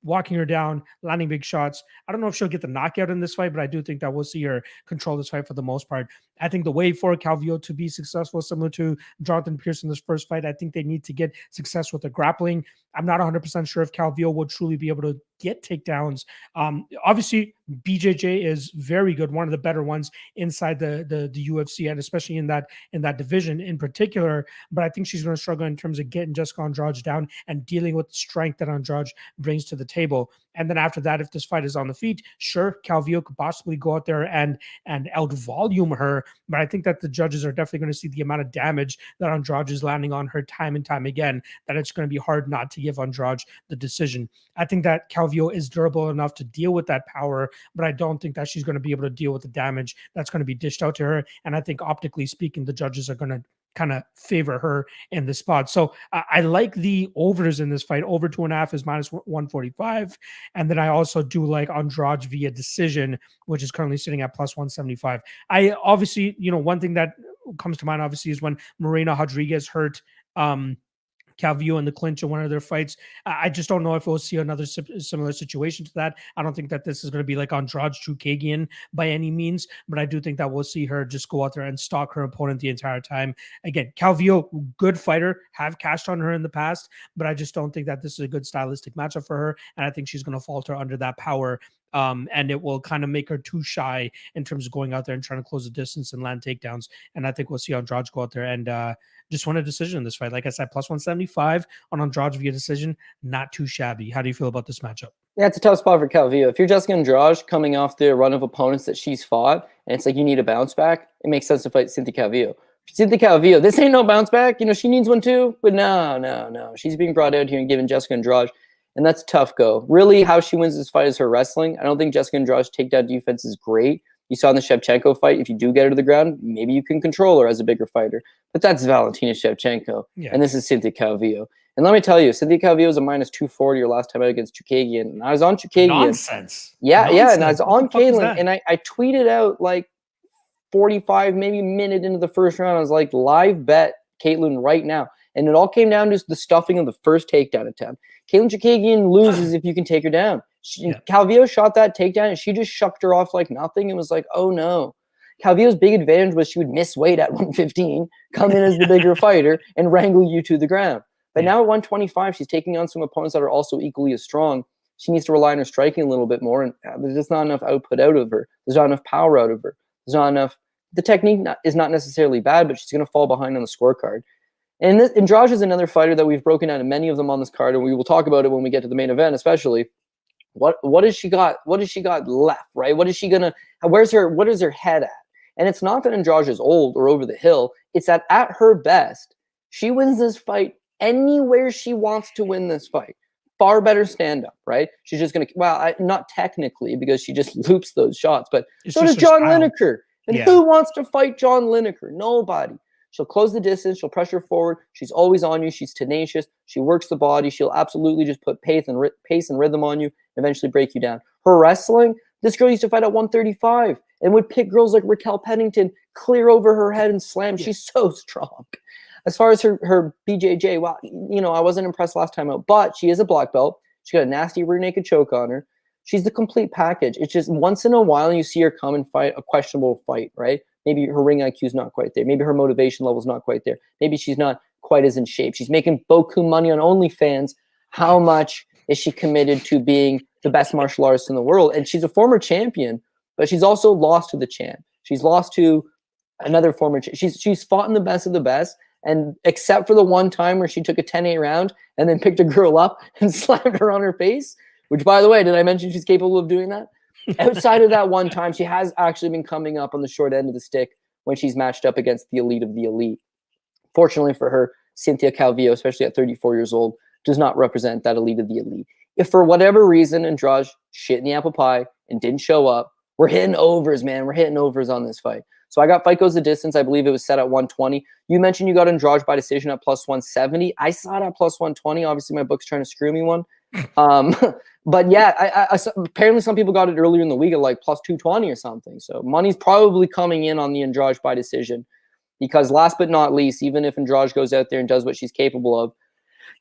walking her down, landing big shots. I don't know if she'll get the knockout in this fight, but I do think that we'll see her control this fight for the most part. I think the way for Calvillo to be successful, similar to Jonathan Pearce in this first fight, I think they need to get success with the grappling. I'm not 100% sure if Calvillo will truly be able to get takedowns. Obviously, BJJ is very good, one of the better ones inside the UFC, and especially in that division in particular. But I think she's going to struggle in terms of getting Jessica Andrade down and dealing with the strength that Andrade brings to the table. And then after that, if this fight is on the feet, sure, Calvillo could possibly go out there and out-volume her. But I think that the judges are definitely going to see the amount of damage that Andrade is landing on her time and time again, that it's going to be hard not to give Andrade the decision. I think that Calvillo is durable enough to deal with that power, but I don't think that she's going to be able to deal with the damage that's going to be dished out to her. And I think optically speaking, the judges are going to kind of favor her in the spot. So I like the overs in this fight. Over 2.5 is minus 145. And then I also do like Andrade via decision, which is currently sitting at plus 175. I obviously, one thing that comes to mind obviously is when Morena Rodriguez hurt Calvillo in the clinch in one of their fights. I just don't know if we'll see another similar situation to that. I don't think that this is going to be like Andrade Chookagian by any means, but I do think that we'll see her just go out there and stalk her opponent the entire time. Again, Calvillo, good fighter, have cashed on her in the past, but I just don't think that this is a good stylistic matchup for her, and I think she's going to falter under that power. And it will kind of make her too shy in terms of going out there and trying to close the distance and land takedowns. And I think we'll see Andrade go out there and just win a decision in this fight. Like I said, plus 175 on Andrade via decision, not too shabby. How do you feel about this matchup? Yeah, it's a tough spot for Calvillo. If you're Jessica Andrade coming off the run of opponents that she's fought, and it's like you need a bounce back, it makes sense to fight Cynthia Calvillo. Cynthia Calvillo, this ain't no bounce back. She needs one too, but no. She's being brought out here and given Jessica Andrade, and that's a tough go. Really, how she wins this fight is her wrestling. I don't think Jessica Andrade's takedown defense is great. You saw in the Shevchenko fight, if you do get her to the ground, maybe you can control her as a bigger fighter. But that's Valentina Shevchenko, and this is Cynthia Calvillo. And let me tell you, Cynthia Calvillo was a minus 240 her last time out against Chookagian. And I was on Chookagian. Nonsense. Yeah, and I was on Caitlin, and I tweeted out like 45, maybe minute into the first round. I was like, live bet Caitlin right now. And it all came down to the stuffing of the first takedown attempt. Caitlin Chookagian loses if you can take her down. Calvillo shot that takedown, and she just shucked her off like nothing. It was like, oh no. Calvillo's big advantage was she would miss weight at 115, come in as the bigger fighter, and wrangle you to the ground. But now at 125, she's taking on some opponents that are also equally as strong. She needs to rely on her striking a little bit more, and there's just not enough output out of her. There's not enough power out of her. There's not enough. The technique is not necessarily bad, but she's going to fall behind on the scorecard. And Andrade is another fighter that we've broken out of many of them on this card, and we will talk about it when we get to the main event, especially. What has she got? What has she got left, right? What is she gonna? What is her head at? And it's not that Andrade is old or over the hill. It's that at her best, she wins this fight anywhere she wants to win this fight. Far better stand-up, right? She's just going to, not technically because she just loops those shots, but so does John Lineker. And who wants to fight John Lineker? Nobody. She'll close the distance. She'll pressure forward. She's always on you. She's tenacious. She works the body. She'll absolutely just put pace and rhythm on you, eventually break you down. Her wrestling, this girl used to fight at 135 and would pick girls like Raquel Pennington clear over her head and slam. She's so strong. As far as her BJJ, I wasn't impressed last time out, but she is a black belt. She got a nasty rear naked choke on her. She's the complete package. It's just once in a while you see her come and fight a questionable fight, right? Maybe her ring IQ is not quite there. Maybe her motivation level is not quite there. Maybe she's not quite as in shape. She's making beaucoup money on OnlyFans. How much is she committed to being the best martial artist in the world? And she's a former champion, but she's also lost to the champ. She's lost to another former champ. She's fought in the best of the best. And except for the one time where she took a 10-8 round and then picked a girl up and slammed her on her face, which, by the way, did I mention she's capable of doing that? Outside of that one time, she has actually been coming up on the short end of the stick when she's matched up against the elite of the elite. Fortunately for her, Cynthia Calvillo, especially at 34 years old, does not represent that elite of the elite. If for whatever reason Andrade shit in the apple pie and didn't show up, we're hitting overs, man. We're hitting overs on this fight. So I got fight goes the distance. I believe it was set at 120. You mentioned you got Andrade by decision at plus 170. I saw it at plus 120. Obviously, my book's trying to screw me one. But yeah, apparently some people got it earlier in the week at like plus 220 or something. So money's probably coming in on the Andrade by decision because last but not least, even if Andrade goes out there and does what she's capable of,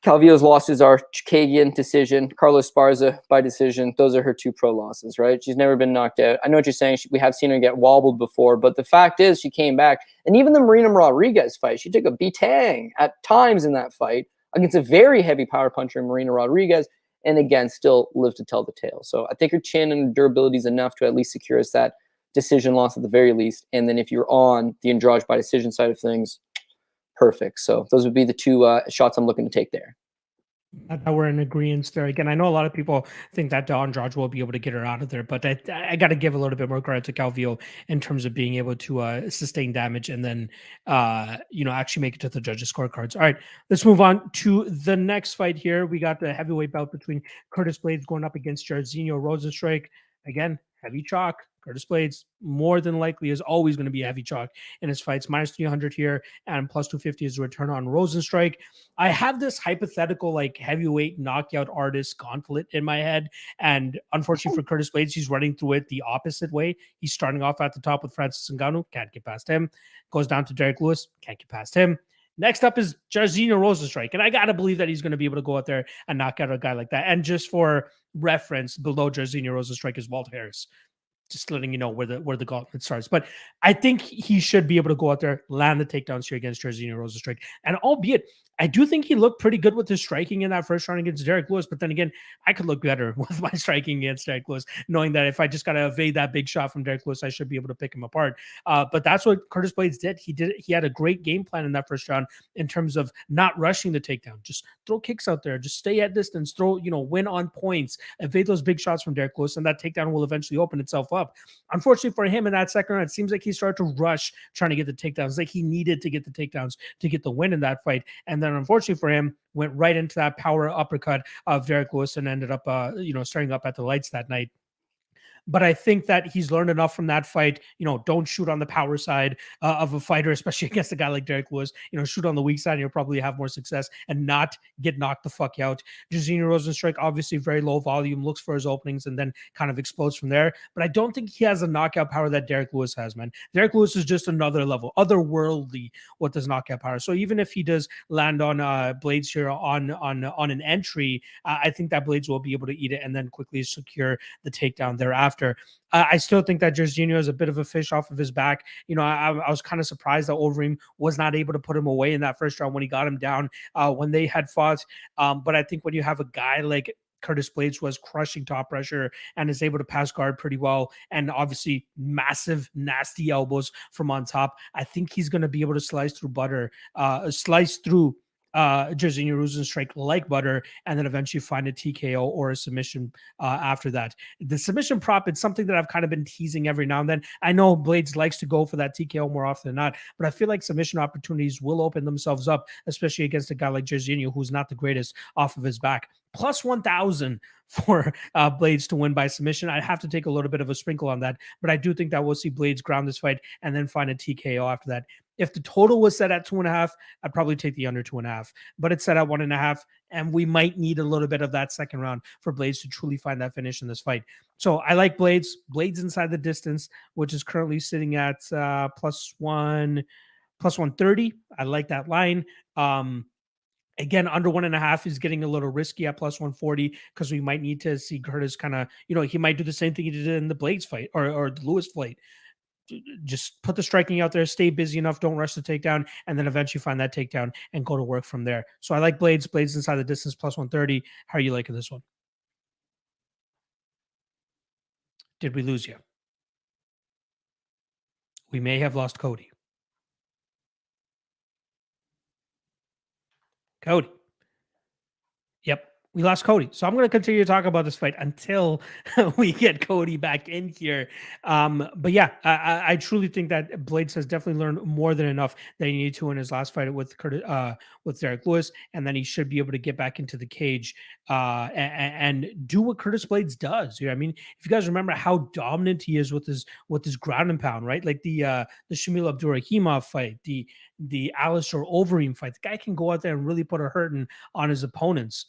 Calvillo's losses are Chookagian decision, Carlos Esparza by decision. Those are her two pro losses, right? She's never been knocked out. I know what you're saying. We have seen her get wobbled before, but the fact is she came back. And even the Marina Rodriguez fight, she took a beatang at times in that fight against a very heavy power puncher in Marina Rodriguez, and again, still lived to tell the tale. So I think her chin and durability is enough to at least secure us that decision loss at the very least. And then if you're on the Andrade by decision side of things, perfect. So those would be the two shots I'm looking to take there. That we're in agreement there. Again, I know a lot of people think that Andrade will be able to get her out of there, but I got to give a little bit more credit to Calvillo in terms of being able to sustain damage and then, actually make it to the judges' scorecards. All right, let's move on to the next fight here. We got the heavyweight bout between Curtis Blaydes going up against Jairzinho Rozenstruik. Again, heavy chalk. Curtis Blaydes more than likely is always going to be a heavy chalk in his fights. Minus 300 here and plus 250 is the return on Rozenstruik. I have this hypothetical like heavyweight knockout artist gauntlet in my head. And unfortunately for Curtis Blaydes, he's running through it the opposite way. He's starting off at the top with Francis Ngannou. Can't get past him. Goes down to Derek Lewis. Can't get past him. Next up is Jairzinho Rozenstruik. And I got to believe that he's going to be able to go out there and knock out a guy like that. And just for reference, below Jairzinho Rozenstruik is Walt Harris. Just letting you know where the gauntlet starts. But I think he should be able to go out there, land the takedowns here against Jairzinho Rozenstruik. And albeit, I do think he looked pretty good with his striking in that first round against Derek Lewis. But then again, I could look better with my striking against Derek Lewis, knowing that if I just got to evade that big shot from Derek Lewis, I should be able to pick him apart. But that's what Curtis Blaydes did. He had a great game plan in that first round in terms of not rushing the takedown. Just throw kicks out there. Just stay at distance. Win on points. Evade those big shots from Derek Lewis, and that takedown will eventually open itself up. Unfortunately for him in that second round, it seems like he started to rush trying to get the takedowns. Like he needed to get the takedowns to get the win in that fight. And then unfortunately for him, went right into that power uppercut of Derek Lewis and ended up, starting up at the lights that night. But I think that he's learned enough from that fight. Don't shoot on the power side of a fighter, especially against a guy like Derek Lewis. Shoot on the weak side and you'll probably have more success and not get knocked the fuck out. Jairzinho Rozenstruik, obviously very low volume, looks for his openings and then kind of explodes from there. But I don't think he has a knockout power that Derek Lewis has, man. Derek Lewis is just another level, otherworldly with his knockout power. So even if he does land on Blaydes here on an entry, I think that Blaydes will be able to eat it and then quickly secure the takedown thereafter. I still think that Jairzinho is a bit of a fish off of his back. I was kind of surprised that Overeem was not able to put him away in that first round when he got him down when they had fought. But I think when you have a guy like Curtis Blaydes was crushing top pressure and is able to pass guard pretty well, and obviously massive, nasty elbows from on top, I think he's going to be able to slice through Jairzinho Rozenstruik like butter, and then eventually find a TKO or a submission after that. The submission prop, it's something that I've kind of been teasing every now and then. I know Blaydes likes to go for that TKO more often than not, but I feel like submission opportunities will open themselves up, especially against a guy like Jairzinho, who's not the greatest off of his back. Plus 1,000 for Blaydes to win by submission. I'd have to take a little bit of a sprinkle on that, but I do think that we'll see Blaydes ground this fight and then find a TKO after that. If the total was set at 2.5, I'd probably take the under 2.5, but it's set at 1.5, and we might need a little bit of that second round for Blaydes to truly find that finish in this fight. So I like Blaydes inside the distance, which is currently sitting at plus 130. I like that line. Again, under 1.5 is getting a little risky at plus 140 because we might need to see Curtis kind of, he might do the same thing he did in the Blaydes fight or the Lewis fight. Just put the striking out there, stay busy enough, don't rush the takedown, and then eventually find that takedown and go to work from there. So I like Blaydes inside the distance plus 130. How are you liking this one? Did we lose you? We may have lost Cody. Cody. Yep. We lost Cody. So I'm going to continue to talk about this fight until we get Cody back in here. But yeah, I truly think that Blaydes has definitely learned more than enough that he needed to in his last fight with Derek Lewis. And then he should be able to get back into the cage and do what Curtis Blaydes does. I mean, if you guys remember how dominant he is with his ground and pound, right? Like the Shamil Abdurakhimov fight, the Alistair Overeem fight. The guy can go out there and really put a hurting on his opponents.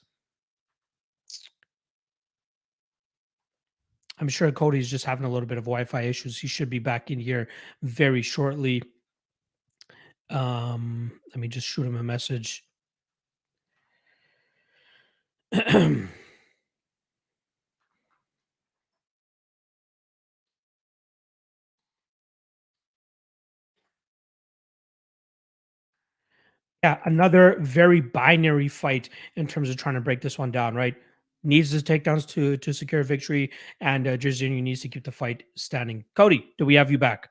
I'm sure Cody's just having a little bit of Wi-Fi issues. He should be back in here very shortly. Let me just shoot him a message. Yeah, another very binary fight in terms of trying to break this one down, right? Needs his takedowns to secure victory, and Jairzinho needs to keep the fight standing. Cody, do we have you back?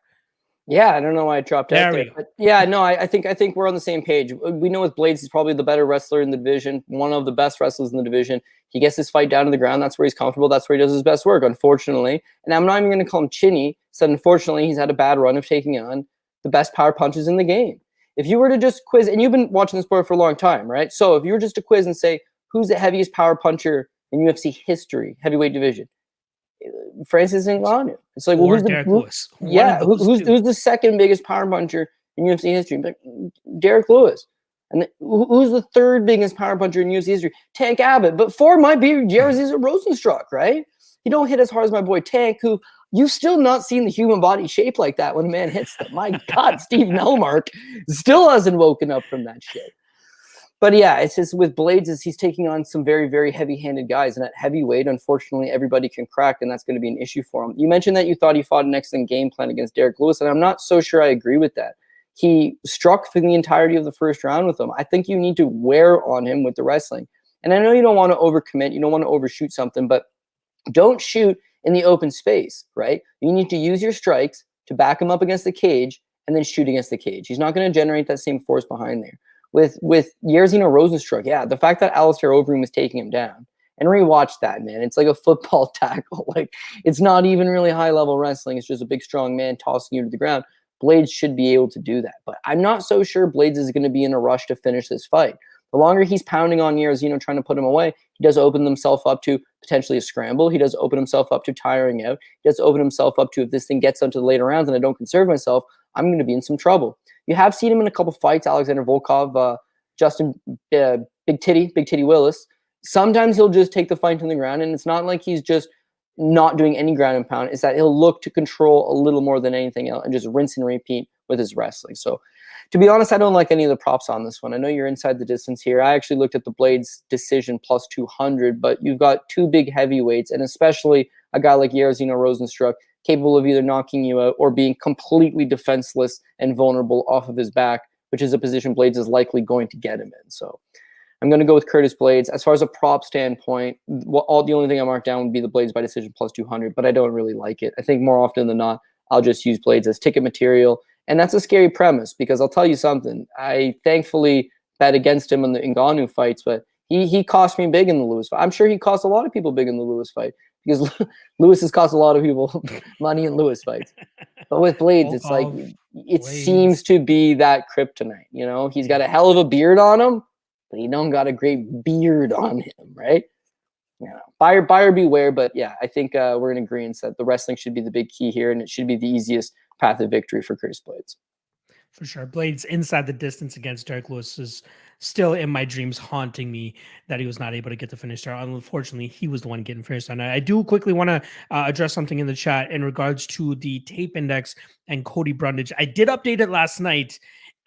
Yeah, I don't know why I dropped out there. But yeah, no, I think we're on the same page. We know with Blaydes, he's probably the better wrestler in the division, one of the best wrestlers in the division. He gets his fight down to the ground. That's where he's comfortable. That's where he does his best work, unfortunately. And I'm not even going to call him chinny. So unfortunately, he's had a bad run of taking on the best power punches in the game. If you were to just quiz, and you've been watching the sport for a long time, right? So if you were just to quiz and say, who's the heaviest power puncher in UFC history, heavyweight division? Francis Ngannou. It's like, well, who's the second biggest power puncher in UFC history? Like, Derek Lewis. And who's the third biggest power puncher in UFC history? Tank Abbott. But four might be Jairzinho Rozenstruik, right? He don't hit as hard as my boy Tank, who You've still not seen the human body shaped like that when a man hits them. My God, Steve Melmark still hasn't woken up from that shit. But yeah, it's just with Blaydes, he's taking on some very, very heavy-handed guys. And at heavyweight, unfortunately, everybody can crack, and that's going to be an issue for him. You mentioned that you thought he fought an excellent game plan against Derek Lewis, and I'm not so sure I agree with that. He struck for the entirety of the first round with him. I think you need to wear on him with the wrestling. And I know you don't want to overcommit. You don't want to overshoot something, but don't shoot in the open space, right? You need to use your strikes to back him up against the cage and then shoot against the cage. He's not going to generate that same force behind there. With Jairzinho Rozenstruik, yeah, the fact that Alistair Overeem was taking him down, and rewatch that, man. It's like a football tackle. Like, it's not even really high-level wrestling. It's just a big, strong man tossing you to the ground. Blaydes should be able to do that. But I'm not so sure Blaydes is going to be in a rush to finish this fight. The longer he's pounding on Jairzinho, trying to put him away, he does open himself up to potentially a scramble. He does open himself up to tiring out. He does open himself up to, if this thing gets onto the later rounds and I don't conserve myself, I'm going to be in some trouble. You have seen him in a couple fights, Alexander Volkov, Justin Big Titty Willis. Sometimes he'll just take the fight to the ground, and it's not like he's just not doing any ground and pound. It's that he'll look to control a little more than anything else and just rinse and repeat with his wrestling. So, to be honest, I don't like any of the props on this one. I know you're inside the distance here. I actually looked at the Blaydes decision plus 200, but you've got two big heavyweights, and especially a guy like Jairzinho Rozenstruik, capable of either knocking you out or being completely defenseless and vulnerable off of his back, which is a position Blaydes is likely going to get him in. So I'm going to go with Curtis Blaydes. As far as a prop standpoint, the only thing I marked down would be the Blaydes by decision plus 200, but I don't really like it. I think more often than not, I'll just use Blaydes as ticket material. And that's a scary premise because I'll tell you something. I thankfully bet against him in the Ngannou fights, but he cost me big in the Lewis fight. I'm sure he cost a lot of people big in the Lewis fight because Lewis has cost a lot of people money in Lewis fights. But with Blaydes, it's like it seems to be that kryptonite. You know, he's got a hell of a beard on him, but he don't got a great beard on him, right? Yeah, buyer beware. But yeah, I think we're in agreement that the wrestling should be the big key here, and it should be the easiest path of victory for Curtis Blaydes. For sure. Blaydes inside the distance against Derek Lewis is still in my dreams, haunting me that he was not able to get the finish there. Unfortunately, he was the one getting finished on. I do quickly want to address something in the chat in regards to the tape index and Cody Brundage. I did update it last night,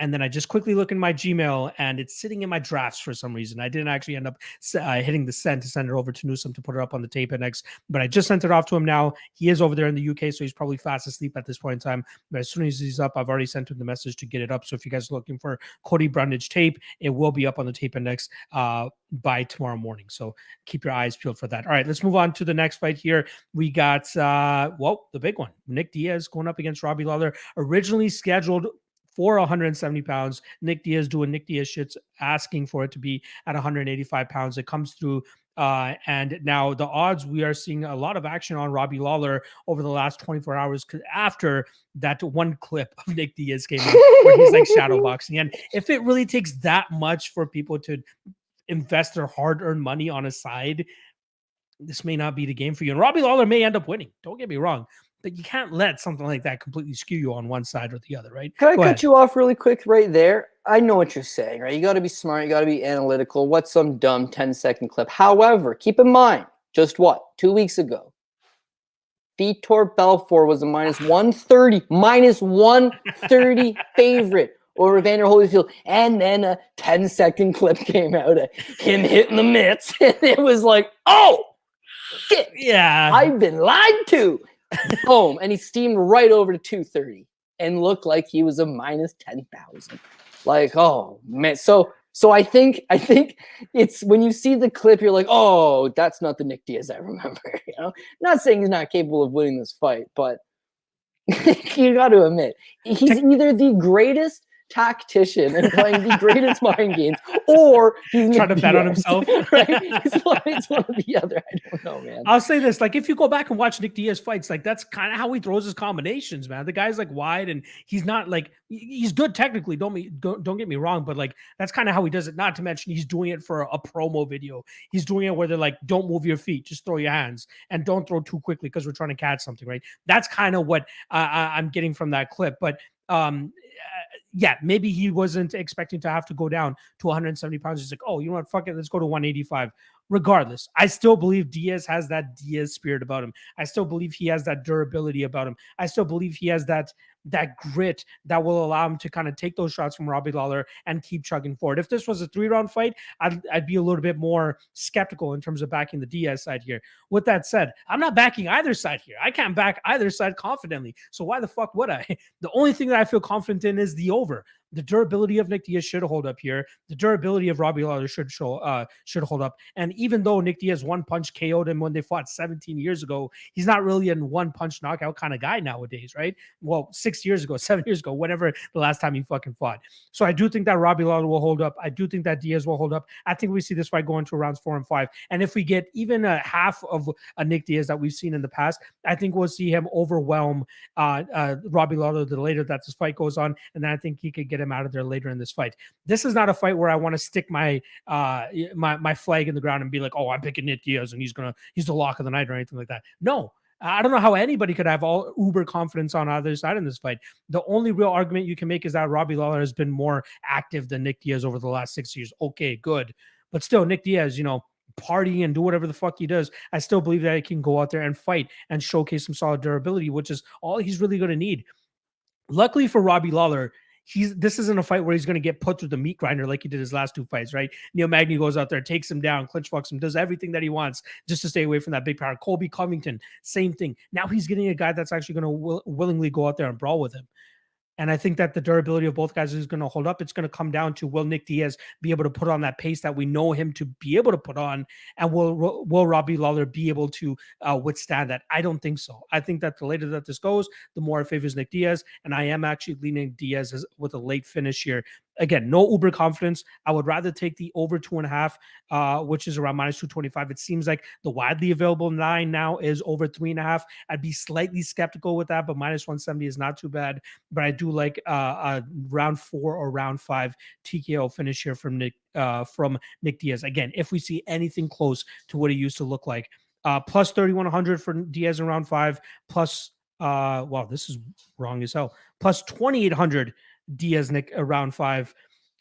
and then I just quickly look in my Gmail, and it's sitting in my drafts for some reason. I didn't actually end up hitting the send to send it over to Newsom to put it up on the tape index, but I just sent it off to him now. He is over there in the UK, so he's probably fast asleep at this point in time. But as soon as he's up, I've already sent him the message to get it up. So if you guys are looking for Cody Brundage tape, it will be up on the tape index by tomorrow morning. So keep your eyes peeled for that. All right, let's move on to the next fight here. We got, the big one. Nick Diaz going up against Robbie Lawler, originally scheduled for 170 pounds. Nick Diaz doing Nick Diaz shits, asking for it to be at 185 pounds. It comes through. And now the odds, we are seeing a lot of action on Robbie Lawler over the last 24 hours after that one clip of Nick Diaz came out where he's like shadow boxing. And if it really takes that much for people to invest their hard-earned money on a side, this may not be the game for you. And Robbie Lawler may end up winning. Don't get me wrong. But you can't let something like that completely skew you on one side or the other, right? Can I cut you off really quick right there? I know what you're saying, right? You got to be smart. You got to be analytical. What's some dumb 10-second clip? However, keep in mind, just 2 weeks ago, Vitor Belfort was a minus 130 favorite over Evander Holyfield. And then a 10-second clip came out of him hitting the mitts. And it was like, oh, shit. Yeah. I've been lied to. Boom, and he steamed right over to 230 and looked like he was a minus 10,000. Like, oh man. So I think it's when you see the clip, you're like, oh, that's not the Nick Diaz I remember. You know, not saying he's not capable of winning this fight, but you got to admit he's either the greatest tactician and playing the greatest mind games, or he's trying to bet on himself. Right? It's one or the other. I don't know, man. I'll say this: like, if you go back and watch Nick Diaz fights, like that's kind of how he throws his combinations, man. The guy's like wide, and he's not like he's good technically. Don't get me wrong, but like that's kind of how he does it. Not to mention he's doing it for a promo video. He's doing it where they're like, "Don't move your feet, just throw your hands, and don't throw too quickly because we're trying to catch something." Right? That's kind of what I'm getting from that clip, but. Yeah, maybe he wasn't expecting to have to go down to 170 pounds. He's like, oh, you know what? Fuck it. Let's go to 185. regardless, I still believe Diaz has that Diaz spirit about him. I still believe he has that durability about him. I still believe he has that grit that will allow him to kind of take those shots from Robbie Lawler and keep chugging forward. If this was a 3-round fight, I'd be a little bit more skeptical in terms of backing the Diaz side here. With that said, I'm not backing either side here. I can't back either side confidently. So why the fuck would I? The only thing that I feel confident in is the over. The durability of Nick Diaz should hold up here. The durability of Robbie Lawler should hold up. And even though Nick Diaz one punch KO'd him when they fought 17 years ago, he's not really a one punch knockout kind of guy nowadays, right? Well, 6 years ago, 7 years ago, whatever the last time he fucking fought. So I do think that Robbie Lawler will hold up. I do think that Diaz will hold up. I think we see this fight going to rounds 4 and 5. And if we get even a half of a Nick Diaz that we've seen in the past, I think we'll see him overwhelm Robbie Lawler the later that this fight goes on. And then I think he could get him out of there later in this fight. This is not a fight where I want to stick my my flag in the ground and be like, oh, I'm picking Nick Diaz and he's the lock of the night or anything like that. No, I don't know how anybody could have all uber confidence on either side in this fight. The only real argument you can make is that Robbie Lawler has been more active than Nick Diaz over the last 6 years. Okay, good. But still, Nick Diaz, party and do whatever the fuck he does. I still believe that he can go out there and fight and showcase some solid durability, which is all he's really going to need. Luckily for Robbie Lawler, this isn't a fight where he's going to get put through the meat grinder like he did his last 2 fights, right? Neil Magny goes out there, takes him down, clinch fucks him, does everything that he wants just to stay away from that big power. Colby Covington, same thing. Now he's getting a guy that's actually going to willingly go out there and brawl with him. And I think that the durability of both guys is going to hold up. It's going to come down to, will Nick Diaz be able to put on that pace that we know him to be able to put on? And will Robbie Lawler be able to withstand that? I don't think so. I think that the later that this goes, the more it favors Nick Diaz. And I am actually leaning Diaz with a late finish here. Again, no uber confidence. I would rather take the over 2.5, which is around minus 225. It seems like the widely available line now is over 3.5. I'd be slightly skeptical with that, but minus 170 is not too bad. But I do like a round 4 or round 5 TKO finish here from Nick Diaz. Again, if we see anything close to what he used to look like, plus 3,100 for Diaz in round 5, plus wow, this is wrong as hell. Plus 2,800. Diaz Nick round 5,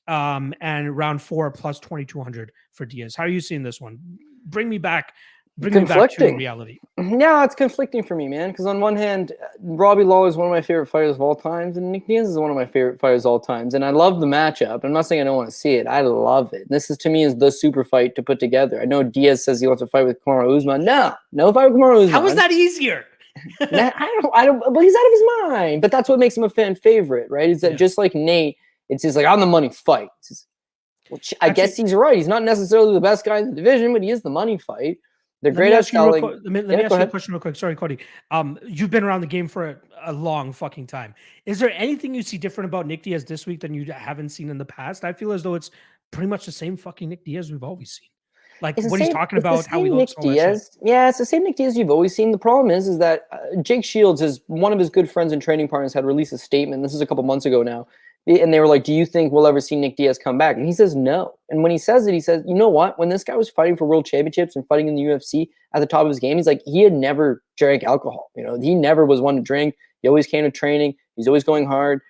and round 4 plus 2,200 for Diaz. How are you seeing this one? Bring me back to reality. Yeah, it's conflicting for me, man. Because on one hand, Robbie Lawler is one of my favorite fighters of all times, and Nick Diaz is one of my favorite fighters of all times. And I love the matchup. I'm not saying I don't want to see it. I love it. This is, to me, is the super fight to put together. I know Diaz says he wants to fight with Kamaru Usman. No fight with Kamaru Usman. How is that easier? I don't. But he's out of his mind. But that's what makes him a fan favorite, right? Is that just like Nate? It's just like on the money fight. I guess he's right. He's not necessarily the best guy in the division, but he is the money fight. They're great at selling. Let me ask you a question real quick. Sorry, Cody. You've been around the game for a long fucking time. Is there anything you see different about Nick Diaz this week than you haven't seen in the past? I feel as though it's pretty much the same fucking Nick Diaz we've always seen. Like what he's talking about, how he looks. Yeah, it's the same Nick Diaz you've always seen. The problem is that Jake Shields, is one of his good friends and training partners, had released a statement. This is a couple months ago now. And they were like, do you think we'll ever see Nick Diaz come back? And he says no. And when he says it, he says, you know what? When this guy was fighting for world championships and fighting in the UFC at the top of his game, he's like, he had never drank alcohol. He never was one to drink. He always came to training. He's always going hard.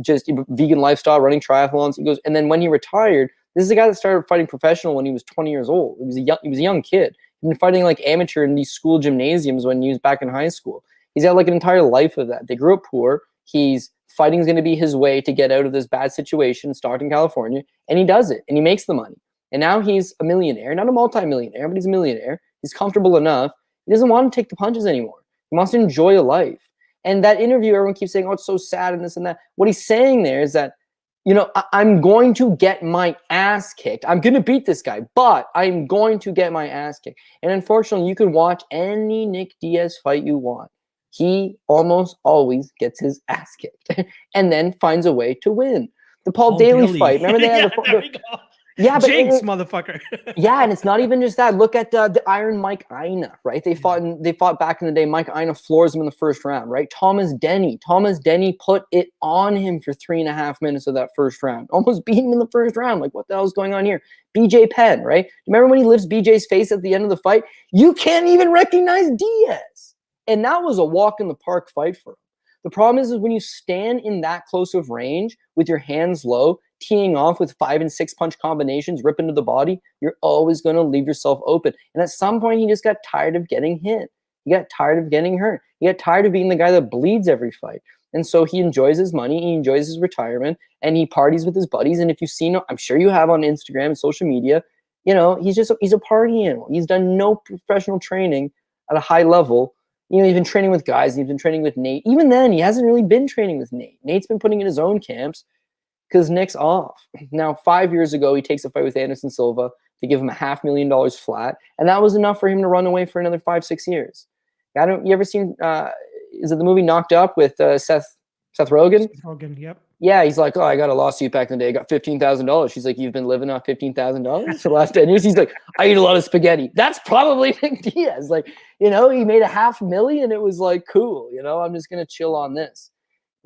Just vegan lifestyle, running triathlons. He goes, and then when he retired, this is a guy that started fighting professional when he was 20 years old. He was a young kid. He'd been fighting like amateur in these school gymnasiums when he was back in high school. He's had like an entire life of that. They grew up poor. Fighting is going to be his way to get out of this bad situation in Stockton, California, and he does it, and he makes the money. And now he's a millionaire, not a multi-millionaire, but he's a millionaire. He's comfortable enough. He doesn't want to take the punches anymore. He wants to enjoy a life. And that interview, everyone keeps saying, oh, it's so sad and this and that. What he's saying there is that, I'm going to get my ass kicked. I'm going to beat this guy, but I'm going to get my ass kicked. And unfortunately, you can watch any Nick Diaz fight you want. He almost always gets his ass kicked and then finds a way to win. The Paul Daly fight. Remember they had but Jinx, motherfucker. Yeah, and it's not even just that. Look at the Iron Mike Ina, right? They fought back in the day. Mike Ina floors him in the first round, right? Thomas Denny put it on him for 3.5 minutes of that first round. Almost beat him in the first round. Like, what the hell is going on here? BJ Penn, right? Remember when he lifts BJ's face at the end of the fight? You can't even recognize Diaz. And that was a walk in the park fight for him. The problem is when you stand in that close of range with your hands low, teeing off with 5 and 6 punch combinations, rip into the body, you're always going to leave yourself open. And at some point, he just got tired of getting hit. He got tired of getting hurt. He got tired of being the guy that bleeds every fight. And so he enjoys his money, he enjoys his retirement, and he parties with his buddies. And if you've seen, I'm sure you have on Instagram and social media, you know, he's a party animal. He's done no professional training at a high level. You know, he's been training with guys, and he's been training with Nate. Even then, he hasn't really been training with Nate. Nate's been putting in his own camps because Nick's off. Now, 5 years ago, he takes a fight with Anderson Silva to give him $500,000 flat, and that was enough for him to run away for another 5-6 years. You ever seen, is it the movie Knocked Up with Seth Rogen? Seth Rogen, yep. Yeah, he's like, oh, I got a lawsuit back in the day. I got $15,000. She's like, you've been living off $15,000 for the last 10 years? He's like, I eat a lot of spaghetti. That's probably Nick Diaz. Like, you know, he made $500,000. It was like, cool. You know, I'm just going to chill on this.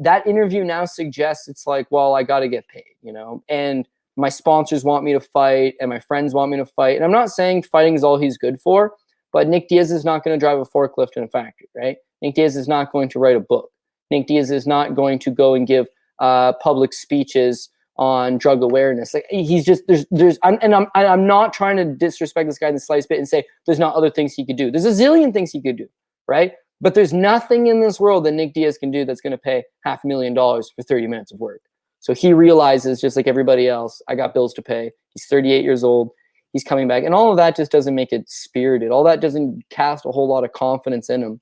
That interview now suggests it's like, well, I got to get paid, you know, and my sponsors want me to fight and my friends want me to fight. And I'm not saying fighting is all he's good for, but Nick Diaz is not going to drive a forklift in a factory, right? Nick Diaz is not going to write a book. Nick Diaz is not going to go and give public speeches on drug awareness. Like, he's just I'm not trying to disrespect this guy in the slightest bit and say there's not other things he could do. There's a zillion things he could do, right? But there's nothing in this world that Nick Diaz can do that's going to pay $500,000 for 30 minutes of work. So he realizes, just like everybody else, I got bills to pay. He's 38 years old. He's coming back, and all of that just doesn't make it spirited. All that doesn't cast a whole lot of confidence in him.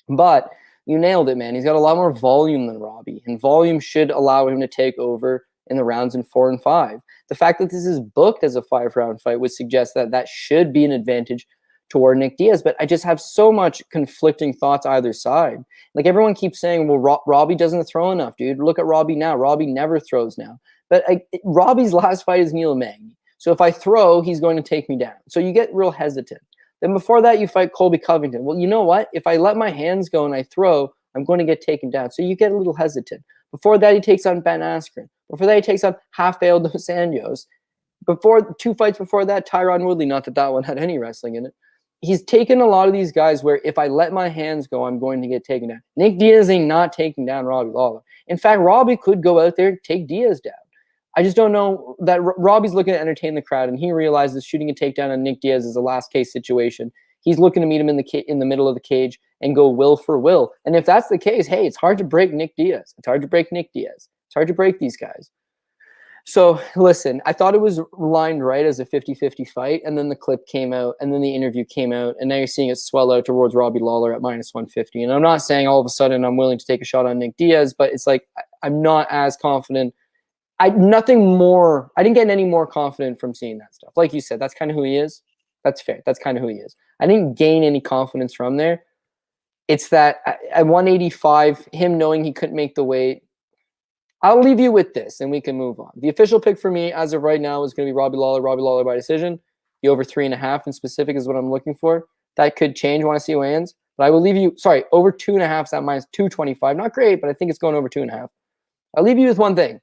But you nailed it, man. He's got a lot more volume than Robbie, and volume should allow him to take over in the rounds in 4 and 5. The fact that this is booked as a 5-round fight would suggest that that should be an advantage toward Nick Diaz, but I just have so much conflicting thoughts either side. Like, everyone keeps saying, well, Robbie doesn't throw enough, dude. Look at Robbie now. Robbie never throws now. But Robbie's last fight is Neil Magny. So if I throw, he's going to take me down. So you get real hesitant. Then before that, you fight Colby Covington. Well, you know what? If I let my hands go and I throw, I'm going to get taken down. So you get a little hesitant. Before that, he takes on Ben Askren. Before that, he takes on Rafael dos Anjos. Before 2 fights before that, Tyron Woodley, not that that one had any wrestling in it. He's taken a lot of these guys where if I let my hands go, I'm going to get taken down. Nick Diaz ain't not taking down Robbie Lawler. In fact, Robbie could go out there and take Diaz down. I just don't know that Robbie's looking to entertain the crowd, and he realizes shooting a takedown on Nick Diaz is a last case situation. He's looking to meet him in the middle of the cage and go will for will. And if that's the case, hey, it's hard to break Nick Diaz. It's hard to break Nick Diaz. It's hard to break these guys. So listen, I thought it was lined right as a 50-50 fight, and then the clip came out, and then the interview came out, and now you're seeing it swell out towards Robbie Lawler at -150. And I'm not saying all of a sudden I'm willing to take a shot on Nick Diaz, but it's like I'm not as confident. I didn't get any more confident from seeing that stuff. Like you said, that's kind of who he is. That's fair. That's kind of who he is. I didn't gain any confidence from there. It's that at 185, him knowing he couldn't make the weight. I'll leave you with this, and we can move on. The official pick for me, as of right now, is going to be Robbie Lawler by decision. The over 3.5 in specific is what I'm looking for. That could change. Want to see who lands. But I will leave you, over 2.5 is at -225. Not great, but I think it's going over 2.5. I'll leave you with one thing.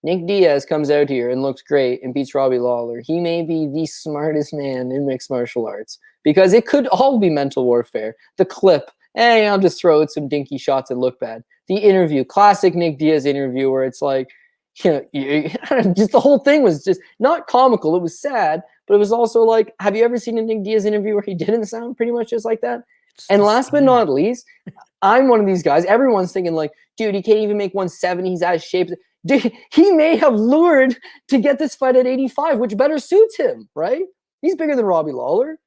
Nick Diaz comes out here and looks great and beats Robbie Lawler. He may be the smartest man in mixed martial arts, because it could all be mental warfare. The clip, hey, I'll just throw out some dinky shots that look bad. The interview, classic Nick Diaz interview, where it's like, just the whole thing was just not comical. It was sad, but it was also like, have you ever seen a Nick Diaz interview where he didn't sound pretty much just like that? And last but not least, I'm one of these guys. Everyone's thinking like, dude, he can't even make 170. He's out of shape. Dude, he may have lured to get this fight at 85, which better suits him, right? He's bigger than Robbie Lawler.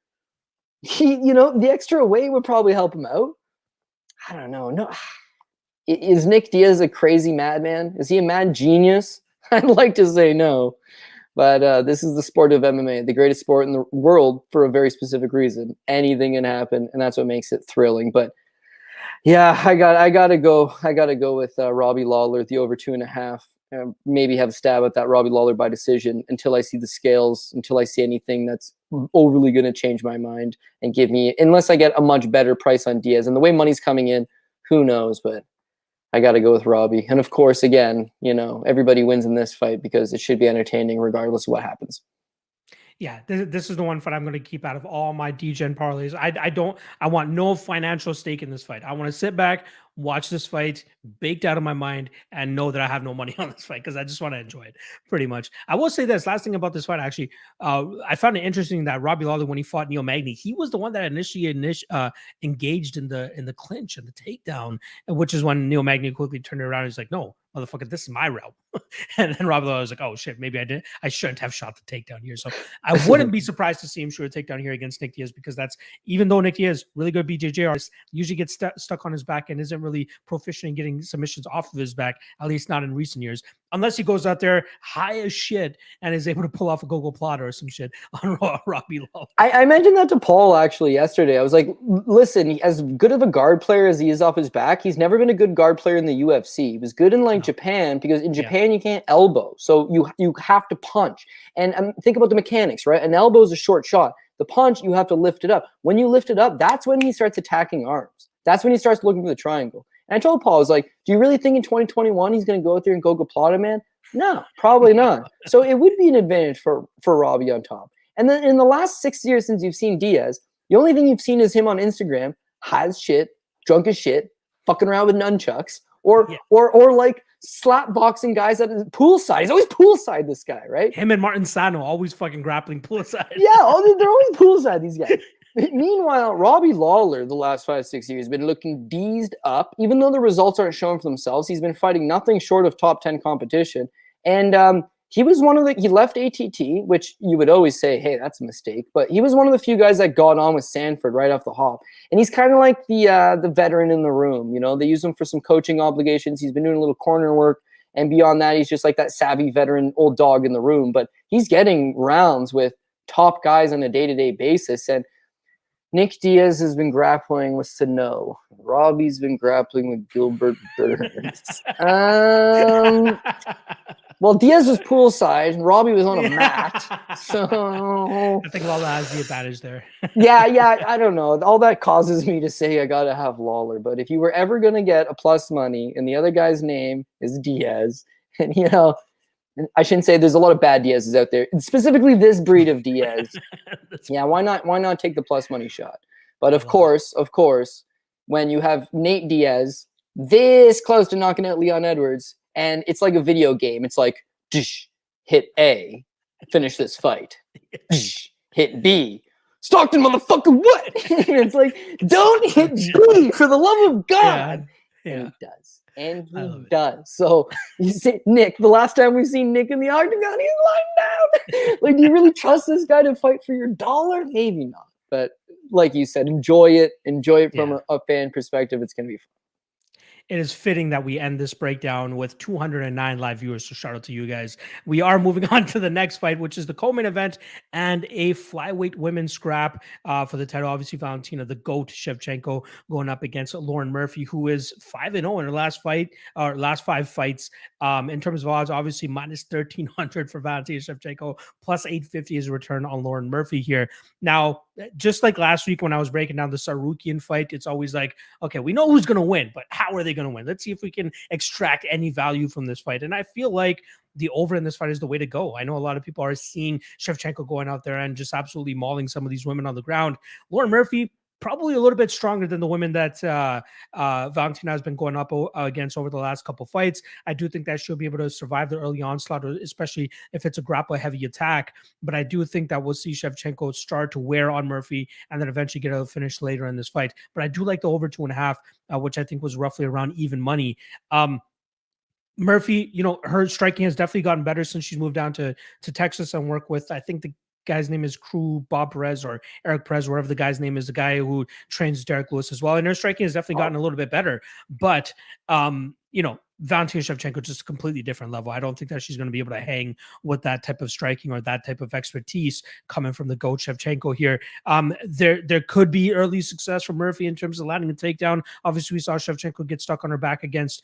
The extra weight would probably help him out. I don't know. No, is Nick Diaz a crazy madman? Is he a mad genius? I'd like to say no, but this is the sport of MMA, the greatest sport in the world for a very specific reason. Anything can happen, and that's what makes it thrilling. But yeah, I gotta go with Robbie Lawler, the over 2.5. Maybe have a stab at that Robbie Lawler by decision until I see the scales, until I see anything that's overly going to change my mind and give me, unless I get a much better price on Diaz. And the way money's coming in, who knows? But I got to go with Robbie. And of course, again, everybody wins in this fight because it should be entertaining regardless of what happens. Yeah, this is the one fight I'm going to keep out of all my DGen parlays. I want no financial stake in this fight. I want to sit back, watch this fight, baked out of my mind, and know that I have no money on this fight because I just want to enjoy it pretty much. I will say this last thing about this fight, actually, I found it interesting that Robbie Lawler, when he fought Neil Magny, he was the one that initially engaged in the clinch and the takedown, which is when Neil Magny quickly turned it around. He's like, no, motherfucker, this is my realm. And then Robbie Lawler was like, oh shit, maybe I shouldn't have shot the takedown here. So I wouldn't be surprised to see him shoot a takedown here against Nick Diaz, because that's, even though Nick Diaz, really good BJJ artist, usually gets stuck on his back and isn't really proficient in getting submissions off of his back, at least not in recent years, unless he goes out there high as shit and is able to pull off a gogo plotter or some shit on Robbie Lawler. I mentioned that to Paul actually yesterday. I was like, listen, as good of a guard player as he is off his back, he's never been a good guard player in the UFC. He was good in Japan, because in Japan you can't elbow, so you have to punch. And think about the mechanics, right? An elbow is a short shot. The punch, you have to lift it up. When you lift it up, that's when he starts attacking arms. That's when he starts looking for the triangle. And I told Paul, I was like, do you really think in 2021 he's going to go out there and go plata, man? No, probably not. So it would be an advantage for Robbie on top. And then in the last 6 years since you've seen Diaz, the only thing you've seen is him on Instagram, high as shit, drunk as shit, fucking around with nunchucks, or like slap boxing guys at his poolside. He's always poolside, this guy, right? Him and Martin Sano always fucking grappling poolside. Yeah, they're always poolside, these guys. Meanwhile, Robbie Lawler, the last 5-6 years, has been looking deezed up. Even though the results aren't showing for themselves, he's been fighting nothing short of top 10 competition. And he was he left ATT, which you would always say, hey, that's a mistake. But he was one of the few guys that got on with Sanford right off the hop. And he's kind of like the veteran in the room. You know, they use him for some coaching obligations. He's been doing a little corner work. And beyond that, he's just like that savvy veteran old dog in the room. But he's getting rounds with top guys on a day-to-day basis. And Nick Diaz has been grappling with Sano. Robbie's been grappling with Gilbert Burns. Well, Diaz was poolside and Robbie was on a mat. So I think Lawler has the advantage there. yeah, I don't know. All that causes me to say I got to have Lawler. But if you were ever going to get a plus money and the other guy's name is Diaz, and you know, I shouldn't say there's a lot of bad Diaz's out there, specifically this breed of Diaz. Yeah, why not take the plus money shot? But of course, when you have Nate Diaz this close to knocking out Leon Edwards, and it's like a video game. It's like, hit A, finish this fight. Hit B, Stockton motherfucker, what? It's like, don't hit B for the love of God. Yeah. And he does. And he does. So you see, Nick, the last time we've seen Nick in the octagon, he's lying down. Like, do you really trust this guy to fight for your dollar? Maybe not. But like you said, enjoy it. Enjoy it from a fan perspective. It's going to be fun. It is fitting that we end this breakdown with 209 live viewers, so shout out to you guys. We are moving on to the next fight, which is the co-main event and a flyweight women's scrap for the title. Obviously, Valentina, the GOAT, Shevchenko, going up against Lauren Murphy, who is 5-0 in her last 5 fights. In terms of odds, obviously minus 1,300 for Valentina Shevchenko, plus 850 is a return on Lauren Murphy here. Now, just like last week when I was breaking down the Sarukian fight, it's always like, okay, we know who's going to win, but how are they going to win? Let's see if we can extract any value from this fight. And I feel like the over in this fight is the way to go. I know a lot of people are seeing Shevchenko going out there and just absolutely mauling some of these women on the ground. Lauren Murphy, probably a little bit stronger than the women that Valentina has been going up against over the last couple fights. I do think that she'll be able to survive the early onslaught, especially if it's a grapple-heavy attack. But I do think that we'll see Shevchenko start to wear on Murphy and then eventually get a finish later in this fight. But I do like the over 2.5, which I think was roughly around even money. Murphy, you know, her striking has definitely gotten better since she's moved down to Texas and work with, I think the guy's name is Bob Perez or Eric Perez, wherever the guy's name is, the guy who trains Derek Lewis as well. And her striking has definitely gotten a little bit better. But, you know, Valentina Shevchenko just a completely different level. I don't think that she's going to be able to hang with that type of striking or that type of expertise coming from the GOAT Shevchenko here. There could be early success from Murphy in terms of landing a takedown. Obviously, we saw Shevchenko get stuck on her back against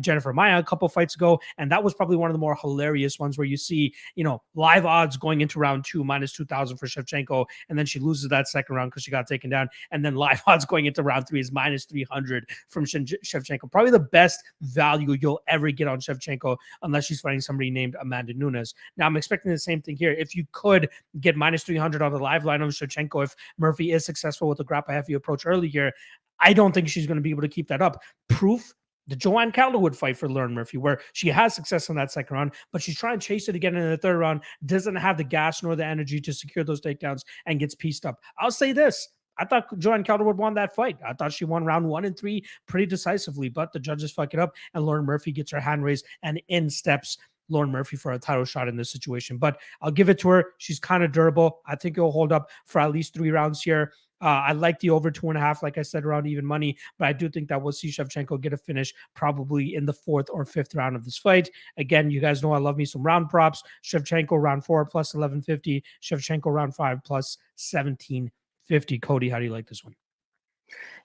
Jennifer Maia a couple fights ago, and that was probably one of the more hilarious ones where you see, you know, live odds going into round 2 minus 2,000 for Shevchenko, and then she loses that second round because she got taken down, and then live odds going into round 3 is minus 300 from Shevchenko. Probably the best value value you'll ever get on Shevchenko unless she's fighting somebody named Amanda Nunes. Now, I'm expecting the same thing here. If you could get minus 300 on the live line on Shevchenko, if Murphy is successful with the grapple heavy approach early here, I don't think she's going to be able to keep that up. Proof, the Joanne Calderwood fight for Lauren Murphy, where she has success in that second round, but she's trying to chase it again in the third round, doesn't have the gas nor the energy to secure those takedowns, and gets pieced up. I'll say this. I thought Joanne Calderwood won that fight. I thought she won round 1 and 3 pretty decisively, but the judges fuck it up, and Lauren Murphy gets her hand raised, and in steps Lauren Murphy for a title shot in this situation. But I'll give it to her. She's kind of durable. I think it'll hold up for at least 3 rounds here. I like the over 2.5, like I said, around even money, but I do think that we'll see Shevchenko get a finish probably in the 4th or 5th round of this fight. Again, you guys know I love me some round props. Shevchenko round 4 plus 1150, Shevchenko round 5 plus 1750. Cody, how do you like this one?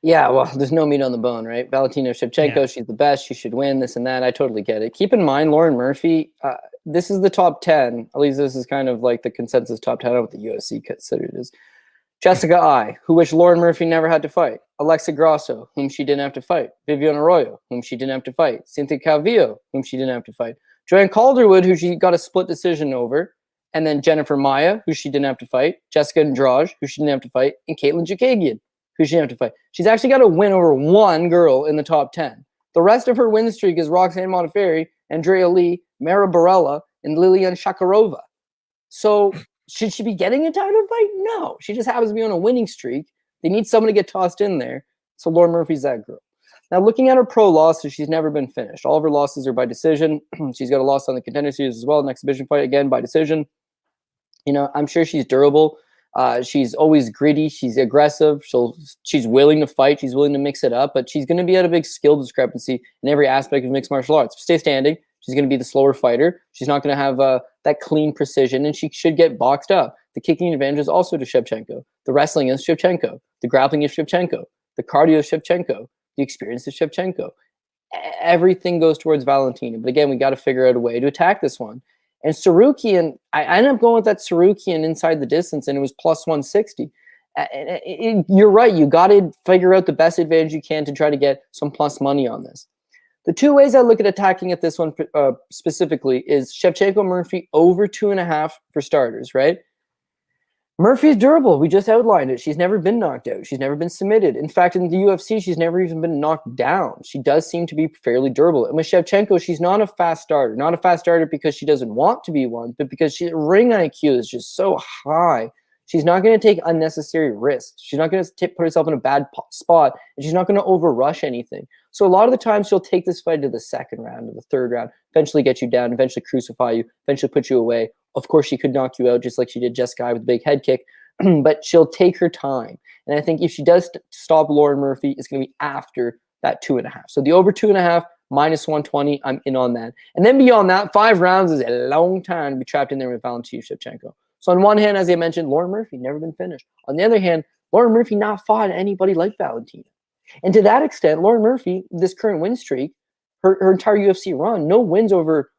Yeah, well, there's no meat on the bone, right? Valentina Shevchenko, she's the best. She should win, this and that. I totally get it. Keep in mind, Lauren Murphy, this is the top 10. At least this is kind of like the consensus top 10 of what the UFC considered it is. Jessica I, who wished Lauren Murphy never had to fight. Alexa Grasso, whom she didn't have to fight. Vivian Arroyo, whom she didn't have to fight. Cynthia Calvillo, whom she didn't have to fight. Joanne Calderwood, who she got a split decision over. And then Jennifer Maia, who she didn't have to fight. Jessica Andrade, who she didn't have to fight. And Caitlin Chikagian, who she didn't have to fight. She's actually got a win over one girl in the top 10. The rest of her win streak is Roxanne Modafferi, Andrea Lee, Mara Barella, and Lilian Shakarova. So should she be getting a title fight? No. She just happens to be on a winning streak. They need someone to get tossed in there. So Lauren Murphy's that girl. Now, looking at her pro losses, she's never been finished. All of her losses are by decision. She's got a loss on the Contender Series as well. An exhibition fight, again, by decision. You know, I'm sure she's durable. She's always gritty. She's aggressive. She's willing to fight. She's willing to mix it up. But she's going to be at a big skill discrepancy in every aspect of mixed martial arts. Stay standing. She's going to be the slower fighter. She's not going to have that clean precision, and she should get boxed up. The kicking advantage is also to Shevchenko. The wrestling is Shevchenko. The grappling is Shevchenko. The cardio is Shevchenko. The experience is Shevchenko. Everything goes towards Valentina. But again, we got to figure out a way to attack this one. And Sarukian, I ended up going with that Sarukian inside the distance, and it was plus 160. You're right. You got to figure out the best advantage you can to try to get some plus money on this. The two ways I look at attacking at this one specifically is Shevchenko Murphy over 2.5 for starters, right? Murphy's durable. We just outlined it. She's never been knocked out. She's never been submitted. In fact, in the UFC, she's never even been knocked down. She does seem to be fairly durable. And with Shevchenko, she's not a fast starter. Not a fast starter because she doesn't want to be one, but because her ring IQ is just so high. She's not going to take unnecessary risks. She's not going to put herself in a bad spot, and she's not going to overrush anything. So a lot of the times she'll take this fight to the second round, to the third round, eventually get you down, eventually crucify you, eventually put you away. Of course, she could knock you out just like she did Jessica with a big head kick, but she'll take her time. And I think if she does stop Lauren Murphy, it's going to be after that 2.5. So the over 2.5, minus 120, I'm in on that. And then beyond that, 5 rounds is a long time to be trapped in there with Valentina Shevchenko. So on one hand, as I mentioned, Lauren Murphy never been finished. On the other hand, Lauren Murphy not fought anybody like Valentina. And to that extent, Lauren Murphy, this current win streak, her entire UFC run,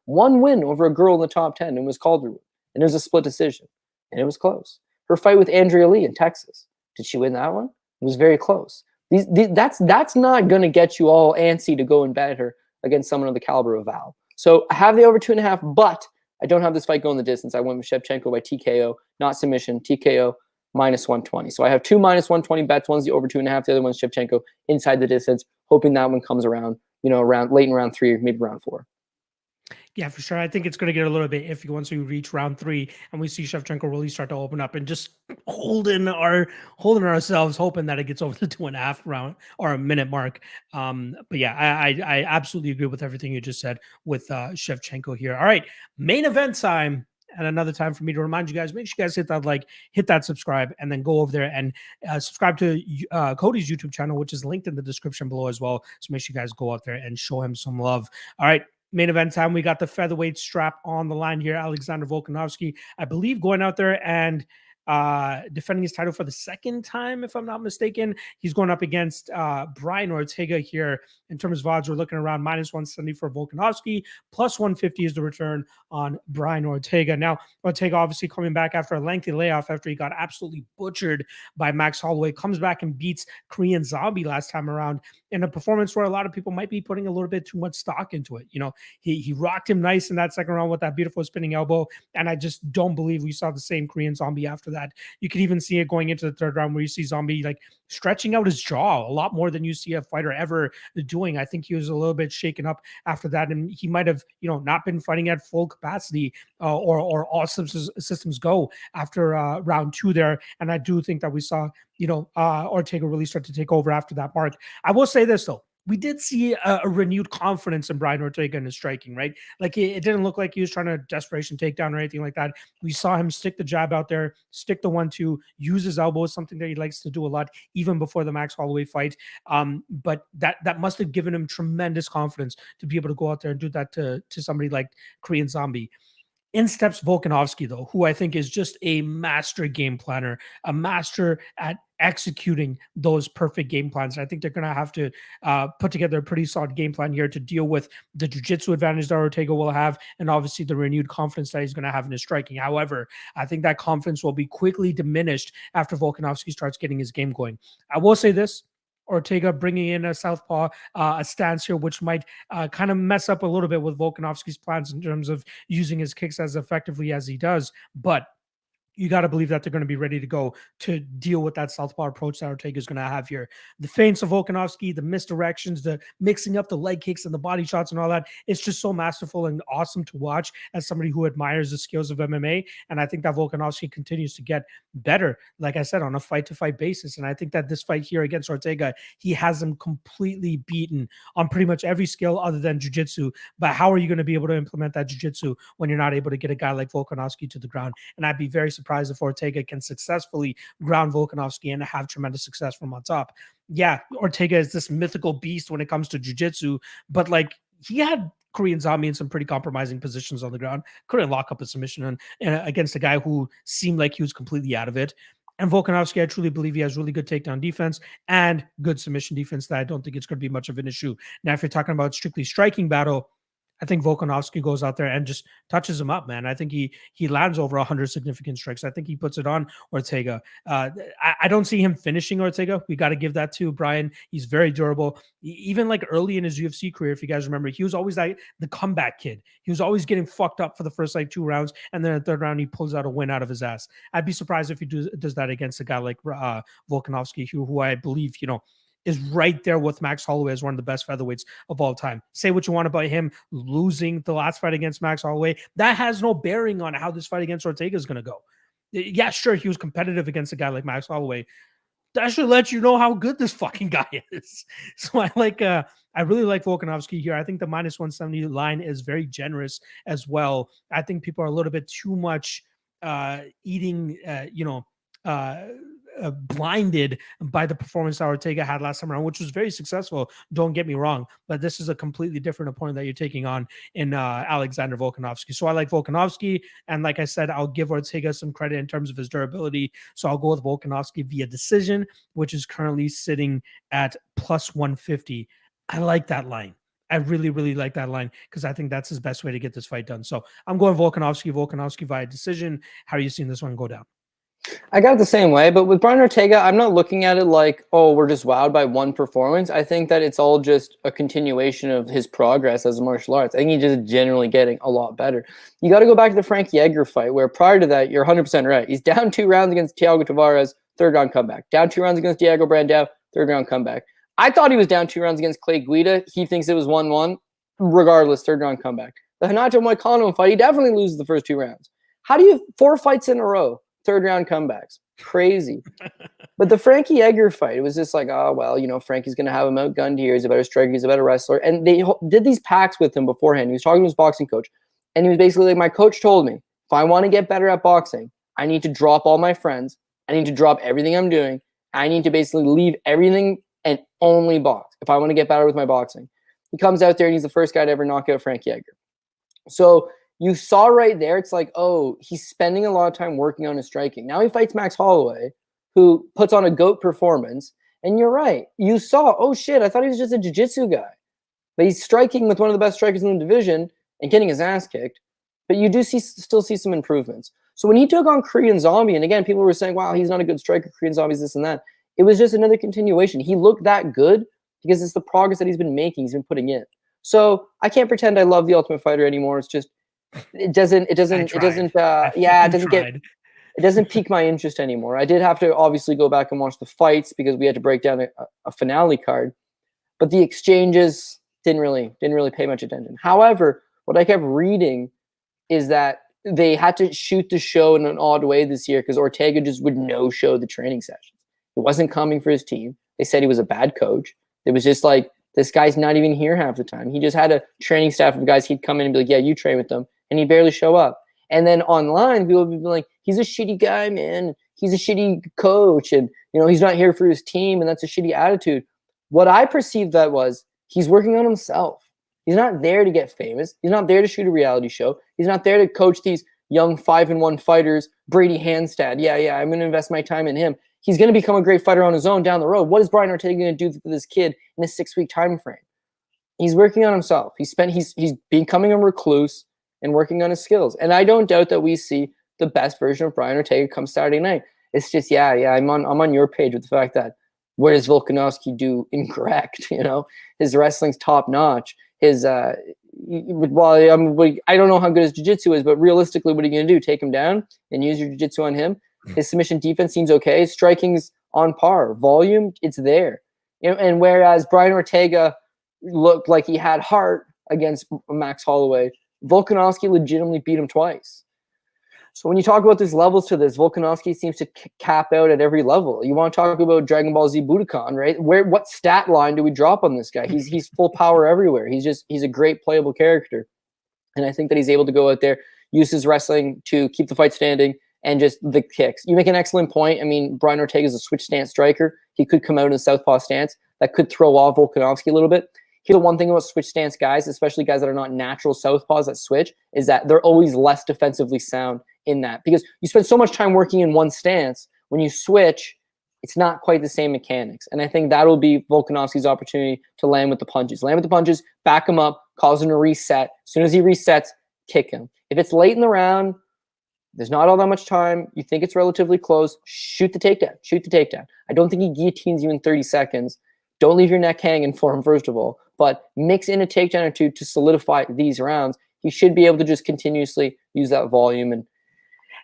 one win over a girl in the top 10, and was Calderwood. And it was a split decision. And it was close. Her fight with Andrea Lee in Texas. Did she win that one? It was very close. That's not going to get you all antsy to go and bet her against someone of the caliber of Val. So I have the over 2.5, but I don't have this fight going the distance. I went with Shevchenko by TKO, not submission, TKO minus 120. So I have 2 minus 120 bets. One's the over 2.5. The other one's Shevchenko inside the distance, hoping that one comes around, around late in round 3 or maybe round 4. Yeah, for sure. I think it's going to get a little bit iffy once we reach round 3 and we see Shevchenko really start to open up and just holding ourselves, hoping that it gets over the 2.5 round or a minute mark. But yeah, I absolutely agree with everything you just said with Shevchenko here. All right, main event time. And another time for me to remind you guys, make sure you guys hit that like, hit that subscribe, and then go over there and subscribe to Cody's YouTube channel, which is linked in the description below as well. So make sure you guys go out there and show him some love. All right. Main event time. We got the featherweight strap on the line here. Alexander Volkanovski, I believe, going out there and defending his title for the second time, if I'm not mistaken. He's going up against Brian Ortega here. In terms of odds, we're looking around minus 170 for Volkanovski. Plus 150 is the return on Brian Ortega. Now, Ortega obviously coming back after a lengthy layoff after he got absolutely butchered by Max Holloway. Comes back and beats Korean Zombie last time around in a performance where a lot of people might be putting a little bit too much stock into it. You know, he rocked him nice in that second round with that beautiful spinning elbow. And I just don't believe we saw the same Korean Zombie after that. You could even see it going into the third round where you see Zombie like stretching out his jaw a lot more than you see a fighter ever doing. I think he was a little bit shaken up after that, and he might have, you know, not been fighting at full capacity or all systems go after round 2 there. And I do think that we saw, you know, Ortega really start to take over after that mark. I will say this though. We did see a renewed confidence in Brian Ortega in his striking, right? Like it didn't look like he was trying to desperation takedown or anything like that. We saw him stick the jab out there, stick the 1-2, use his elbows, something that he likes to do a lot, even before the Max Holloway fight. But that must have given him tremendous confidence to be able to go out there and do that to somebody like Korean Zombie. In steps Volkanovski, though, who I think is just a master game planner, a master at executing those perfect game plans. I think they're going to have to put together a pretty solid game plan here to deal with the jiu-jitsu advantage that Ortega will have, and obviously the renewed confidence that he's going to have in his striking. However, I think that confidence will be quickly diminished after Volkanovski starts getting his game going. I will say this. Ortega bringing in a southpaw a stance here, which might kind of mess up a little bit with Volkanovski's plans in terms of using his kicks as effectively as he does. But you got to believe that they're going to be ready to go to deal with that southpaw approach that Ortega is going to have here. The feints of Volkanovski, the misdirections, the mixing up the leg kicks and the body shots and all that, it's just so masterful and awesome to watch as somebody who admires the skills of MMA. And I think that Volkanovski continues to get better, like I said, on a fight-to-fight basis. And I think that this fight here against Ortega, he has him completely beaten on pretty much every skill other than jiu-jitsu. But how are you going to be able to implement that jiu-jitsu when you're not able to get a guy like Volkanovski to the ground? And I'd be very surprised if Ortega can successfully ground Volkanovski and have tremendous success from on top. Yeah, Ortega is this mythical beast when it comes to jiu-jitsu, but like he had Korean Zombie in some pretty compromising positions on the ground. Couldn't lock up a submission against a guy who seemed like he was completely out of it. And Volkanovski, I truly believe he has really good takedown defense and good submission defense that I don't think it's going to be much of an issue. Now, if you're talking about strictly striking battle, I think Volkanovski goes out there and just touches him up, man. I think he lands over 100 significant strikes. I think he puts it on Ortega. I don't see him finishing Ortega. We got to give that to Brian. He's very durable. Even like early in his UFC career, if you guys remember, he was always like the comeback kid. He was always getting fucked up for the first like 2 rounds, and then the third round he pulls out a win out of his ass. I'd be surprised if he does that against a guy like Volkanovski, who I believe, you know, is right there with Max Holloway as one of the best featherweights of all time. Say what you want about him losing the last fight against Max Holloway. That has no bearing on how this fight against Ortega is going to go. Yeah, sure, he was competitive against a guy like Max Holloway. That should let you know how good this fucking guy is. So I really like Volkanovski here. I think the minus 170 line is very generous as well. I think people are a little bit too much blinded by the performance that Ortega had last time around, which was very successful. Don't get me wrong, but this is a completely different opponent that you're taking on in Alexander Volkanovski. So I like Volkanovski, and like I said, I'll give Ortega some credit in terms of his durability. So I'll go with Volkanovski via decision, which is currently sitting at plus 150. I like that line. I really, really like that line because I think that's his best way to get this fight done. So I'm going Volkanovski via decision. How are you seeing this one go down? I got it the same way, but with Brian Ortega, I'm not looking at it like, oh, we're just wowed by one performance. I think that it's all just a continuation of his progress as a martial arts. I think he's just generally getting a lot better. You got to go back to the Frankie Edgar fight, where prior to that, you're 100% right. He's down 2 rounds against Thiago Tavares, 3rd round comeback. Down 2 rounds against Diego Brandao, 3rd round comeback. I thought he was down 2 rounds against Clay Guida. He thinks it was 1-1. Regardless, 3rd round comeback. The Renato Moicano fight, he definitely loses the first 2 rounds. How do you have 4 fights in a row? 3rd round comebacks. Crazy. But the Frankie Edgar fight, it was just like, oh, well, you know, Frankie's going to have him outgunned here. He's a better striker. He's a better wrestler. And they did these packs with him beforehand. He was talking to his boxing coach. And he was basically like, my coach told me, if I want to get better at boxing, I need to drop all my friends. I need to drop everything I'm doing. I need to basically leave everything and only box if I want to get better with my boxing. He comes out there and he's the first guy to ever knock out Frankie Edgar. So you saw right there, it's like, oh, he's spending a lot of time working on his striking. Now he fights Max Holloway, who puts on a GOAT performance. And you're right. You saw, oh, shit, I thought he was just a jiu-jitsu guy. But he's striking with one of the best strikers in the division and getting his ass kicked. But you do still see some improvements. So when he took on Korean Zombie, and again, people were saying, wow, he's not a good striker, Korean Zombie's this and that. It was just another continuation. He looked that good because it's the progress that he's been making, he's been putting in. So I can't pretend I love the Ultimate Fighter anymore. It's just it doesn't pique my interest anymore. I did have to obviously go back and watch the fights because we had to break down a finale card, but the exchanges didn't really pay much attention. However, what I kept reading is that they had to shoot the show in an odd way this year because Ortega just would no-show the training sessions. He wasn't coming for his team. They said he was a bad coach. It was just like, this guy's not even here half the time. He just had a training staff of guys. He'd come in and be like, yeah, you train with them. And he'd barely show up. And then online, people would be like, he's a shitty guy, man. He's a shitty coach. And, he's not here for his team. And that's a shitty attitude. What I perceived that was he's working on himself. He's not there to get famous. He's not there to shoot a reality show. He's not there to coach these young 5-1 fighters, Brady Handstad. Yeah, I'm going to invest my time in him. He's going to become a great fighter on his own down the road. What is Brian Ortega going to do for this kid in a 6-week time frame? He's working on himself. He's becoming a recluse and working on his skills. And I don't doubt that we see the best version of Brian Ortega come Saturday night. It's just, I'm on your page with the fact that what does Volkanovski do incorrect? His wrestling's top notch. His I don't know how good his jiu-jitsu is, but realistically, what are you going to do? Take him down and use your jiu-jitsu on him? His submission defense seems okay. His striking's on par. Volume, it's there. And whereas Brian Ortega looked like he had heart against Max Holloway, Volkanovski legitimately beat him twice. So when you talk about these levels to this, Volkanovski seems to cap out at every level. You want to talk about Dragon Ball Z Budokan, right? What stat line do we drop on this guy? He's full power everywhere. He's a great playable character. And I think that he's able to go out there, use his wrestling to keep the fight standing and just the kicks. You make an excellent point. I mean, Brian Ortega is a switch stance striker. He could come out in a southpaw stance. That could throw off Volkanovski a little bit. Here's the one thing about switch stance guys, especially guys that are not natural southpaws that switch, is that they're always less defensively sound in that because you spend so much time working in one stance. When you switch, it's not quite the same mechanics. And I think that'll be Volkanovski's opportunity to land with the punches. Land with the punches, back him up, cause him to reset. As soon as he resets, kick him. If it's late in the round, there's not all that much time. You think it's relatively close. Shoot the takedown. Shoot the takedown. I don't think he guillotines you in 30 seconds. Don't leave your neck hanging for him, first of all. But mix in a takedown or two to solidify these rounds. He should be able to just continuously use that volume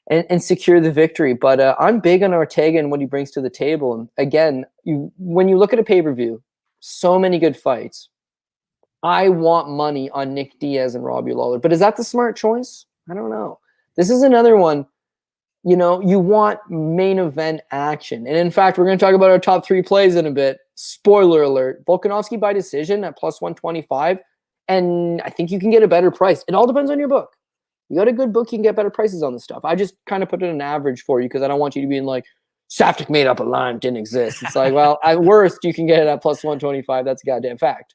and secure the victory. But I'm big on Ortega and what he brings to the table. And again, when you look at a pay-per-view, so many good fights. I want money on Nick Diaz and Robbie Lawler. But is that the smart choice? I don't know. This is another one, you want main event action. And in fact, we're going to talk about our top 3 plays in a bit. Spoiler alert, Volkanovski by decision at plus 125. And I think you can get a better price. It all depends on your book. You got a good book, you can get better prices on this stuff. I just kind of put it an average for you because I don't want you to be in like, Saftik made up a line, didn't exist. It's like, well, at worst, you can get it at plus 125. That's a goddamn fact.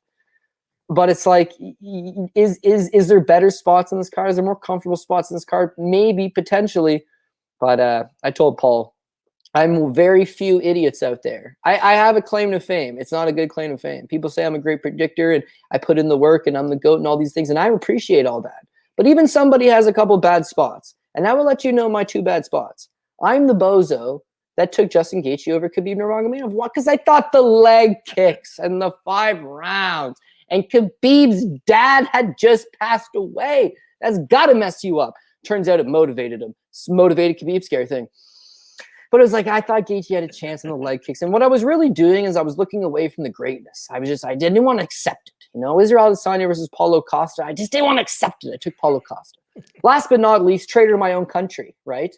But it's like, is there better spots in this card? Is there more comfortable spots in this card? Maybe, potentially. But I told Paul, I'm very few idiots out there. I have a claim to fame. It's not a good claim to fame. People say I'm a great predictor and I put in the work and I'm the GOAT and all these things. And I appreciate all that. But even somebody has a couple bad spots. And I will let you know my 2 bad spots. I'm the bozo that took Justin Gaethje over Khabib Nurmagomedov. What? Because I thought the leg kicks and the 5 rounds. And Khabib's dad had just passed away. That's got to mess you up. Turns out it motivated him. Motivated Khabib, scary thing. But it was like, I thought Gaethje had a chance in the leg kicks. And what I was really doing is I was looking away from the greatness. I didn't want to accept it. Israel Adesanya versus Paulo Costa. I just didn't want to accept it. I took Paulo Costa. Last but not least, traitor to my own country, right?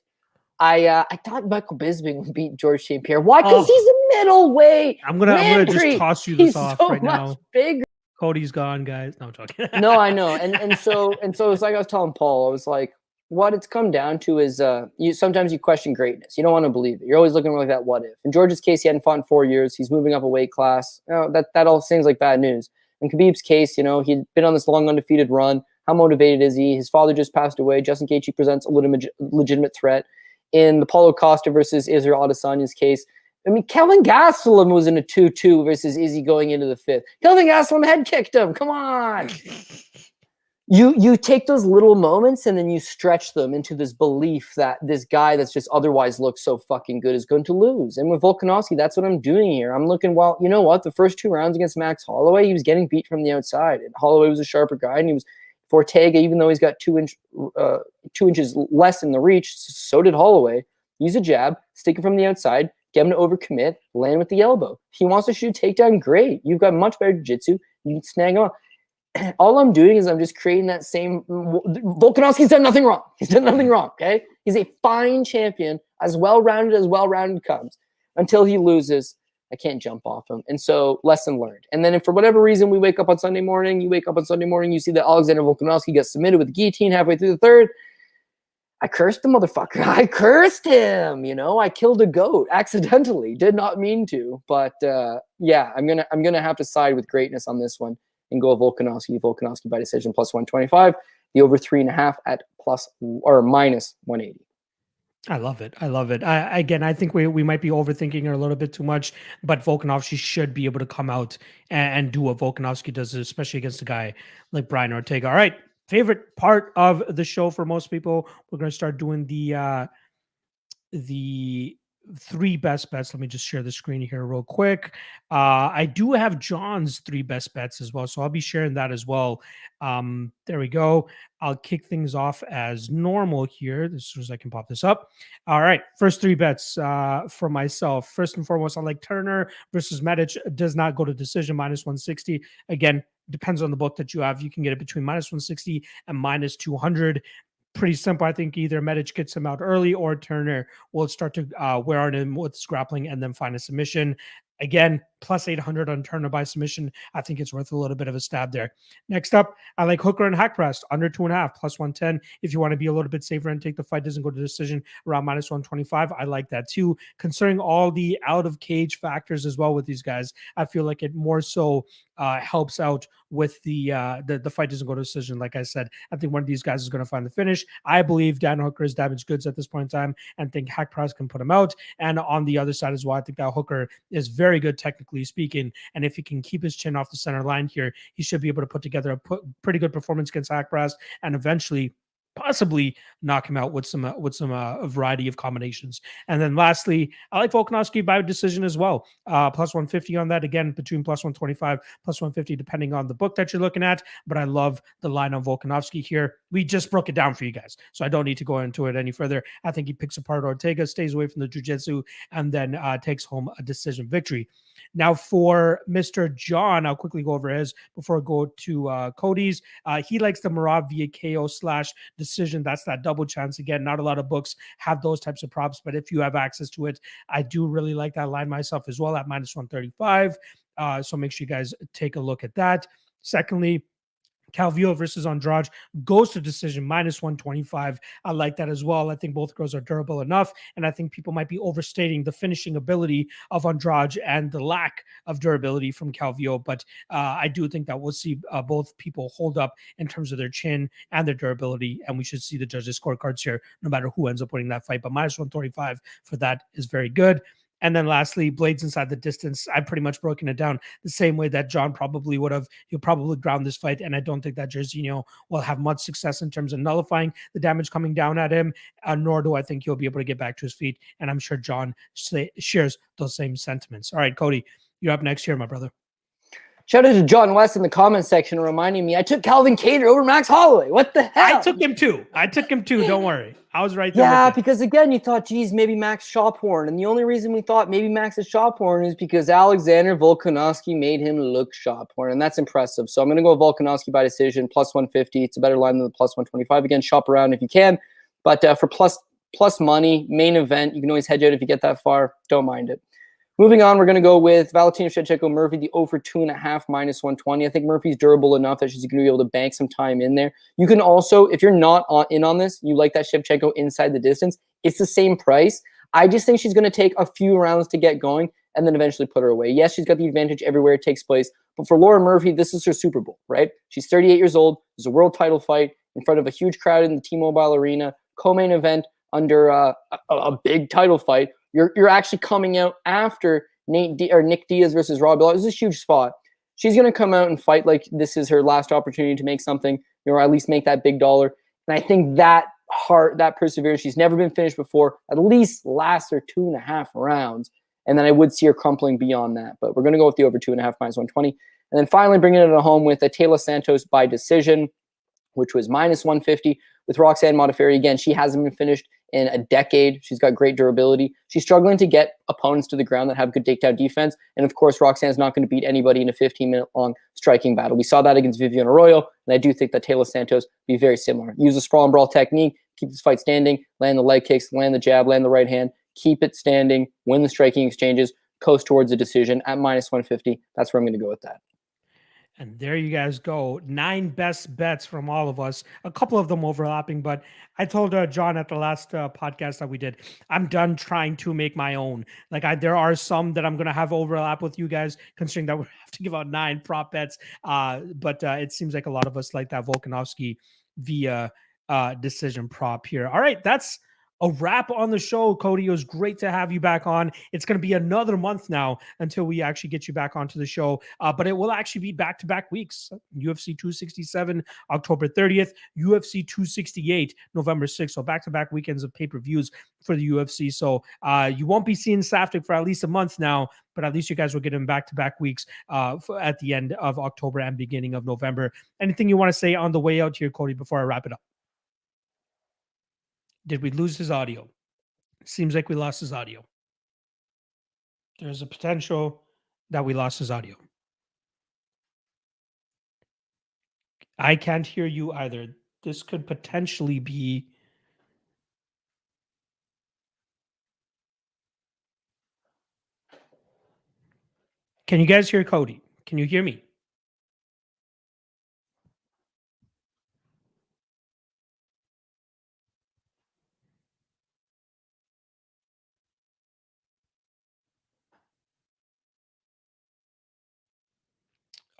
I thought Michael Bisping would beat George St. Pierre. Why? Because he's a middleweight. I'm gonna just toss you this off so right now. Bigger. Cody's gone, guys. No, I'm talking. No, I know. And so it's like I was telling Paul, I was like, what it's come down to is sometimes you question greatness. You don't want to believe it. You're always looking for like that what if. In George's case, he hadn't fought in 4 years. He's moving up a weight class. That all seems like bad news. In Khabib's case, he'd been on this long undefeated run. How motivated is he? His father just passed away. Justin Gaethje presents a legitimate threat. In the Paulo Costa versus Israel Adesanya's case, I mean, Kelvin Gastelum was in a 2-2 versus Izzy going into the 5th. Kelvin Gastelum head kicked him. Come on. you take those little moments and then you stretch them into this belief that this guy that's just otherwise looks so fucking good is going to lose. And with Volkanovski, that's what I'm doing here. I'm looking, well, you know what? The first 2 rounds against Max Holloway, he was getting beat from the outside. And Holloway was a sharper guy, and he was Ortega, even though he's got 2 inches less in the reach, so did Holloway. Use a jab, stick it from the outside, get him to overcommit, land with the elbow. If he wants to shoot a takedown, great. You've got much better jiu-jitsu. You can snag him up. All I'm doing is I'm just creating that same. Volkanovski's done nothing wrong. He's done nothing wrong. Okay, he's a fine champion, as well-rounded comes. Until he loses, I can't jump off him. And so, lesson learned. And then, if for whatever reason we wake up on Sunday morning, you see that Alexander Volkanovski gets submitted with the guillotine halfway through the third. I cursed the motherfucker. I cursed him. I killed a goat accidentally. Did not mean to. But yeah, I'm gonna have to side with greatness on this one and go Volkanovski by decision plus 125. The over 3.5 at minus 180. I love it. I think we might be overthinking it a little bit too much, but Volkanovski should be able to come out and do what Volkanovski does, especially against a guy like Brian Ortega. All right. Favorite part of the show for most people. We're going to start doing the 3 best bets. Let me just share the screen here real quick. I do have John's 3 best bets as well, so I'll be sharing that as well. There we go. I'll kick things off as normal here as soon as I can pop this up. All right, first 3 bets for myself. First and foremost, I like Turner versus Medic. Does not go to decision, minus 160. Again, depends on the book that you have. You can get it between minus 160 and minus 200. Pretty simple. I think either Medic gets him out early or Turner will start to wear on him with his grappling and then find a submission. Again, plus 800 on Turner by submission. I think it's worth a little bit of a stab there. Next up, I like Hooker and Haqparast under 2.5 plus 110. If you want to be a little bit safer and take the fight doesn't go to decision around minus 125, I like that too. Considering all the out of cage factors as well with these guys, I feel like it more so helps out with the fight doesn't go to decision. Like I said, I think one of these guys is going to find the finish. I believe Dan Hooker is damaged goods at this point in time and think Haqparast can put him out. And on the other side as well, I think that Hooker is very good technically speaking. And if he can keep his chin off the center line here, he should be able to put together a pretty good performance against Haqparast and eventually possibly knock him out with some variety of combinations. And then lastly, I like Volkanovski by decision as well. Plus 150 on that, again, between plus 125, plus 150, depending on the book that you're looking at. But I love the line on Volkanovski here. We just broke it down for you guys, so I don't need to go into it any further. I think he picks apart Ortega, stays away from the jiu-jitsu, and then takes home a decision victory. Now for Mr. John, I'll quickly go over his before I go to Cody's. He likes the Merab via KO/decision. That's that double chance. Again, not a lot of books have those types of props, but if you have access to it, I do really like that line myself as well at minus 135. So make sure you guys take a look at that. Secondly, Calvillo versus Andrade goes to decision minus 125. I like that as well. I think both girls are durable enough, and I think people might be overstating the finishing ability of Andrade and the lack of durability from Calvillo. But I do think that we'll see both people hold up in terms of their chin and their durability, and we should see the judges' scorecards here, no matter who ends up winning that fight. But minus 135 for that is very good. And then lastly, Blaydes inside the distance. I've pretty much broken it down the same way that John probably would have. He'll probably ground this fight, and I don't think that Jairzinho will have much success in terms of nullifying the damage coming down at him, nor do I think he'll be able to get back to his feet. And I'm sure John shares those same sentiments. All right, Cody, you're up next here, my brother. Shout out to John West in the comments section reminding me I took Calvin Kattar over Max Holloway. What the hell? I took him too. Don't worry. I was right there. Yeah, because again, you thought, geez, maybe Max shop horn. And the only reason we thought maybe Max is shop horn is because Alexander Volkanovski made him look shop horn. And that's impressive. So I'm going to go Volkanovski by decision, plus 150. It's a better line than the plus 125. Again, shop around if you can. But for plus money, main event, you can always hedge out if you get that far. Don't mind it. Moving on, we're going to go with Valentina Shevchenko, Murphy, the over 2.5 minus 120. I think Murphy's durable enough that she's going to be able to bank some time in there. You can also, if you're not in on this, you like that Shevchenko inside the distance, it's the same price. I just think she's going to take a few rounds to get going and then eventually put her away. Yes, she's got the advantage everywhere it takes place. But for Laura Murphy, this is her Super Bowl, right? She's 38 years old. There's a world title fight in front of a huge crowd in the T-Mobile Arena, co-main event under a big title fight. You're actually coming out after Nick Diaz versus Rob Bell. This is a huge spot. She's going to come out and fight like this is her last opportunity to make something. or at least make that big dollar. And I think that perseverance, she's never been finished before, at least lasts her 2.5 rounds. And then I would see her crumpling beyond that. But we're going to go with the over 2.5 minus 120. And then finally bringing it home with a Taylor Santos by decision, which was minus 150 with Roxanne Modafferi. Again, she hasn't been finished in a decade. She's got great durability. She's struggling to get opponents to the ground that have good takedown defense. And of course, Roxanne's not going to beat anybody in a 15-minute long striking battle. We saw that against Viviane Arroyo, and I do think that Taylor Santos be very similar. Use a sprawl and brawl technique, keep this fight standing, land the leg kicks, land the jab, land the right hand, keep it standing, win the striking exchanges, coast towards a decision at minus 150. That's where I'm going to go with that. And there you guys go. 9 best bets from all of us. A couple of them overlapping, but I told John at the last podcast that we did, I'm done trying to make my own. Like there are some that I'm going to have overlap with you guys, considering that we have to give out 9 prop bets. But it seems like a lot of us like that Volkanovski via decision prop here. All right, that's a wrap on the show. Cody, it was great to have you back on. It's going to be another month now until we actually get you back onto the show, but it will actually be back-to-back weeks. UFC 267, October 30th, UFC 268, November 6th. So back-to-back weekends of pay-per-views for the UFC. So you won't be seeing Saftik for at least a month now, but at least you guys will get him back-to-back weeks at the end of October and beginning of November. Anything you want to say on the way out here, Cody, before I wrap it up? Did we lose his audio? Seems like we lost his audio. There's a potential that we lost his audio. I can't hear you either. This could potentially be... Can you guys hear Cody? Can you hear me?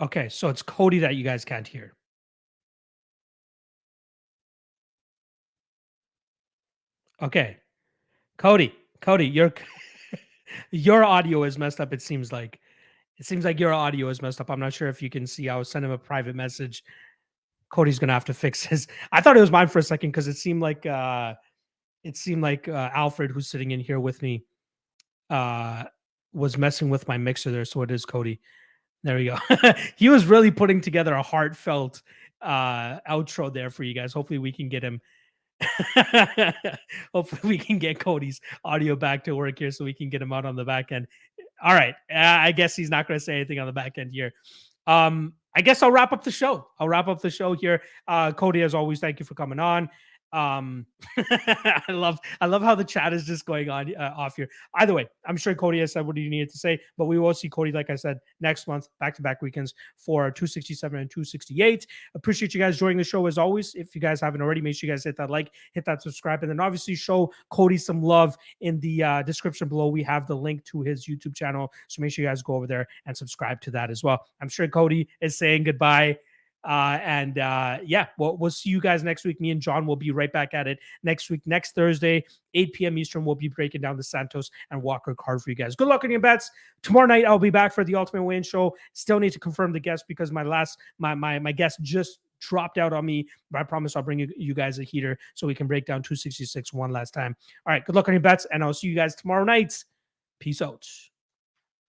Okay, so it's Cody that you guys can't hear. Okay. Cody, your your audio is messed up, it seems like. It seems like your audio is messed up. I'm not sure if you can see. I was sending him a private message. Cody's gonna have to fix his. I thought it was mine for a second because it seemed like Alfred, who's sitting in here with me, was messing with my mixer there. So it is Cody. There we go. He was really putting together a heartfelt outro there for you guys. Hopefully we can get him. Hopefully we can get Cody's audio back to work here so we can get him out on the back end. All right. I guess he's not going to say anything on the back end here. I guess I'll wrap up the show. Here. Cody, as always, thank you for coming on. I love how the chat is just going on off here. Either way, I'm sure Cody has said what he needed to say, but we will see Cody, like I said, next month, back-to-back weekends for 267 and 268. Appreciate you guys joining the show as always. If you guys haven't already, make sure you guys hit that like, hit that subscribe, and then obviously show Cody some love in the description below. We have the link to his YouTube channel, so make sure you guys go over there and subscribe to that as well. I'm sure Cody is saying goodbye. Yeah, we'll see you guys next week. Me and John will be right back at it next week, next Thursday, 8 p.m. Eastern. We'll be breaking down the Santos and Walker card for you guys. Good luck on your bets. Tomorrow night, I'll be back for the Ultimate Weigh-In Show. Still need to confirm the guest because my guest just dropped out on me, but I promise I'll bring you guys a heater so we can break down 266 one last time. All right, good luck on your bets, and I'll see you guys tomorrow night. Peace out.